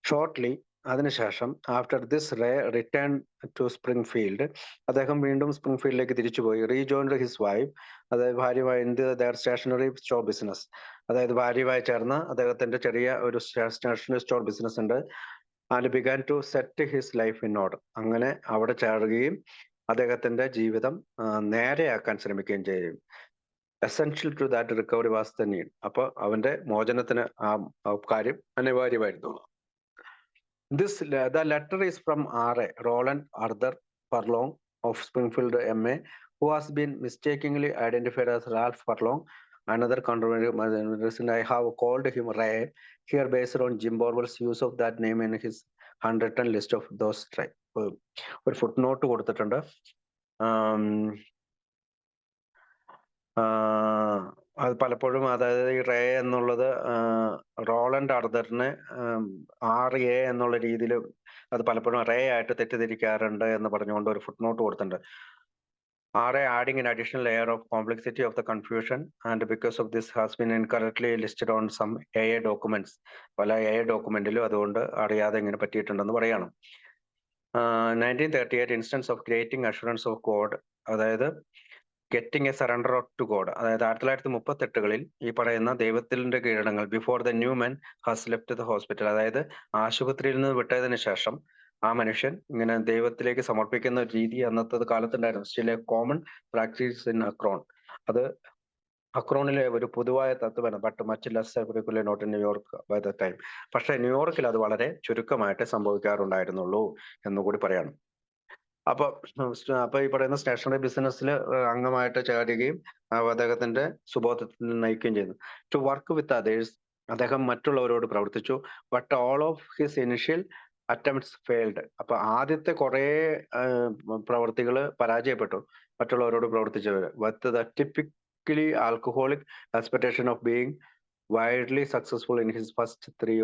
ഷോർട്ട്ലി, അതിനുശേഷം after this Ray return to Springfield. അദ്ദേഹം വീണ്ടും സ്പ്രിംഗ്ഫീൽഡിലേക്ക് തിരിച്ചുപോയി. Rejoined his wife. അതായത് ഭാര്യയുമായി ദയർ സ്റ്റേഷനറി സ്റ്റോർ ബിസിനസ്. അതായത് ഭാര്യയുമായി ചേർന്ന് അദ്ദേഹത്തിന്റെ ചെറിയ ഒരു സ്റ്റേഷനറി സ്റ്റോർ ബിസിനസ് ഉണ്ട്. And began to set his life in order. അങ്ങനെ അവിടെ ചേരുകയും അദ്ദേഹത്തിന്റെ ജീവിതം നേരെയാക്കാൻ ശ്രമിക്കുകയും ചെയ്യും. Essential to that recovery was the need. അപ്പൊ അവന്റെ മോചനത്തിന് ആ കാര്യം അനിവാര്യമായിരുന്നു. The letter is from R.A. Roland Arthur Furlong of Springfield, MA, who has been mistakenly identified as Ralph Furlong. Another controversial, I have called him Ray here based on Jim Borwell's use of that name in his handwritten list of those tribes. ഒരു ഫുട്നോട്ട് കൊടുത്തിട്ടുണ്ട്. അത് പലപ്പോഴും, അതായത് ഈ റേ എന്നുള്ളത് റോളണ്ട് ആർതറിനെ RA എന്നുള്ള രീതിയിൽ അത് പലപ്പോഴും റേ ആയിട്ട് തെറ്റിദ്ധരിക്കാറുണ്ട് എന്ന് പറഞ്ഞുകൊണ്ട് ഒരു ഫുട്നോട്ട് കൊടുത്തിട്ടുണ്ട്. RA adding an additional layer of complexity of the confusion, and because of this has been incorrectly listed on some AA documents. പല AA ഡോക്യുമെന്റിലും അതുകൊണ്ട് അറിയാതെ ഇങ്ങനെ പറ്റിയിട്ടുണ്ടെന്ന് പറയണം. 1938 instance of creating assurance of God, അതായത് getting a surrender to God. അതായത് 1938 ഈ പറയുന്ന ദൈവത്തിന്റെ കീഴടങ്ങൾ. Before the new men has left the hospital. അതായത് ആശുപത്രിയിൽ നിന്ന് വിട്ടതിന് ശേഷം ആ മനുഷ്യൻ ഇങ്ങനെ ദൈവത്തിലേക്ക് സമർപ്പിക്കുന്ന ഒരു രീതി അന്നത്തെ കാലത്തുണ്ടായിരുന്നു. Still a common practice in Akron. അത് അക്രോണിലെ ഒരു പൊതുവായ തത്വമാണ്. But much less frequently not in New York by the time. പക്ഷേ ന്യൂയോർക്കിൽ അത് വളരെ ചുരുക്കമായിട്ട് സംഭവിക്കാറുണ്ടായിരുന്നുള്ളൂ എന്നുകൂടി പറയാണ്. അപ്പൊ അപ്പൊ ഈ പറയുന്ന സ്റ്റേഷനറി ബിസിനസ്സിൽ അംഗമായിട്ട് ചേരുകയും അദ്ദേഹത്തിന്റെ സുബോധത്തിൽ നയിക്കുകയും ചെയ്യുന്നു. ടു വർക്ക് വിത്ത് അതേഴ്സ്, അദ്ദേഹം മറ്റുള്ളവരോട് പ്രവർത്തിച്ചു. But all of his initial attempts failed. അപ്പൊ ആദ്യത്തെ കുറെ പ്രവർത്തികൾ പരാജയപ്പെട്ടു, മറ്റുള്ളവരോട് പ്രവർത്തിച്ചവര്. With the typically alcoholic expectation of being widely successful in his first 3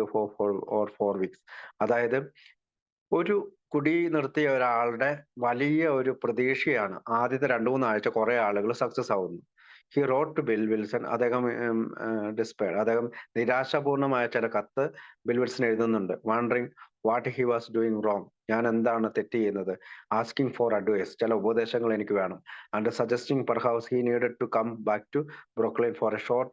or 4 weeks. അതായത് ഒരു കുടി നിർത്തിയ ഒരാളുടെ വലിയ ഒരു പ്രതീക്ഷയാണ് ആദ്യത്തെ 2-3 ആഴ്ച കുറെ ആളുകൾ സക്സസ് ആവുന്നു. He wrote to Bill Wilson. അദ്ദേഹം അദ്ദേഹം നിരാശാപൂർണമായ ചില കത്ത് ബിൽ വിൽസൺ എഴുതുന്നുണ്ട്. Wondering what he was doing wrong. ഞാൻ എന്താണ് തെറ്റ് ചെയ്യുന്നത്. ആസ്കിങ് ഫോർ അഡ്വൈസ്, ചില ഉപദേശങ്ങൾ എനിക്ക് വേണം. And suggesting perhaps he needed to come back to Brooklyn for a short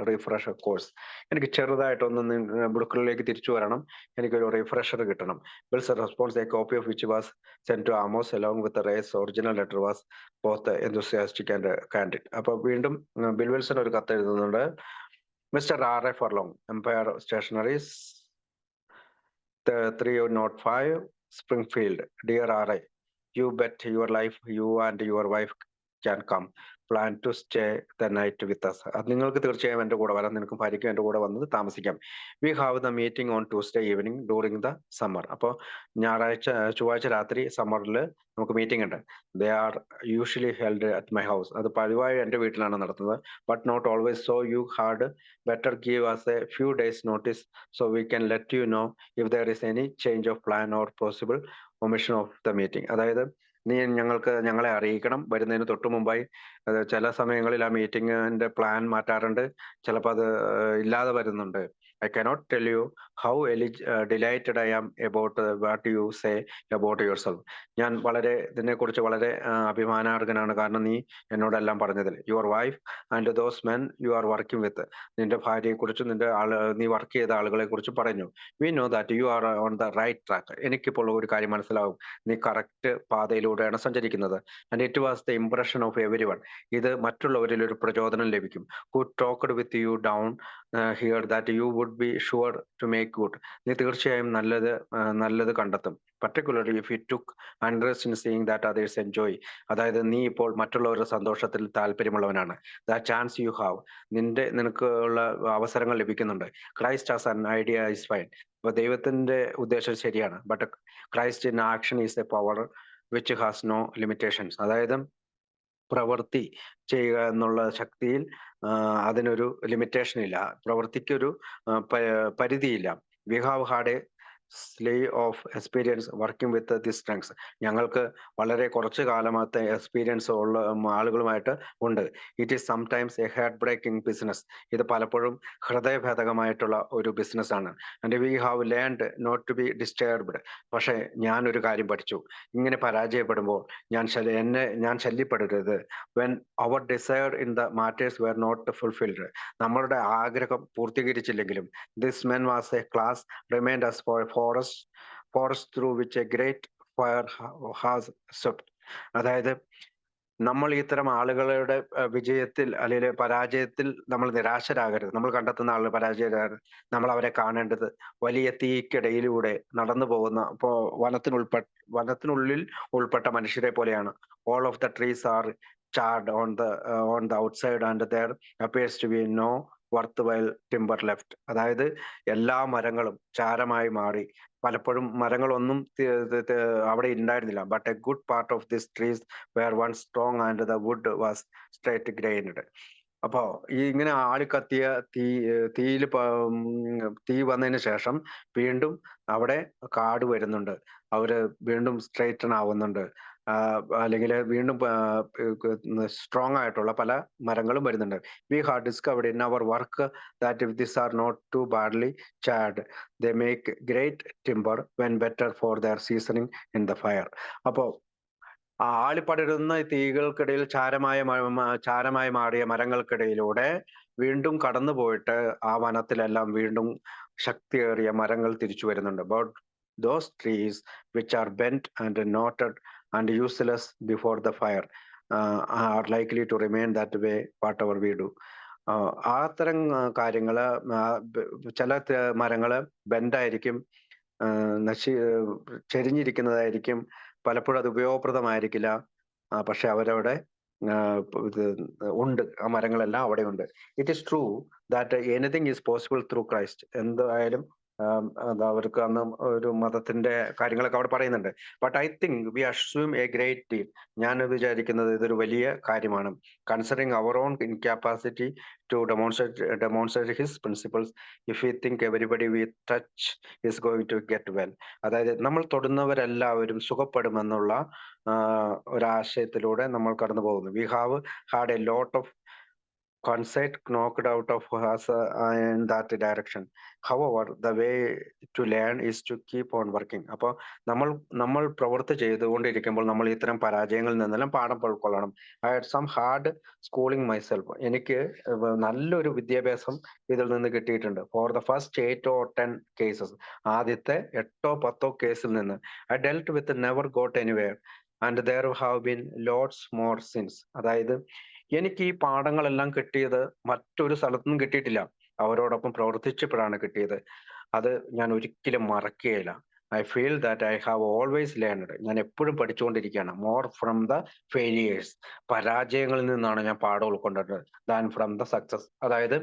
refresher course. എനിക്ക് ചെറുതായിട്ടൊന്ന് ബ്രൂക്ലിനിലേക്ക് തിരിച്ചു വരണം, എനിക്കൊരു റിഫ്രഷർ കിട്ടണം. Bill's response, a copy of which was sent to Amos along with the Ray's original letter, was both enthusiastic and candid. അപ്പൊ വീണ്ടും ബിൽ വിൽസൺ ഒരു കത്ത് എഴുതുന്നുണ്ട്. Mister R A Furlong, Empire stationeries, 305 Springfield. Dear R.I., you bet your life you and your wife can come. Plan to stay the night with us. അത് നിങ്ങൾക്ക് തീർച്ചയായും എൻ്റെ കൂടെ വരാം, നിനക്കും ഭാര്യയ്ക്കും എൻ്റെ കൂടെ വന്നത് താമസിക്കാം. We have the meeting on Tuesday evening during the summer. അപ്പോൾ ചൊവ്വാഴ്ച രാത്രി സമ്മറിൽ നമുക്ക് മീറ്റിംഗ് ഉണ്ട്. They are usually held at my house. അത് പതിവായി എൻ്റെ വീട്ടിലാണ് നടത്തുന്നത്. But not always. So you had better give us a few days notice so we can let you know if there is any change of plan or possible omission of the meeting. അതായത് നീ ഞങ്ങളെ അറിയിക്കണം വരുന്നതിന് തൊട്ട് മുമ്പായി. ചില സമയങ്ങളിൽ ആ മീറ്റിംഗിന്റെ പ്ലാൻ മാറ്റാറുണ്ട്, ചിലപ്പോൾ അത് ഇല്ലാതെ വരുന്നുണ്ട്. I cannot tell you how delighted I am about what you say about yourself. ഞാൻ ഇതിനെക്കുറിച്ച് വളരെ അഭിമാനാർഹനാണ്, കാരണം നീ എന്നോടെല്ലാം പറഞ്ഞതിൽ. Your wife and those men you are working with. നിന്റെ ഭാര്യയെക്കുറിച്ചും നീ വർക്ക് ചെയ്ത ആളുകളെ കുറിച്ചും പറഞ്ഞു. We know that you are on the right track. എനിക്കിപ്പോൾ ഒരു കാര്യം മനസ്സിലാവും, നീ കറക്റ്റ് പാതയിലൂടെയാണ് സഞ്ചരിക്കുന്നത്. And it was the impression of everyone. ഇത് മറ്റുള്ളവരിൽ ഒരു പ്രചോദനം ലഭിക്കും. Who talked with you down here that you would be sure to make good. നീ തീർച്ചയായും നല്ലത് കണ്ടെത്തും. Particularly if you took interest in seeing that others enjoy. അതായത് നീ ഇപ്പോൾ മറ്റുള്ളവരുടെ സന്തോഷത്തിൽ താല്പര്യമുള്ളവനാണ്. That chance you have. നിനക്ക് ഉള്ള അവസരങ്ങൾ ലഭിക്കുന്നുണ്ട്. Christ as an idea is fine. അപ്പൊ ദൈവത്തിന്റെ ഉദ്ദേശം ശരിയാണ്. But Christ in action is a power which has no limitations. അതായത് പ്രവൃത്തി ചെയ്യുക എന്നുള്ള ശക്തിയിൽ അതിനൊരു ലിമിറ്റേഷൻ ഇല്ല, പ്രവൃത്തിക്കൊരു പരിധിയില്ല. We have had a slave of experience working with this strength. ഞങ്ങൾക്ക് വളരെ കുറച്ച് കാലത്തെ എക്സ്പീരിയൻസ് ഉള്ള ആളുകളുമായിട്ട് ഉണ്ട്. It is sometimes a heart breaking business. ഇത് പലപ്പോഴും ഹൃദയഭേദകമായിട്ടുള്ള ഒരു ബിസിനസ് ആണ്. And we have learned not to be disturbed. പക്ഷേ ഞാനൊരു കാര്യം പഠിച്ചു, ഇങ്ങനെ പരാജയപ്പെടുമ്പോൾ ഞാൻ ശല്യപ്പെടരുത്. When our desire in the matters were not fulfilled. നമ്മളുടെ ആഗ്രഹം പൂർത്തീകരിച്ചില്ലെങ്കിലും this men was a class remind us for forest through which a great fire has swept. അതായത് നമ്മൾ ഇത്തരം ആളുകളുടെ വിജയത്തിൽ അല്ലെങ്കിൽ പരാജയത്തിൽ നമ്മൾ നിരാശരാകരുത്. നമ്മൾ കണ്ടെത്തുന്ന ആളുകൾ പരാജയരാകരുത്. നമ്മൾ അവരെ കാണേണ്ടത് വലിയ തീക്കിടയിലൂടെ നടന്നു പോകുന്ന വനത്തിനുള്ളിൽ ഉൾപ്പെട്ട മനുഷ്യരെ പോലെയാണ്. All of the trees are charred on the outside and there appears to be no worthwhile timber left. അതായത് എല്ലാ മരങ്ങളും ചാരമായി മാറി. പലപ്പോഴും മരങ്ങളൊന്നും അവിടെ ഉണ്ടായിരുന്നില്ല. But a good part of this trees were one strong and the wood was straight grained. അപ്പോ ഇങ്ങനെ ആളിക്കത്തിയ തീ വന്നതിന് ശേഷം വീണ്ടും അവിടെ കാട് വരുന്നുണ്ട്, അവര് വീണ്ടും സ്ട്രൈറ്റൺ ആവുന്നുണ്ട്, അല്ലെങ്കിൽ വീണ്ടും സ്ട്രോങ് ആയിട്ടുള്ള പല മരങ്ങളും വരുന്നുണ്ട്. We have discovered in our work that if this are not too badly charred they make great timber when better for their seasoning in the fire. അപ്പോൾ ആളിപ്പടരുന്ന തീകൾക്കിടയിൽ ചാരമായി മാറിയ മരങ്ങൾക്കിടയിലൂടെ വീണ്ടും കടന്നു പോയിട്ട് ആ വനത്തിലെല്ലാം വീണ്ടും ശക്തിയേറിയ മരങ്ങൾ തിരിച്ചു വരുന്നുണ്ട്. But those trees which are bent and noted and useless before the fire. are likely to remain that way whatever we do. അത്തരം കാര്യങ്ങള് ചില മരങ്ങള് ബെൻഡായിരിക്കും, ചെരിഞ്ഞിരിക്കുന്നതായിരിക്കും, പലപ്പോഴും അത് ഉപയോഗപ്രദമായിരിക്കില്ല. പക്ഷെ അവരവിടെ ഇത് ഉണ്ട്, ആ മരങ്ങളെല്ലാം അവിടെ ഉണ്ട്. It is true that anything is possible through Christ. എന്തായാലും അവർക്ക് അന്ന് ഒരു മതത്തിന്റെ കാര്യങ്ങളൊക്കെ അവിടെ പറയുന്നുണ്ട്. But I think we assume a great deal. ഞാൻ വിചാരിക്കുന്നത് ഇതൊരു വലിയ കാര്യമാണ്. Considering our own incapacity to demonstrate his principles, if you think everybody we touch is going to get well. അതായത് നമ്മൾ തൊടുന്നവരെല്ലാവരും സുഖപ്പെടുമെന്നുള്ള ഒരാശയത്തിലൂടെ നമ്മൾ കടന്നു പോകുന്നു. We have had a lot of concept knocked out of us in that direction. However, the way to learn is to keep on working. അപ്പോൾ നമ്മൾ പ്രവൃത്തി ചെയ്തുകൊണ്ടിരിക്കുമ്പോൾ നമ്മൾ ഇത്തരം പരാജയങ്ങളിൽ നിന്നെല്ലാം പാഠം ഉൾക്കൊള്ളണം. I had some hard schooling myself. എനിക്ക് നല്ലൊരു വിദ്യാഭ്യാസം ഇതിൽ നിന്ന് കിട്ടിയിട്ടുണ്ട്. For the first 8 or 10 cases, ആദ്യത്തെ 8-10 കേസിൽ നിന്ന് I dealt with never got anywhere and there have been lots more since. അതായത് എനിക്ക് ഈ പാഠങ്ങളെല്ലാം കിട്ടിയത് മറ്റൊരു സ്ഥലത്തുനിന്നും കിട്ടിയിട്ടില്ല, അവരോടൊപ്പം പ്രവർത്തിച്ചപ്പോഴാണ് കിട്ടിയത്. അത് ഞാൻ ഒരിക്കലും മറക്കുകയില്ല. I feel that I have always learned. ഞാൻ എപ്പോഴും പഠിച്ചുകൊണ്ടിരിക്കുകയാണ്. മോർ ഫ്രം ദ ഫെയിലിയേഴ്സ്, പരാജയങ്ങളിൽ നിന്നാണ് ഞാൻ പാഠം ഉൾക്കൊണ്ടത്, ദാൻ ഫ്രം ദ സക്സസ്. അതായത്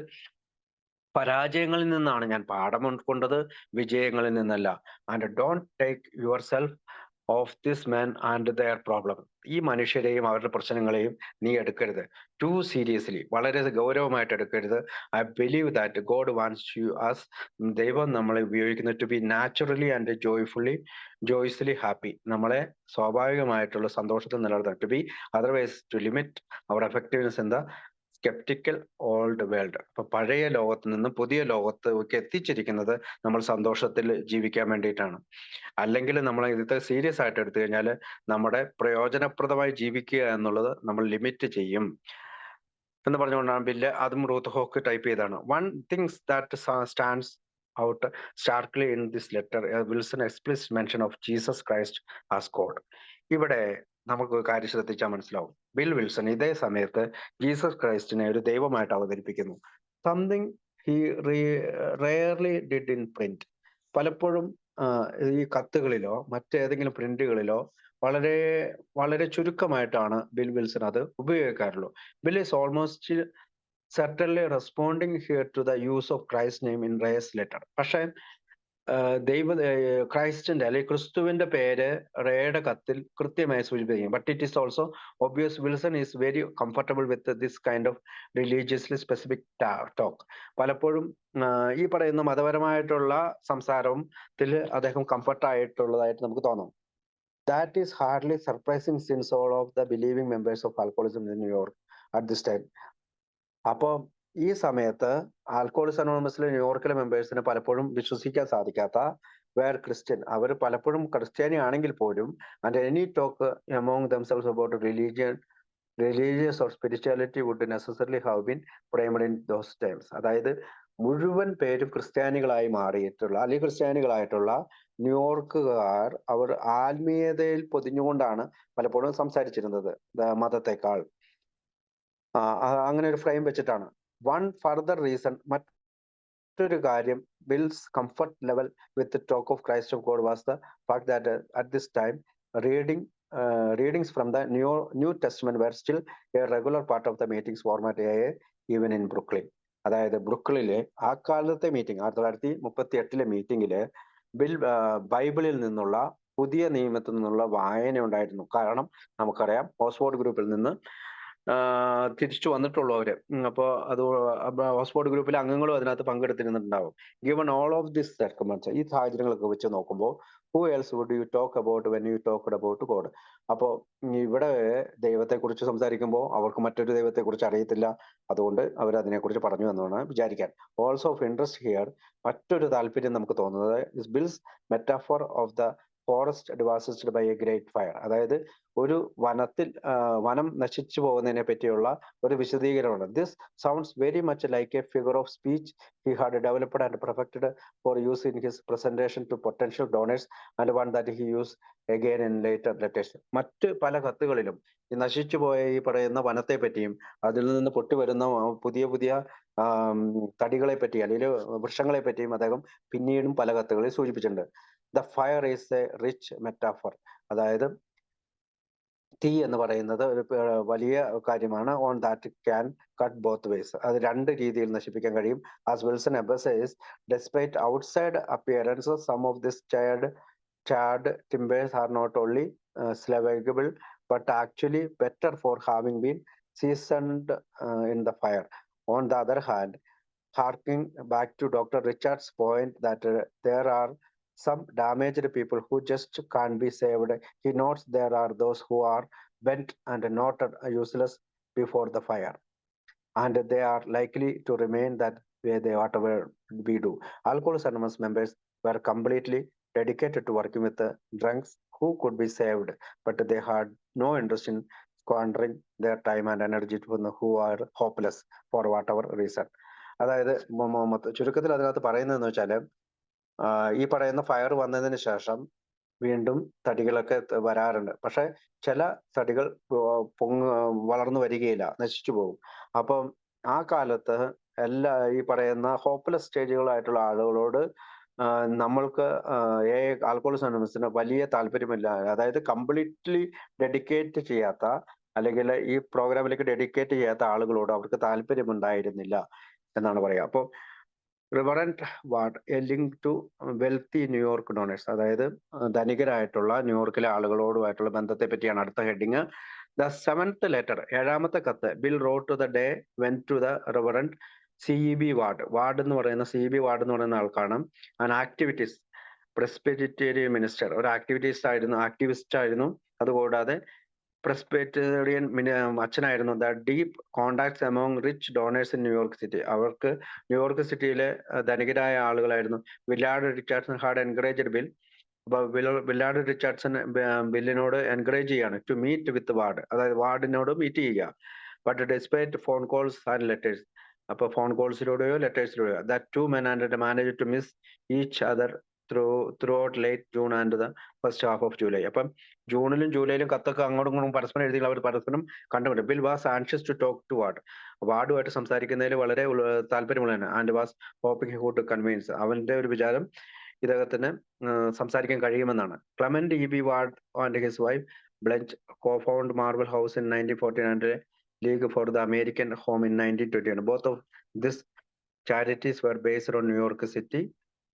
പരാജയങ്ങളിൽ നിന്നാണ് ഞാൻ പാഠം ഉൾക്കൊണ്ടത്, വിജയങ്ങളിൽ നിന്നല്ല. And don't take your self of this man and their problem. ഈ മനുഷ്യരെയും അവരുടെ പ്രശ്നങ്ങളെയും നീ എടുക്കരുത് ടു സീരിയസ്ലി, വളരെ ഗൗരവമായിട്ട് എടുക്കരുത്. I believe that God wants you as, ദൈവം നമ്മളെ ഉപയോഗിക്കുന്നത് to be naturally and joyously happy, നമ്മളെ സ്വാഭാവികമായിട്ടുള്ള സന്തോഷത്തിൽ നിലനിർത്താൻ. To be otherwise to limit our effectiveness in the sceptical old world. അപ്പൊ പഴയ ലോകത്ത് നിന്ന് പുതിയ ലോകത്തേക്ക് എത്തിച്ചിരിക്കുന്നത് നമ്മൾ സന്തോഷത്തിൽ ജീവിക്കാൻ വേണ്ടിയിട്ടാണ്. അല്ലെങ്കിൽ നമ്മൾ ഇത് സീരിയസ് ആയിട്ട് എടുത്തു കഴിഞ്ഞാൽ നമ്മുടെ പ്രയോജനപ്രദമായി ജീവിക്കുക എന്നുള്ളത് നമ്മൾ ലിമിറ്റ് ചെയ്യും എന്ന് പറഞ്ഞുകൊണ്ടാണ് ബില്ല് അതും റൂത്ത് ഹോക്ക് ടൈപ്പ് ചെയ്താണ്. One things that stands out starkly in this letter, Wilson explicit mention of Jesus Christ as God. ഇവിടെ നമുക്ക് കാര്യം ശ്രദ്ധിച്ചാൽ മനസ്സിലാവും. ബിൽ വിൽസൺ ഇതേ സമയത്ത് ജീസസ് ക്രൈസ്റ്റിനെ ഒരു ദൈവമായിട്ട് അവതരിപ്പിക്കുന്നു. Something he rarely did in print. പലപ്പോഴും ഈ കത്തുകളിലോ മറ്റേതെങ്കിലും പ്രിന്റുകളിലോ വളരെ വളരെ ചുരുക്കമായിട്ടാണ് ബിൽ വിൽസൺ അത് ഉപയോഗിക്കാറുള്ളൂ. Bill is almost certainly responding here to the use of Christ's name in Ray's letter. പക്ഷേ ക്രൈസ്റ്റിന്റെ അല്ലെങ്കിൽ ക്രിസ്തുവിന്റെ പേര് റേയുടെ കത്തിൽ കൃത്യമായി സൂചിപ്പിക്കും. But it is also obvious Wilson is very comfortable with this kind of religiously specific talk. പലപ്പോഴും ഈ പറയുന്ന മതപരമായിട്ടുള്ള സംസാരത്തിൽ അദ്ദേഹം കംഫർട്ടായിട്ടുള്ളതായിട്ട് നമുക്ക് തോന്നും. That is hardly surprising since all of the believing members of Alcoholism in New York at this time. അപ്പോൾ ഈ സമയത്ത് ആൽക്കോളിക്സ് അനോണിമസിലെ ന്യൂയോർക്കിലെ മെമ്പേഴ്സിന് പലപ്പോഴും വിശ്വസിക്കാൻ സാധിക്കാത്ത വേർ ക്രിസ്ത്യൻ, അവർ പലപ്പോഴും ക്രിസ്ത്യാനി ആണെങ്കിൽ പോലും and any talk among themselves about religious or spirituality would necessarily have been primed in those times. അതായത് മുഴുവൻ പേരും ക്രിസ്ത്യാനികളായി മാറിയിട്ടുള്ള അല്ലെങ്കിൽ ക്രിസ്ത്യാനികളായിട്ടുള്ള ന്യൂയോർക്കുകാർ അവർ ആത്മീയതയിൽ പൊതിഞ്ഞുകൊണ്ടാണ് പലപ്പോഴും സംസാരിച്ചിരുന്നത് മതത്തെക്കാൾ. അങ്ങനെ ഒരു ഫ്രെയിം വെച്ചിട്ടാണ്. വൺ ഫർദർ റീസൺ, മറ്റൊരു കാര്യം, bills comfort level with talk of Christ of God was the fact that at this time readings from the New Testament were still a regular part of the meetings format even in Brooklyn. അതായത് ബ്രുക്ലിലെ ആ കാലത്തെ മീറ്റിംഗ് 1938 മീറ്റിംഗില് ബൈബിളിൽ നിന്നുള്ള പുതിയ നിയമത്തിൽ നിന്നുള്ള വായന ഉണ്ടായിരുന്നു. കാരണം നമുക്കറിയാം ഓക്സ്ഫോർഡ് ഗ്രൂപ്പിൽ നിന്ന് തിരിച്ചു വന്നിട്ടുള്ളവര്, അപ്പോൾ അത് ഓക്സ്ഫോർഡ് ഗ്രൂപ്പിലെ അംഗങ്ങളും അതിനകത്ത് പങ്കെടുത്തിരുന്നുണ്ടാവും. Given all of this circumstance, ഈ സാഹചര്യങ്ങളൊക്കെ വെച്ച് നോക്കുമ്പോൾ who else would you talk about when you talked about God? അപ്പോൾ ഇവിടെ ദൈവത്തെക്കുറിച്ച് സംസാരിക്കുമ്പോൾ അവർക്ക് മറ്റൊരു ദൈവത്തെക്കുറിച്ച് അറിയത്തില്ല, അതുകൊണ്ട് അവർ അതിനെക്കുറിച്ച് പറഞ്ഞു എന്നാണ് വിചാരിക്കാൻ. ഓൾസോ ഓഫ് ഇൻട്രസ്റ്റ് ഹിയർ, മറ്റൊരു താല്പര്യം നമുക്ക് തോന്നുന്നത് is Bill's metaphor of the forest devastated by a great fire. അതായത് ഒരു വനം നശിച്ചു പോകുന്നതിനെ പറ്റിയുള്ള ഒരു വിശദീകരണമാണ്. This sounds very much like a figure of speech he had developed and perfected for use in his presentation to potential donors, and one that he used again in later letters. മറ്റ് പല കത്തുകളിലും ഈ നശിച്ചുപോയ ഈ പറയുന്ന വനത്തെ പറ്റിയും അതിൽ നിന്ന് പൊട്ടിവരുന്ന പുതിയ പുതിയ തടികളെ പറ്റി അല്ലെങ്കിൽ വൃക്ഷങ്ങളെ പറ്റിയും അദ്ദേഹം പിന്നീടും പല കത്തുകളിൽ സൂചിപ്പിച്ചിട്ടുണ്ട്. The fire is A rich metaphor. അതായത് തീ എന്ന് പറയുന്നത് ഒരു വലിയ കാര്യമാണ്. On that can cut both vase. അത് രണ്ട് രീതിയിൽ നശിപ്പിക്കാൻ കഴിയും. As Wilson emphasised, despite outside appearances, some of this charred timbers are not only salvageable but actually better for having been seasoned in the fire. On the other hand, harking back to Dr. Richard's point that there are some damaged people who just can't be saved, he notes there are those who are bent and not useless before the fire, and they are likely to remain that way whatever we do. Alcoholics Anonymous members were completely dedicated to working with the drunks who could be saved, but they had no interest in squandering their time and energy to who are hopeless for whatever reason. അതായത് ചുരുക്കത്തിൽ അതിനകത്ത് പറയുന്നതെന്ന് വെച്ചാല് ഈ പറയുന്ന ഫയർ വന്നതിന് ശേഷം വീണ്ടും തടികളൊക്കെ വരാറുണ്ട്. പക്ഷെ ചില തടികൾ വളർന്നു വരികയില്ല, നശിച്ചു പോകും. അപ്പം ആ കാലത്ത് ഈ പറയുന്ന ഹോപ്പ്ലെസ് സ്റ്റേജുകളായിട്ടുള്ള ആളുകളോട് നമ്മൾക്ക് ആൽക്കഹോളിക്സ് അനോണിമസിന് വലിയ താല്പര്യമില്ല. അതായത് കംപ്ലീറ്റ്ലി ഡെഡിക്കേറ്റ് ചെയ്യാത്ത അല്ലെങ്കിൽ ഈ പ്രോഗ്രാമിലേക്ക് ഡെഡിക്കേറ്റ് ചെയ്യാത്ത ആളുകളോട് അവർക്ക് താല്പര്യമുണ്ടായിരുന്നില്ല എന്നാണ് പറയുക. അപ്പോൾ Reverend Ward a link to wealthy New York donors, അതായത് ധനികരായിട്ടുള്ള ന്യൂയോർക്കിലെ ആളുകളോടുമായിട്ടുള്ള ബന്ധത്തെ പറ്റിയാണ് അടുത്ത ഹെഡിങ്. ദ സെവൻത്ത് ലെറ്റർ, ഏഴാമത്തെ കത്ത്, Bill wrote to the day when to the Reverend CEB Ward എന്ന് പറയുന്ന CEB വാർഡ് എന്ന് പറയുന്ന ആൾക്കാണ്. ആൻഡ് ആക്ടിവിറ്റീസ് പ്രസ്ബിറ്റേറിയൻ മിനിസ്റ്റർ, ഒരു ആക്ടിവിസ്റ്റ് ആയിരുന്നു. അതുകൂടാതെ പ്രസ്ബിറ്റേറിയൻ അച്ഛനായിരുന്നു. The deep contacts among rich donors in New York city, അവർക്ക് ന്യൂയോർക്ക് സിറ്റിയിലെ ധനികരായ ആളുകളായിരുന്നു. Willard Richardson had encouraged Bill. അപ്പൊ വില്ലാർഡ് റിച്ചാർഡ്സൺ ബില്ലിനോട് എൻകറേജ് ചെയ്യാണ് ടു മീറ്റ് വിത്ത് വാർഡ്, അതായത് വാർഡിനോട് മീറ്റ് ചെയ്യുക. But despite phone calls and letters, അപ്പൊ ഫോൺ കോൾസിലൂടെയോ ലെറ്റേഴ്സിലൂടെയോ, that two men and manage to miss each other throughout late June and the first half of July. അപ്പം ജൂണിലും ജൂലൈയിലും കത്തൊക്കെ അങ്ങോട്ടും ഇങ്ങോട്ടും പരസ്പരം എഴുതി അവർ പരസ്പരം കണ്ടുപിടിക്കും. Bill was anxious to talk to വാർഡുമായിട്ട് സംസാരിക്കുന്നതിൽ വളരെ താല്പര്യമുള്ളതാണ്. And was hoping who to convince, അവന്റെ ഒരു വിചാരം ഇദ്ദേഹത്തിന് സംസാരിക്കാൻ കഴിയുമെന്നാണ്. Clement E.B. Ward and his wife Blanche co-found Marble House in 1914 and League for the American Home in 1921. Both of these charities were based on New York City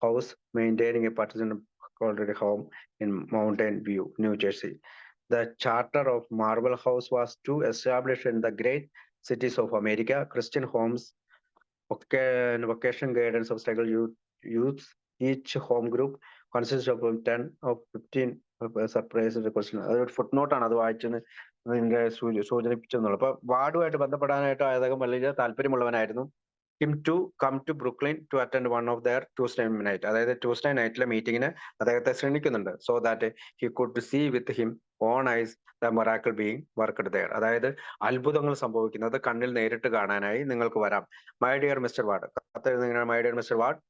House, maintaining a partisan already home in Mountain View, New Jersey. The charter of Marble House was to establish in the great cities of America Christian homes, vocation guidance of struggle youths. Each home group consists of 10 or 15 surprise question. അതൊരു ഫുട് നോട്ടാണ്, അത് വായിച്ചതിന് അതിന്റെ സൂചനിപ്പിച്ചെന്നുള്ളു. അപ്പൊ വാർഡുമായിട്ട് ബന്ധപ്പെടാനായിട്ട് അദ്ദേഹം വലിയ താല്പര്യമുള്ളവനായിരുന്നു. Him to come to Brooklyn to attend one of their Tuesday night, അതായത് ട്യൂസ്ഡേ നൈറ്റിലെ മീറ്റിങ്ങിന് അദ്ദേഹത്തെ ക്ഷണിക്കുന്നുണ്ട്. So that he could see with him own eyes the miracle being worked there, അതായത് അത്ഭുതങ്ങൾ സംഭവിക്കുന്നത് കണ്ണിൽ നേരിട്ട് കാണാനായി നിങ്ങൾക്ക് വരാം. മൈ ഡിയർ മിസ്റ്റർ വാർഡ്, കത്തെഴുതുന്ന my dear Mr Ward,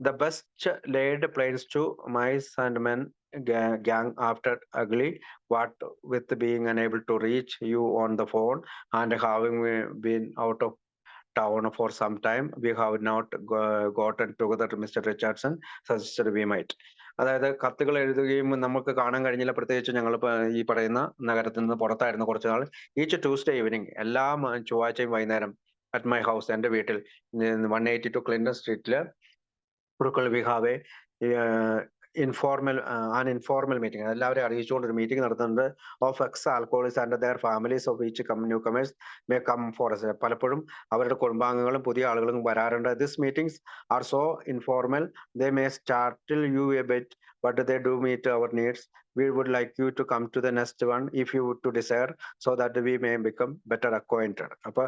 the best laid plans to mice and men gang after ugly, what with being unable to reach you on the phone and having been out of town for some time, we have not gotten together to Mr. Richardson suggested we might. അതായത് കത്തുകൾ എഴുതുകയും നമുക്ക് കാണാൻ കഴിഞ്ഞില്ല, പ്രത്യേകിച്ച് ഞങ്ങൾ ഈ പറയുന്ന നഗരത്തിൽ നിന്ന് പുറത്തായിരുന്നു കുറച്ചു നാൾ. ഈച്ച് ട്യൂസ്ഡേ ഈവനിങ്, എല്ലാ ചൊവ്വാഴ്ചയും വൈകുന്നേരം അറ്റ് മൈ ഹൗസ്, എൻ്റെ വീട്ടിൽ 182 Clinton സ്ട്രീറ്റില് we have a informal meeting, എല്ലാവരെയും അറിയിച്ചുകൊണ്ട് ഒരു മീറ്റിംഗ് നടത്തുന്നുണ്ട്. Of ex alcoholics and their families of each newcomers may come for us. പലപ്പോഴും അവരുടെ കുടുംബാംഗങ്ങളും പുതിയ ആളുകളും വരാറുണ്ട്. This meetings are so informal, they may startle you a bit, but they do meet our needs. We would like you to come to the next one if you would to desire, so that we may become better acquainted. അപ്പൊ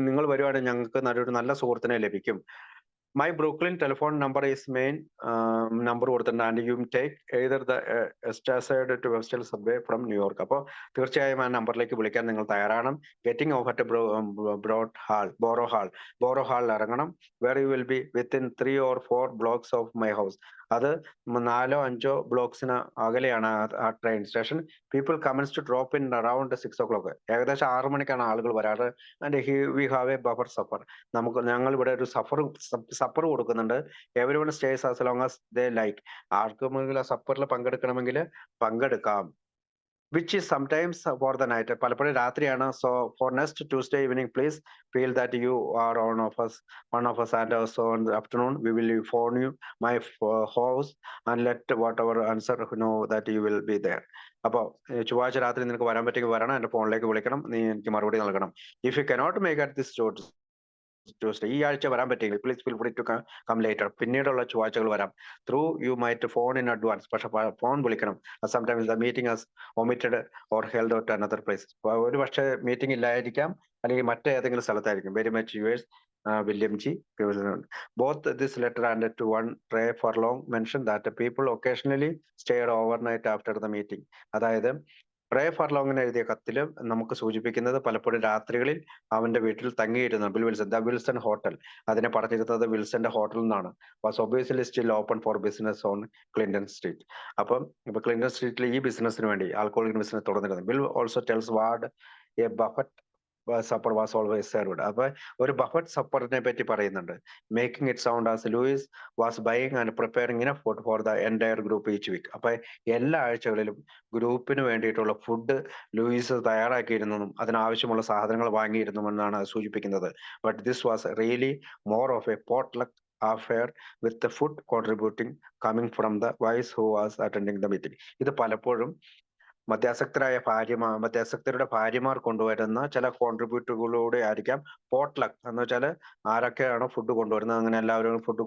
നിങ്ങൾ വരുവാണെങ്കിൽ ഞങ്ങൾക്ക് നല്ലൊരു നല്ല സുഹൃത്തിനെ ലഭിക്കും. My Brooklyn telephone number is main number കൊടുത്തിട്ടുണ്ട് and you take either the East Side to vestal subway from New York. അപ്പോൾ തീർച്ചയായും ആ നമ്പറിലേക്ക് വിളിക്കാൻ നിങ്ങൾ തയ്യാറാണ്. ഗെറ്റിംഗ് ഓഫ് അറ്റ് ബോറോ ഹാളിൽ ഇറങ്ങണം. Where you will be within 3 or 4 blocks of my house. അത് 4-5 ബ്ലോക്സിന് അകലെയാണ് ആ train station. People commence to drop in around 6 o'clock. ഏകദേശം 6 മണിക്കാണ് ആളുകൾ വരാറ്. And we have a buffet supper. ഞങ്ങൾ ഇവിടെ ഒരു സപ്പർ കൊടുക്കുന്നുണ്ട്. Everyone stays as long as they like. ആർക്കുമെങ്കിലും ആ സപ്പറിൽ പങ്കെടുക്കണമെങ്കിൽ പങ്കെടുക്കാം. Which is sometimes for the night. പലപ്പോഴും രാത്രിയാണ്. So for next Tuesday evening please feel that you R one of us and also in the afternoon we will phone you my house and let whatever answer know that you will be there. അപ്പോൾ ചൊവ്വാഴ്ച രാത്രി നിനക്ക് വരാൻ പറ്റുമെങ്കിൽ വരണം, എന്റെ ഫോണിലേക്ക് വിളിക്കണം, നീ എനിക്ക് മറുപടി നൽകണം. If you cannot make it this Tuesday, ഈ ആഴ്ച വരാൻ പറ്റില്ല, please feel free to come later. പിന്നീടുള്ള ചൊവ്വാഴ്ചകൾ വരാം. Through you might phone in advance. പക്ഷെ ഫോൺ വിളിക്കണം. Sometimes the meeting has omitted or held out another place. ഒരു പക്ഷേ മീറ്റിംഗ് ഇല്ലായിരിക്കാം, അല്ലെങ്കിൽ മറ്റേതെങ്കിലും സ്ഥലത്തായിരിക്കും. Very much yours William G. Both this letter and to one Ray Furlong mentioned that people occasionally stayed overnight after the meeting. അതായത് റേ ഫർലോങ്ങിന് എഴുതിയ കത്തില് നമുക്ക് സൂചിപ്പിക്കുന്നത് പലപ്പോഴും രാത്രികളിൽ അവന്റെ വീട്ടിൽ തങ്ങിയിരുന്നു. ദ വിൽസൺ ഹോട്ടൽ, അതിനെ പറഞ്ഞിരുന്നത് വിൽസന്റെ ഹോട്ടൽ എന്നാണ്. Was obviously still open for business on Clinton street. അപ്പം ഇപ്പൊ ക്ലിന്റൺ സ്ട്രീറ്റിൽ ഈ ബിസിനസിന് വേണ്ടി, ആൽക്കഹോളിക് ബിസിനസ് തുടർന്നിരുന്നു. Bill also tells Ward a buffet supper was always served. അപ്പൊ ഒരു ബഫറ്റ് സപ്പറിനെ പറ്റി പറയുന്നുണ്ട്. Making it sound as Lois was buying and preparing enough food for the entire group each week. അപ്പൊ എല്ലാ ആഴ്ചകളിലും ഗ്രൂപ്പിന് വേണ്ടിയിട്ടുള്ള ഫുഡ് ലൂയിസ് തയ്യാറാക്കിയിരുന്നെന്നും അതിനാവശ്യമുള്ള സാധനങ്ങൾ വാങ്ങിയിരുന്നുവെന്നാണ് സൂചിപ്പിക്കുന്നത്. But this was really more of a potluck affair with the food contributing coming from the wives who was attending the meeting. ഇത് പലപ്പോഴും മധ്യസ്ഥരുടെ ഭാര്യമാർ കൊണ്ടുവരുന്ന ചില കോൺട്രിബ്യൂട്ടുകളിലൂടെ ആയിരിക്കാം. പോട്ട്ലക്ക് എന്ന് വെച്ചാൽ ആരൊക്കെയാണോ ഫുഡ് കൊണ്ടുവരുന്നത്, അങ്ങനെ എല്ലാവരും ഫുഡ്